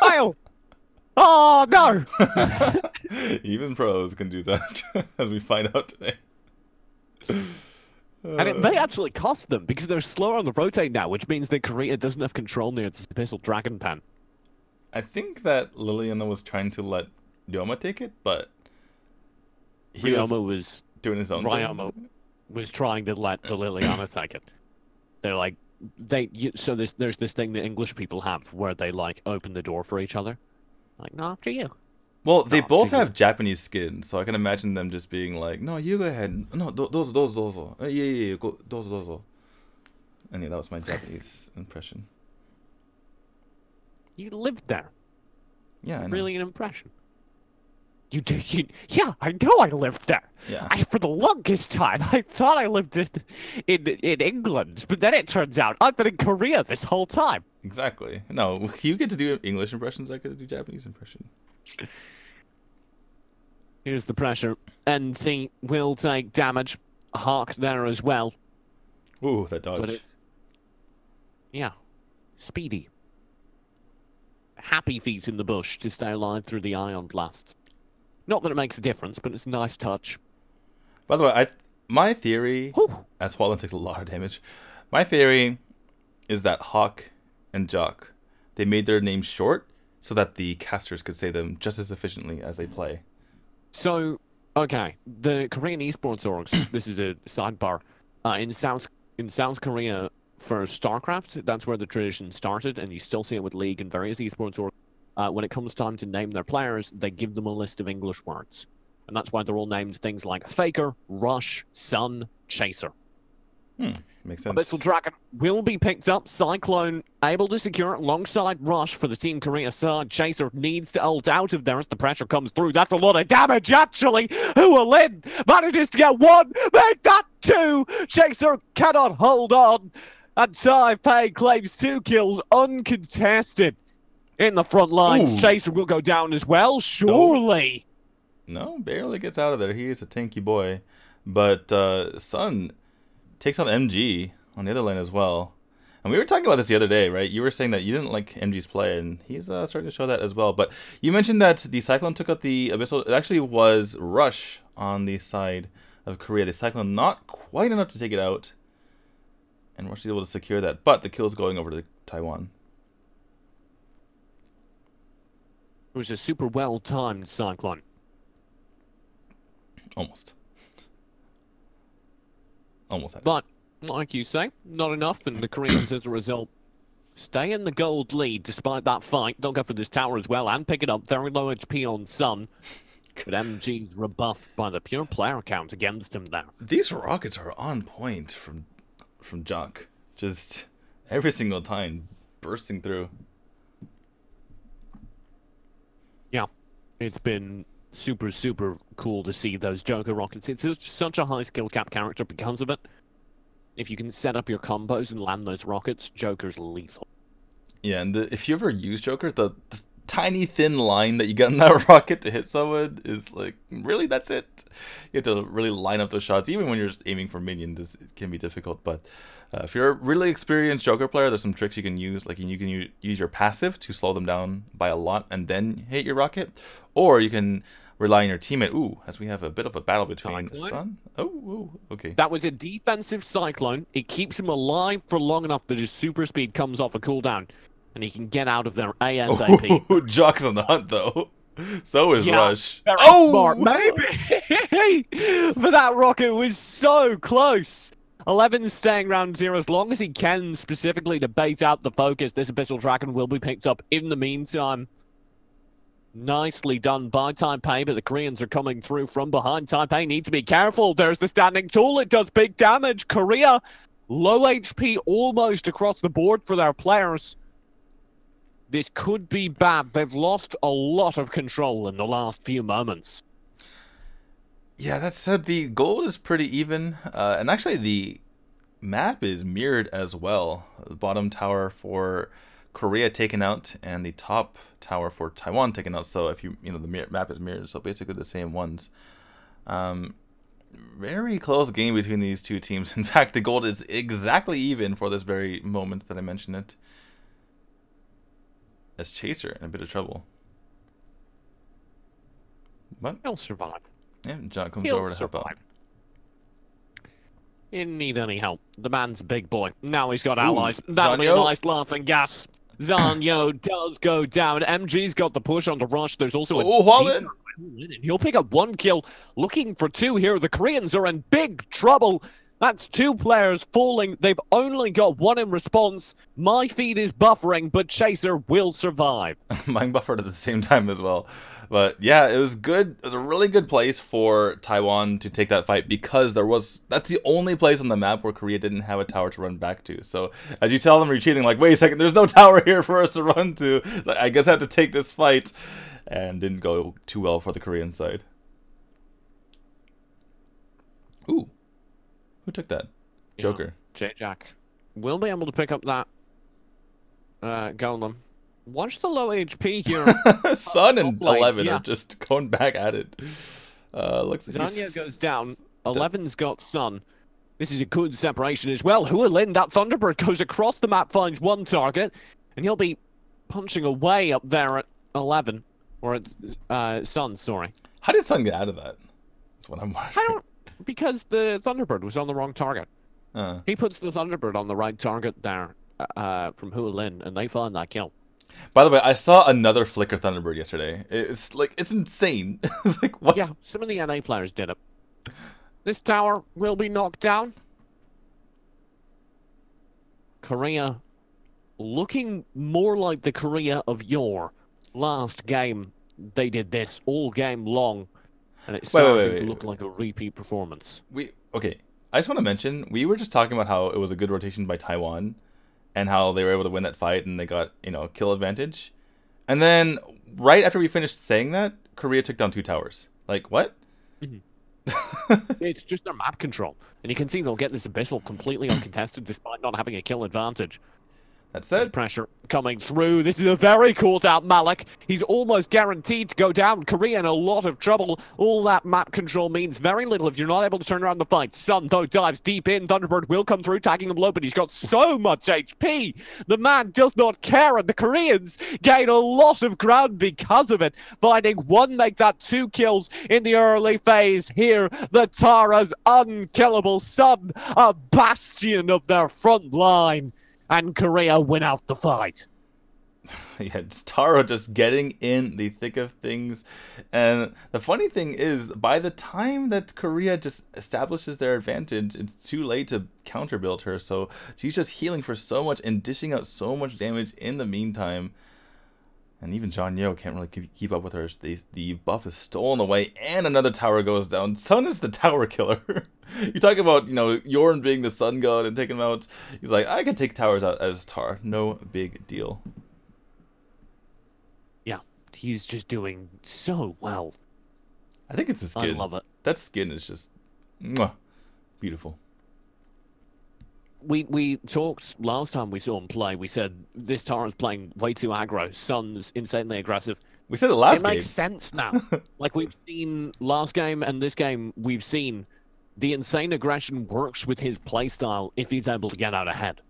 Fail! Oh no! Even pros can do that, as we find out today. And it may actually cost them, because they're slower on the rotate now, which means that Korea doesn't have control near its Abyssal Dragon Pen. I think that Liliana was trying to let Ryoma take it, but Ryoma was doing his own Ryoma thing. was trying to let the Liliana take it. They're like, so there's this thing that English people have where they like open the door for each other. Like, no, after you. Well, they both have Japanese skin, so I can imagine them just being like, no, you go ahead. No, dozo. Yeah, go, dozo. And yeah, that was my Japanese impression. You lived there. Yeah, it's really an impression. You did? Yeah, I know I lived there. Yeah. For the longest time, I thought I lived in England, but then it turns out I've been in Korea this whole time. Exactly. No, you get to do English impressions, I get to do Japanese impression. Here's the pressure. NT will take damage. Hawk there as well. Ooh, that dodge. But it's... Yeah. Speedy. Happy feet in the bush to stay alive through the ion blasts. Not that it makes a difference, but it's a nice touch. By the way, my theory, as Fallen takes a lot of damage, my theory is that Hawk and Jock, they made their names short so that the casters could say them just as efficiently as they play. So, okay, the Korean esports orgs, this is a sidebar, in South Korea for StarCraft, that's where the tradition started, and you still see it with League and various esports orgs. When it comes time to name their players, they give them a list of English words. And that's why they're all named things like Faker, Rush, Sun, Chaser. Makes sense. Abyssal Dragon will be picked up. Cyclone able to secure it alongside Rush for the Team Korea side. Chaser needs to ult out of there as the pressure comes through. That's a lot of damage, actually. Hualin manages to get one. Make that two. Chaser cannot hold on. And Taipei claims 2 kills uncontested. In the front lines, Chaser will go down as well, surely. No, barely gets out of there. He is a tanky boy. But Sun takes out MG on the other lane as well. And we were talking about this the other day, right? You were saying that you didn't like MG's play, and he's starting to show that as well. But you mentioned that the Cyclone took out the Abyssal. It actually was Rush on the side of Korea. The Cyclone not quite enough to take it out. And Rush is able to secure that. But the kill's going over to Taiwan. It was a super well-timed Cyclone. Almost. Almost had it. But, like you say, not enough, and the Koreans, as a result, stay in the gold lead despite that fight. Don't go for this tower as well, and pick it up. Very low HP on Sun. But MG's rebuffed by the pure player count against him there. These rockets are on point from Jock. Just every single time, bursting through. Yeah, it's been super, super cool to see those Joker rockets. It's such a high skill cap character because of it. If you can set up your combos and land those rockets, Joker's lethal. Yeah, and if you ever use Joker, the tiny thin line that you get in that rocket to hit someone is like, really, that's it? You have to really line up those shots. Even when you're just aiming for minions, it can be difficult. But if you're a really experienced Joker player, there's some tricks you can use. Like you can use your passive to slow them down by a lot and then hit your rocket. Or you can rely on your teammate. Ooh, as we have a bit of a battle between Sun. Oh, okay. That was a defensive Cyclone. It keeps him alive for long enough that his super speed comes off a cooldown. And he can get out of there ASAP. Oh, Jock's on the hunt, though. So is Rush. Very smart, maybe. But that rocket was so close. 11 staying round 0 as long as he can, specifically to bait out the focus. This Abyssal Dragon will be picked up in the meantime. Nicely done by Taipei, but the Koreans are coming through from behind. Taipei need to be careful. There's the standing tool. It does big damage. Korea, low HP almost across the board for their players. This could be bad. They've lost a lot of control in the last few moments. Yeah, that said, the gold is pretty even. And actually, map is mirrored as well. The bottom tower for Korea taken out, and the top tower for Taiwan taken out. So if the map is mirrored, so basically the same ones. Very close game between these two teams. In fact, the gold is exactly even for this very moment that I mentioned it. As Chaser in a bit of trouble. But He'll survive. yeah, John comes He'll over to help out. survive. He didn't need any help. The man's a big boy. Now he's got allies. That'll be a Zanyo. nice laughing gas. Zanyo does go down. MG's got the push on the rush. There's also a Hualin. deep- He'll pick up 1 kill, looking for 2 here. The Koreans are in big trouble. That's 2 players falling. They've only got 1 in response. My feed is buffering, but Chaser will survive. Mine buffered at the same time as well. But yeah, it was good. It was a really good place for Taiwan to take that fight because that's the only place on the map where Korea didn't have a tower to run back to. So as you tell them retreating, like, wait a second, there's no tower here for us to run to. Like, I guess I have to take this fight. And didn't go too well for the Korean side. Ooh. Who took that? Joker. J-Jack will be able to pick up that golem. Watch the low HP here. Sun and lane, 11 yeah. are just going back at it. Looks like Zanyo goes down. 11's got Sun. This is a good separation as well. Hualin, that Thunderbird goes across the map, finds 1 target, and he'll be punching away up there at 11. Or at Sun, sorry. How did Sun get out of that? That's what I'm wondering. Because the Thunderbird was on the wrong target. Uh. He puts the Thunderbird on the right target there from Hualin, and they find that kill. By the way, I saw another Flicker Thunderbird yesterday. It's like, it's insane. It's like, what? Yeah, some of the NA players did it. This tower will be knocked down. Korea looking more like the Korea of yore. Last game, they did this all game long, and it's starting to look like a repeat performance. Okay, I just want to mention, we were just talking about how it was a good rotation by Taiwan, and how they were able to win that fight, and they got, kill advantage. And then, right after we finished saying that, Korea took down 2 towers. Like, what? It's just their map control. And you can see they'll get this Abyssal completely uncontested despite not having a kill advantage. That There's said, pressure coming through. This is a very caught out Malik. He's almost guaranteed to go down. Korea in a lot of trouble. All that map control means very little if you're not able to turn around the fight. Sun, though, dives deep in. Thunderbird will come through, tagging him low, but he's got so much HP. The man does not care, and the Koreans gain a lot of ground because of it. Finding 1, make that 2 kills in the early phase. Here, the Tara's unkillable. Sun, a bastion of their front line. And Korea win out the fight. yeah, it's Taro just getting in the thick of things. And the funny thing is, by the time that Korea just establishes their advantage, it's too late to counter-build her. So she's just healing for so much and dishing out so much damage in the meantime. And even John Yo can't really keep up with her. The buff is stolen away, and another tower goes down. Sun is the tower killer. You talk about, Yorn being the sun god and taking him out. He's like, I can take towers out as Tar. No big deal. Yeah, he's just doing so well. I think it's the skin. I love it. That skin is just mwah, beautiful. We talked last time we saw him play. We said this Tara's playing way too aggro. Sun's insanely aggressive. We said it last game. It makes sense now. Like we've seen last game and this game, we've seen the insane aggression works with his playstyle if he's able to get out ahead.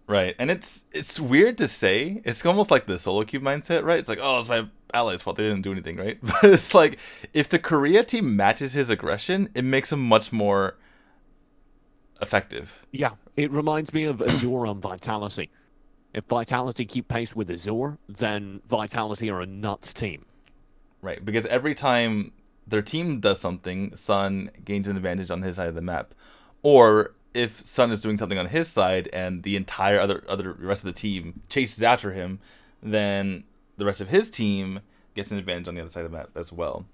Right, and it's weird to say. It's almost like the solo queue mindset, right? It's like, oh, it's my allies' fault. They didn't do anything, right? But it's like, if the Korea team matches his aggression, it makes him much more effective. Yeah, it reminds me of Azure on Vitality. If Vitality keep pace with Azure, then Vitality are a nuts team. Right, because every time their team does something, Sun gains an advantage on his side of the map. Or if Sun is doing something on his side and the entire other rest of the team chases after him, then the rest of his team gets an advantage on the other side of the map as well.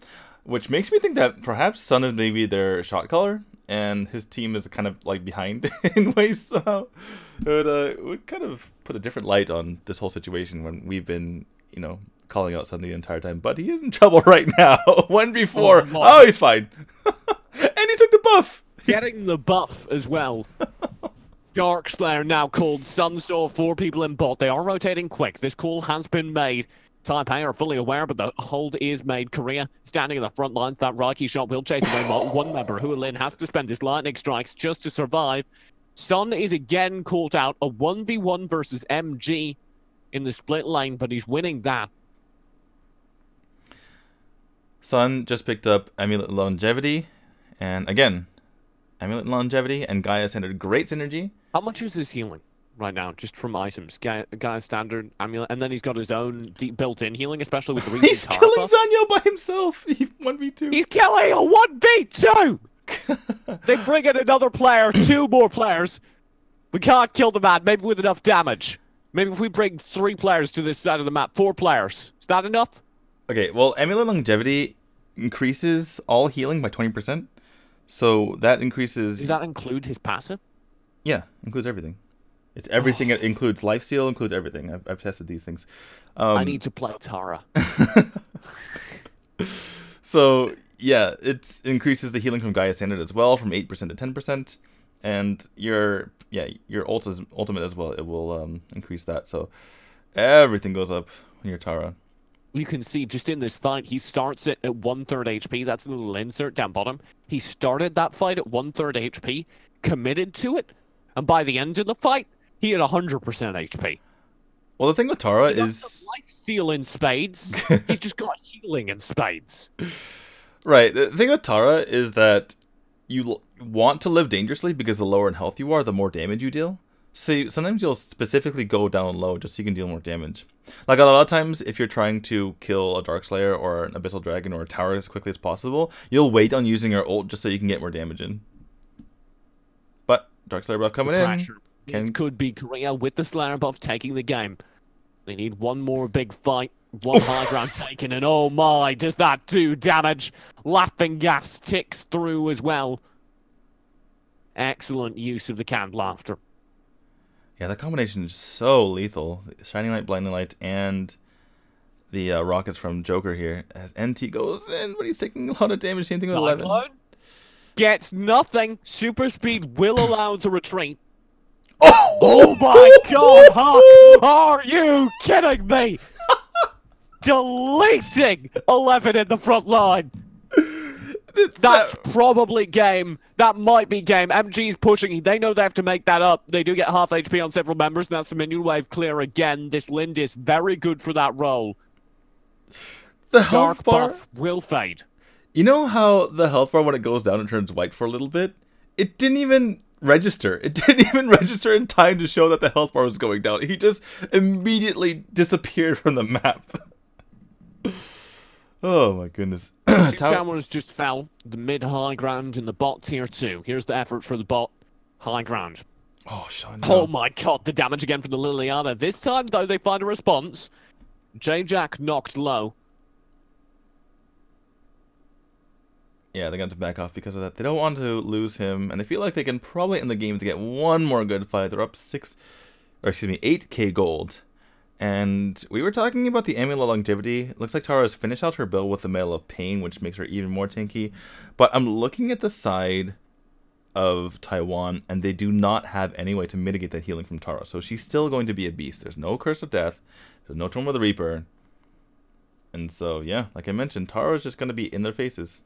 Which makes me think that perhaps Sun is maybe their shot caller, and his team is kind of like behind in ways somehow. It would kind of put a different light on this whole situation when we've been, calling out Sun the entire time. But he is in trouble right now. When before, he's fine. And he took the buff. Getting the buff as well. Dark Slayer now called. Sunstore, 4 people in bot. They are rotating quick. This call has been made. Taipei are fully aware, but the hold is made. Korea standing in the front lines. That Reiki shot will chase away one member. Hua Lin has to spend his lightning strikes just to survive. Sun is again caught out. A 1v1 versus MG in the split lane, but he's winning that. Sun just picked up Amulet Longevity, and again, Amulet Longevity and Gaia Standard, great synergy. How much is his healing right now, just from items? Gaia Standard, Amulet, and then he's got his own deep built-in healing, especially with the recent He's killing Zanyo by himself. 1v2. He's killing a 1v2! They bring in another player, 2 more players. We can't kill the man, maybe with enough damage. Maybe if we bring 3 players to this side of the map, 4 players. Is that enough? Okay, well, Amulet Longevity increases all healing by 20%. So that increases... Does that include his passive? Yeah, includes everything. It's everything. It includes life steal, includes everything. I've tested these things. I need to play Tara. So, yeah, it increases the healing from Gaia Standard as well, from 8% to 10%. And your ultimate as well, it will increase that. So everything goes up when you're Tara. You can see just in this fight, he starts it at 1/3 HP. That's a little insert down bottom. He started that fight at 1/3 HP, committed to it, and by the end of the fight, he had 100% HP. Well, the thing with Tara is life steal in spades. He's just got healing in spades. Right. The thing with Tara is that you want to live dangerously because the lower in health you are, the more damage you deal. So sometimes you'll specifically go down low just so you can deal more damage. Like a lot of times, if you're trying to kill a Dark Slayer or an Abyssal Dragon or a tower as quickly as possible, you'll wait on using your ult just so you can get more damage in. But Dark Slayer buff coming in. It could be Korea with the Slayer buff taking the game. They need one more big fight, one high ground taken, and oh my, does that do damage? Laughing gas ticks through as well. Excellent use of the canned laughter. Yeah, that combination is so lethal. Shining Light, Blinding Light, and the rockets from Joker here. As NT goes in, but he's taking a lot of damage. Same thing with 11. Gets nothing. Super speed will allow the retreat. Oh my god, Huck! Are you kidding me? Deleting 11 in the front line. That's probably game. That might be game. MG's pushing. They know they have to make that up. They do get half HP on several members, and that's the minion wave clear again. This Lind is very good for that role. The health bar buff will fade. You know how the health bar, when it goes down, it turns white for a little bit? It didn't even register. It didn't even register in time to show that the health bar was going down. He just immediately disappeared from the map. Oh my goodness. Two towers just fell. The mid-high ground in the bot tier 2. Here's the effort for the bot high ground. Oh, Sean. Oh my god, the damage again from the Liliana. This time, though, they find a response. J-Jack knocked low. Yeah, they're going to back off because of that. They don't want to lose him, and they feel like they can probably end the game to get one more good fight. They're up 8k gold. And we were talking about the Amulet Longevity. Looks like Tara's finished out her build with the Mail of Pain, which makes her even more tanky. But I'm looking at the side of Taiwan, and they do not have any way to mitigate that healing from Tara. So she's still going to be a beast. There's no Curse of Death. There's no Tomb of the Reaper. And so, yeah, like I mentioned, Tara's just going to be in their faces.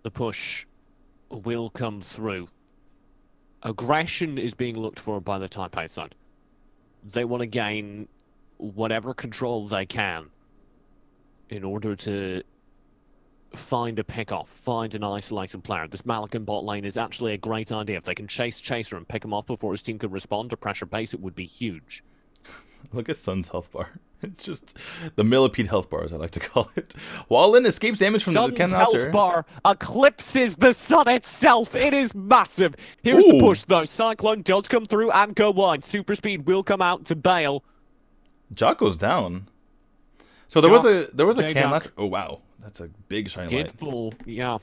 The push will come through. Aggression is being looked for by the Taipei side. They want to gain whatever control they can in order to find a pick-off, find an isolated player. This Malikan bot lane is actually a great idea. If they can chase Chaser and pick him off before his team can respond to pressure base, it would be huge. Look at Sun's health bar. It's just the millipede health bar, as I like to call it. Wallin escapes damage from the cannon Sun's health bar eclipses the sun itself. It is massive. Here's the push, though. Cyclone does come through and go wide. Super speed will come out to bail. Jock goes down. So there was a can latcher. Oh wow, that's a big shiny light. Full, yeah.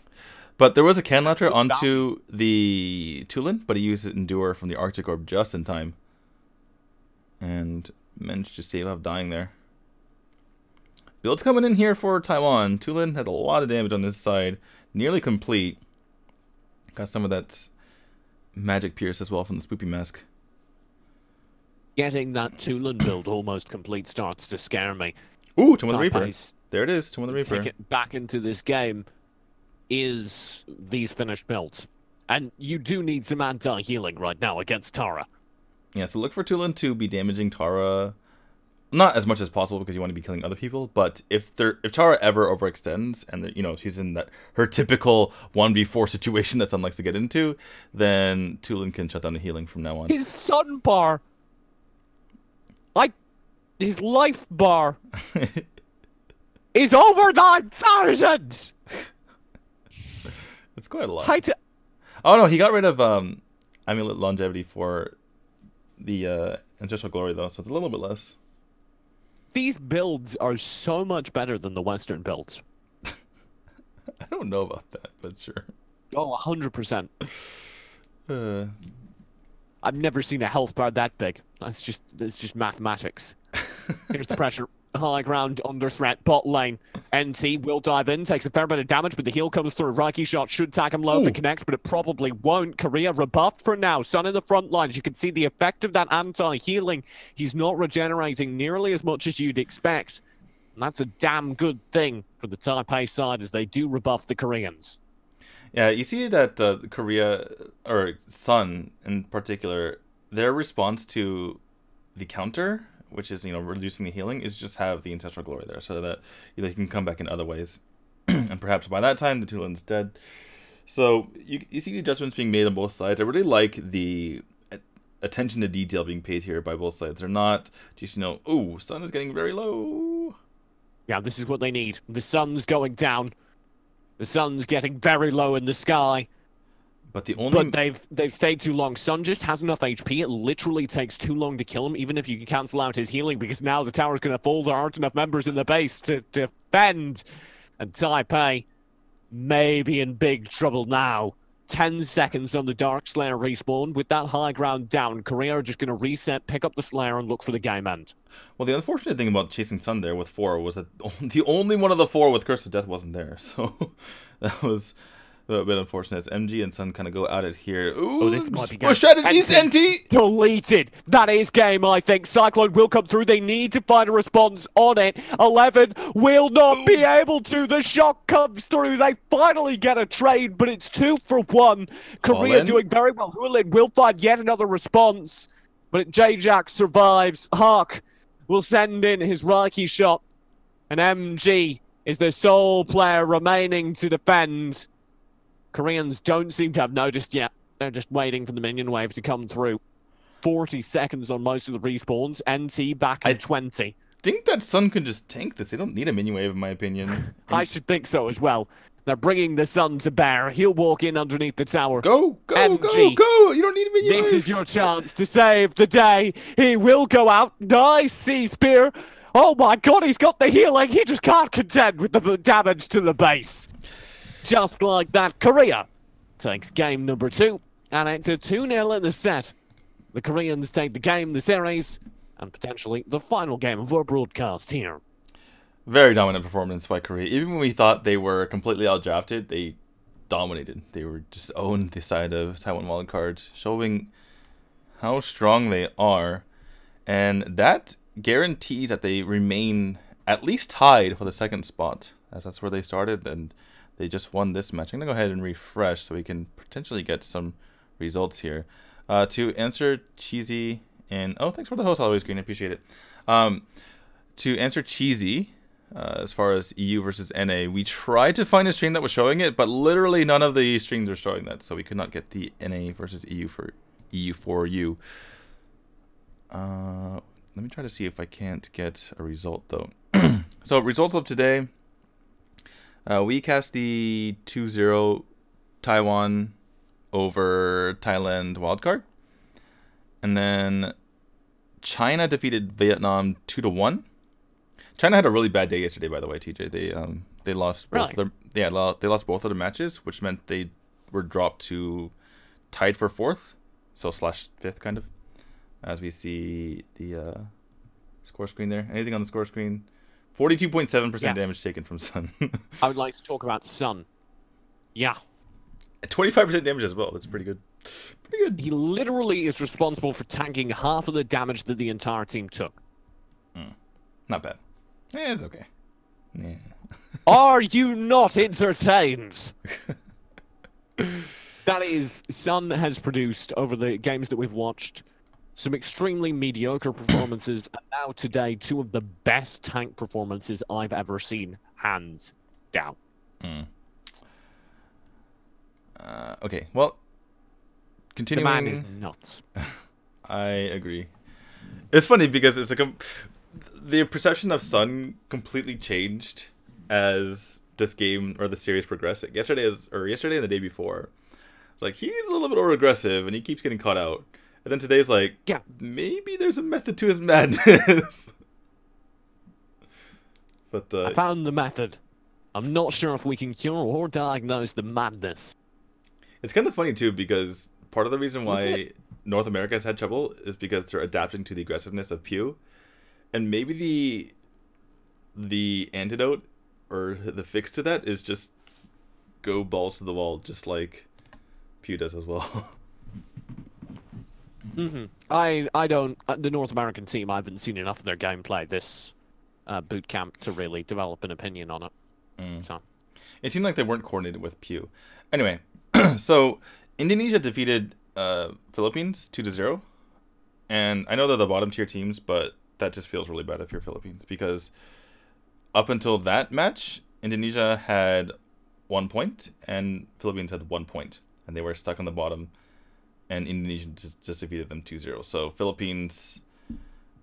But there was a can latcher onto the Tulin, but he used it Endure from the Arctic Orb just in time. And managed to save off dying there. Build's coming in here for Taiwan. Tulin has a lot of damage on this side. Nearly complete. Got some of that magic pierce as well from the spoopy mask. Getting that Tulin build almost complete starts to scare me. Ooh, Tomb of the Reaper. Taipei's There it is, Tomb of the Reaper. ticket back into this game is these finished builds. And you do need some anti-healing right now against Tara. Yeah, so look for Tulin to be damaging Tara, not as much as possible because you want to be killing other people. But if Tara ever overextends and you know she's in that her typical 1v4 situation that Sun likes to get into, then Tulin can shut down the healing from now on. His sun bar, his life bar, is over 9,000. It's quite a lot. Oh no, he got rid of Amulet Longevity for the Ancestral Glory though, so it's a little bit less. These builds are so much better than the Western builds. I don't know about that, but sure. Oh, 100%. I've never seen a health bar that big. It's just mathematics. Here's the pressure. High ground, under threat, bot lane. NT will dive in, takes a fair bit of damage, but the heal comes through. Reiki shot should tag him low if it connects, but it probably won't. Korea rebuffed for now. Sun in the front lines. You can see the effect of that anti-healing. He's not regenerating nearly as much as you'd expect. And that's a damn good thing for the Taipei side as they do rebuff the Koreans. Yeah, you see that Korea, or Sun in particular, their response to the counter, which is, you know, reducing the healing, is just have the Ancestral Glory there so that they can come back in other ways. And perhaps by that time, the Tulin's dead. So you see the adjustments being made on both sides. I really like the attention to detail being paid here by both sides. They're not just, you know, oh, Sun is getting very low. Yeah, this is what they need. The sun's going down. The sun's getting very low in the sky. But the only... But they've stayed too long. Sun just has enough HP. It literally takes too long to kill him, even if you can cancel out his healing, because now the tower's going to fall. There aren't enough members in the base to defend. And Taipei may be in big trouble now. 10 seconds on the Dark Slayer respawn. With that high ground down, Korea are just going to reset, pick up the Slayer, and look for the game end. Well, the unfortunate thing about chasing Sun there with 4 was that the only one of the 4 with Curse of Death wasn't there. So that was a bit unfortunate. As MG and Sun kind of go at it here. Ooh, this might be good. Strategies, NT! Deleted. That is game, I think. Cyclone will come through. They need to find a response on it. 11 will not be able to. The shock comes through. They finally get a trade, but it's 2 for 1. Korea doing very well. Hulin will find yet another response, but J-Jack survives. Hark will send in his Reiki shot, and MG is the sole player remaining to defend. Koreans don't seem to have noticed yet. They're just waiting for the minion wave to come through. 40 seconds on most of the respawns. NT back in 20. I think that Sun can just tank this. They don't need a minion wave, in my opinion. I should think so as well. They're bringing the Sun to bear. He'll walk in underneath the tower. Go, go, MG, go! You don't need a minion wave. This is your chance to save the day. He will go out. Nice C-Spear. Oh my god, he's got the healing. He just can't contend with the damage to the base. Just like that, Korea takes game number 2, and it's a 2-0 in the set. The Koreans take the game, the series, and potentially the final game of our broadcast here. Very dominant performance by Korea. Even when we thought they were completely outdrafted, they dominated. They were just owned the side of Taiwan wildcards, showing how strong they are. And that guarantees that they remain at least tied for the second spot, as that's where they started, and they just won this match. I'm going to go ahead and refresh so we can potentially get some results here. To answer Cheesy and... Oh, thanks for the host, always green. I appreciate it. To answer Cheesy, as far as EU versus NA, we tried to find a stream that was showing it, but literally none of the streams are showing that, so we could not get the NA versus EU for EU4U. Let me try to see if I can't get a result, though. So, results of today... we cast the 2-0 Taiwan over Thailand wildcard. And then China defeated Vietnam 2-1. China had a really bad day yesterday, by the way, TJ. They lost both they lost both of their matches, which meant they were dropped to tied for 4th, so /5th kind of. As we see the score screen there. Anything on the score screen? 42.7% damage taken from Sun. I would like to talk about Sun. Yeah. 25% damage as well. That's pretty good. Pretty good. He literally is responsible for tanking half of the damage that the entire team took. Not bad. Yeah, it's okay. Yeah. Are you not entertained? That is, Sun has produced, over the games that we've watched, some extremely mediocre performances, and now today, two of the best tank performances I've ever seen, hands down. Okay, well, continuing. The man is nuts. I agree. It's funny because it's the perception of Sun completely changed as this game or the series progressed. Yesterday and the day before, it's like he's a little bit more aggressive and he keeps getting caught out. And then today's like, yeah, maybe there's a method to his madness. But I found the method. I'm not sure if we can cure or diagnose the madness. It's kind of funny too because part of the reason why North America has had trouble is because they're adapting to the aggressiveness of Pew, and maybe the antidote or the fix to that is just go balls to the wall, just like Pew does as well. I don't. The North American team, I haven't seen enough of their gameplay this boot camp to really develop an opinion on it. So it seemed like they weren't coordinated with Pew. Anyway, so Indonesia defeated Philippines 2-0, and I know they're the bottom tier teams, but that just feels really bad if you're Philippines because up until that match, Indonesia had 1 point and Philippines had 1 point, and they were stuck on the bottom. And Indonesia just defeated them 2-0. So Philippines,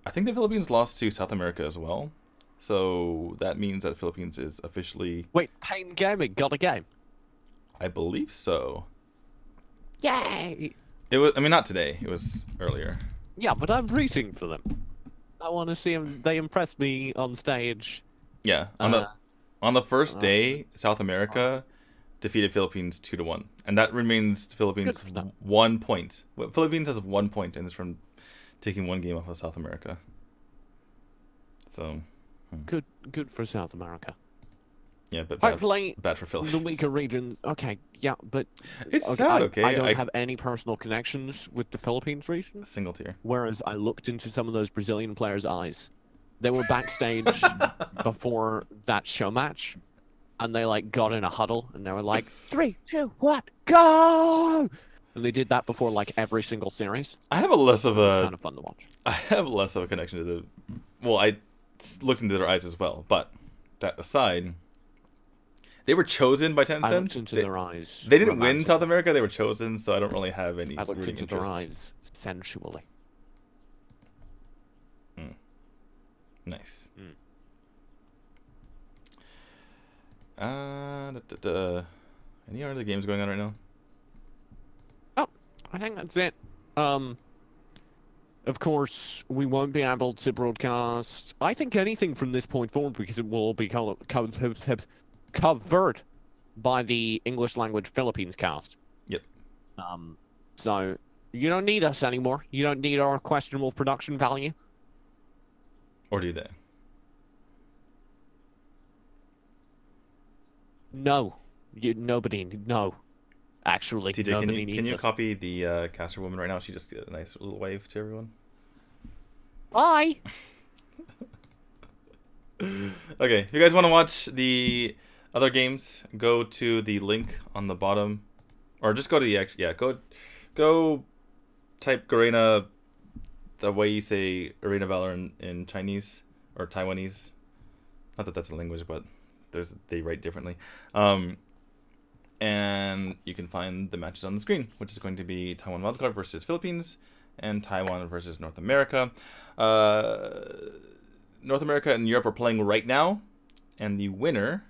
I think the Philippines lost to South America as well. So that means that Philippines is officially... Wait, Pain Gaming got a game? I believe so. Yay! It was, I mean, not today. It was earlier. Yeah, but I'm rooting for them. I want to see them. They impressed me on stage. Yeah. On the first day, South America defeated Philippines 2-1, and that remains Philippines 1 point. Philippines has 1 point, and it's from taking one game off of South America. So good for South America. Yeah, but hopefully bad for Philippines. The weaker region. Okay, yeah, but it's sad. Okay, I don't have any personal connections with the Philippines region. Single tier. Whereas I looked into some of those Brazilian players' eyes. They were backstage before that show match. And they like got in a huddle and they were like 3, 2, 1, go! And they did that before like every single series. I have a less of a kind of fun to watch. I have less of a connection to the. Well, I looked into their eyes as well, but that aside, they were chosen by Tencent. I looked into their eyes. They didn't win South America; they were chosen, so I don't really have any. I looked into their interest. eyes sensually. Nice. Any other games going on right now? Oh, I think that's it. Of course, we won't be able to broadcast, I think, anything from this point forward because it will all be covered by the English language Philippines cast. Yep. So you don't need us anymore. You don't need our questionable production value. Or do they? No. Nobody. No. Actually, TJ, nobody can you us. copy the caster woman right now? She just did a nice little wave to everyone. Bye! Okay, if you guys want to watch the other games, go to the link on the bottom. Or just go to the... Go type Garena the way you say Arena Valor in Chinese or Taiwanese. Not that that's a language, but they write differently. And you can find the matches on the screen, which is going to be Taiwan Wildcard versus Philippines and Taiwan versus North America. North America and Europe are playing right now, and the winner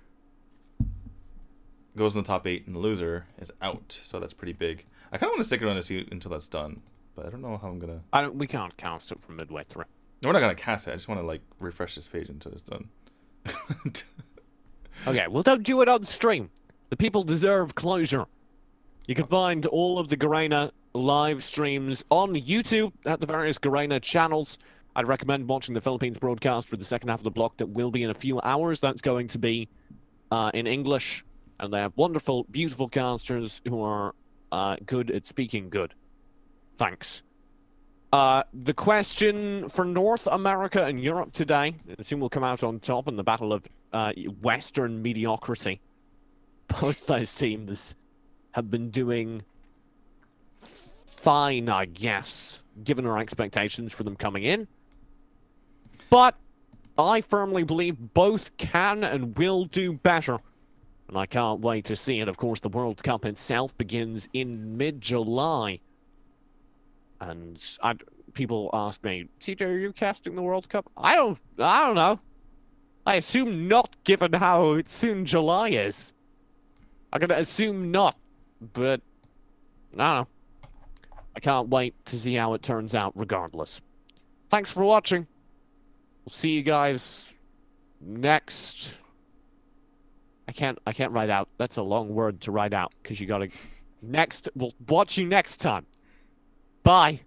goes in the top 8, and the loser is out. So that's pretty big. I kind of want to stick around to see until that's done, but I don't know how I'm gonna. We can't cast it from midway through. No, we're not gonna cast it. I just want to like refresh this page until it's done. Okay, well, don't do it on stream. The people deserve closure. You can find all of the Garena live streams on YouTube at the various Garena channels. I'd recommend watching the Philippines broadcast for the second half of the block that will be in a few hours. That's going to be in English And they have wonderful, beautiful casters who are good at speaking good. Thanks. The question for North America and Europe today, I assume we'll come out on top in the battle of Western mediocrity. Both those teams have been doing fine, I guess, given our expectations for them coming in. But I firmly believe both can and will do better. And I can't wait to see it. Of course, the World Cup itself begins in mid-July. And people ask me, TJ, are you casting the World Cup? I don't know. I assume not, given how soon July is. I'm gonna assume not, but I don't know. I can't wait to see how it turns out regardless. Thanks for watching. We'll see you guys next. I can't write out. That's a long word to write out because you gotta next. We'll watch you next time. Bye.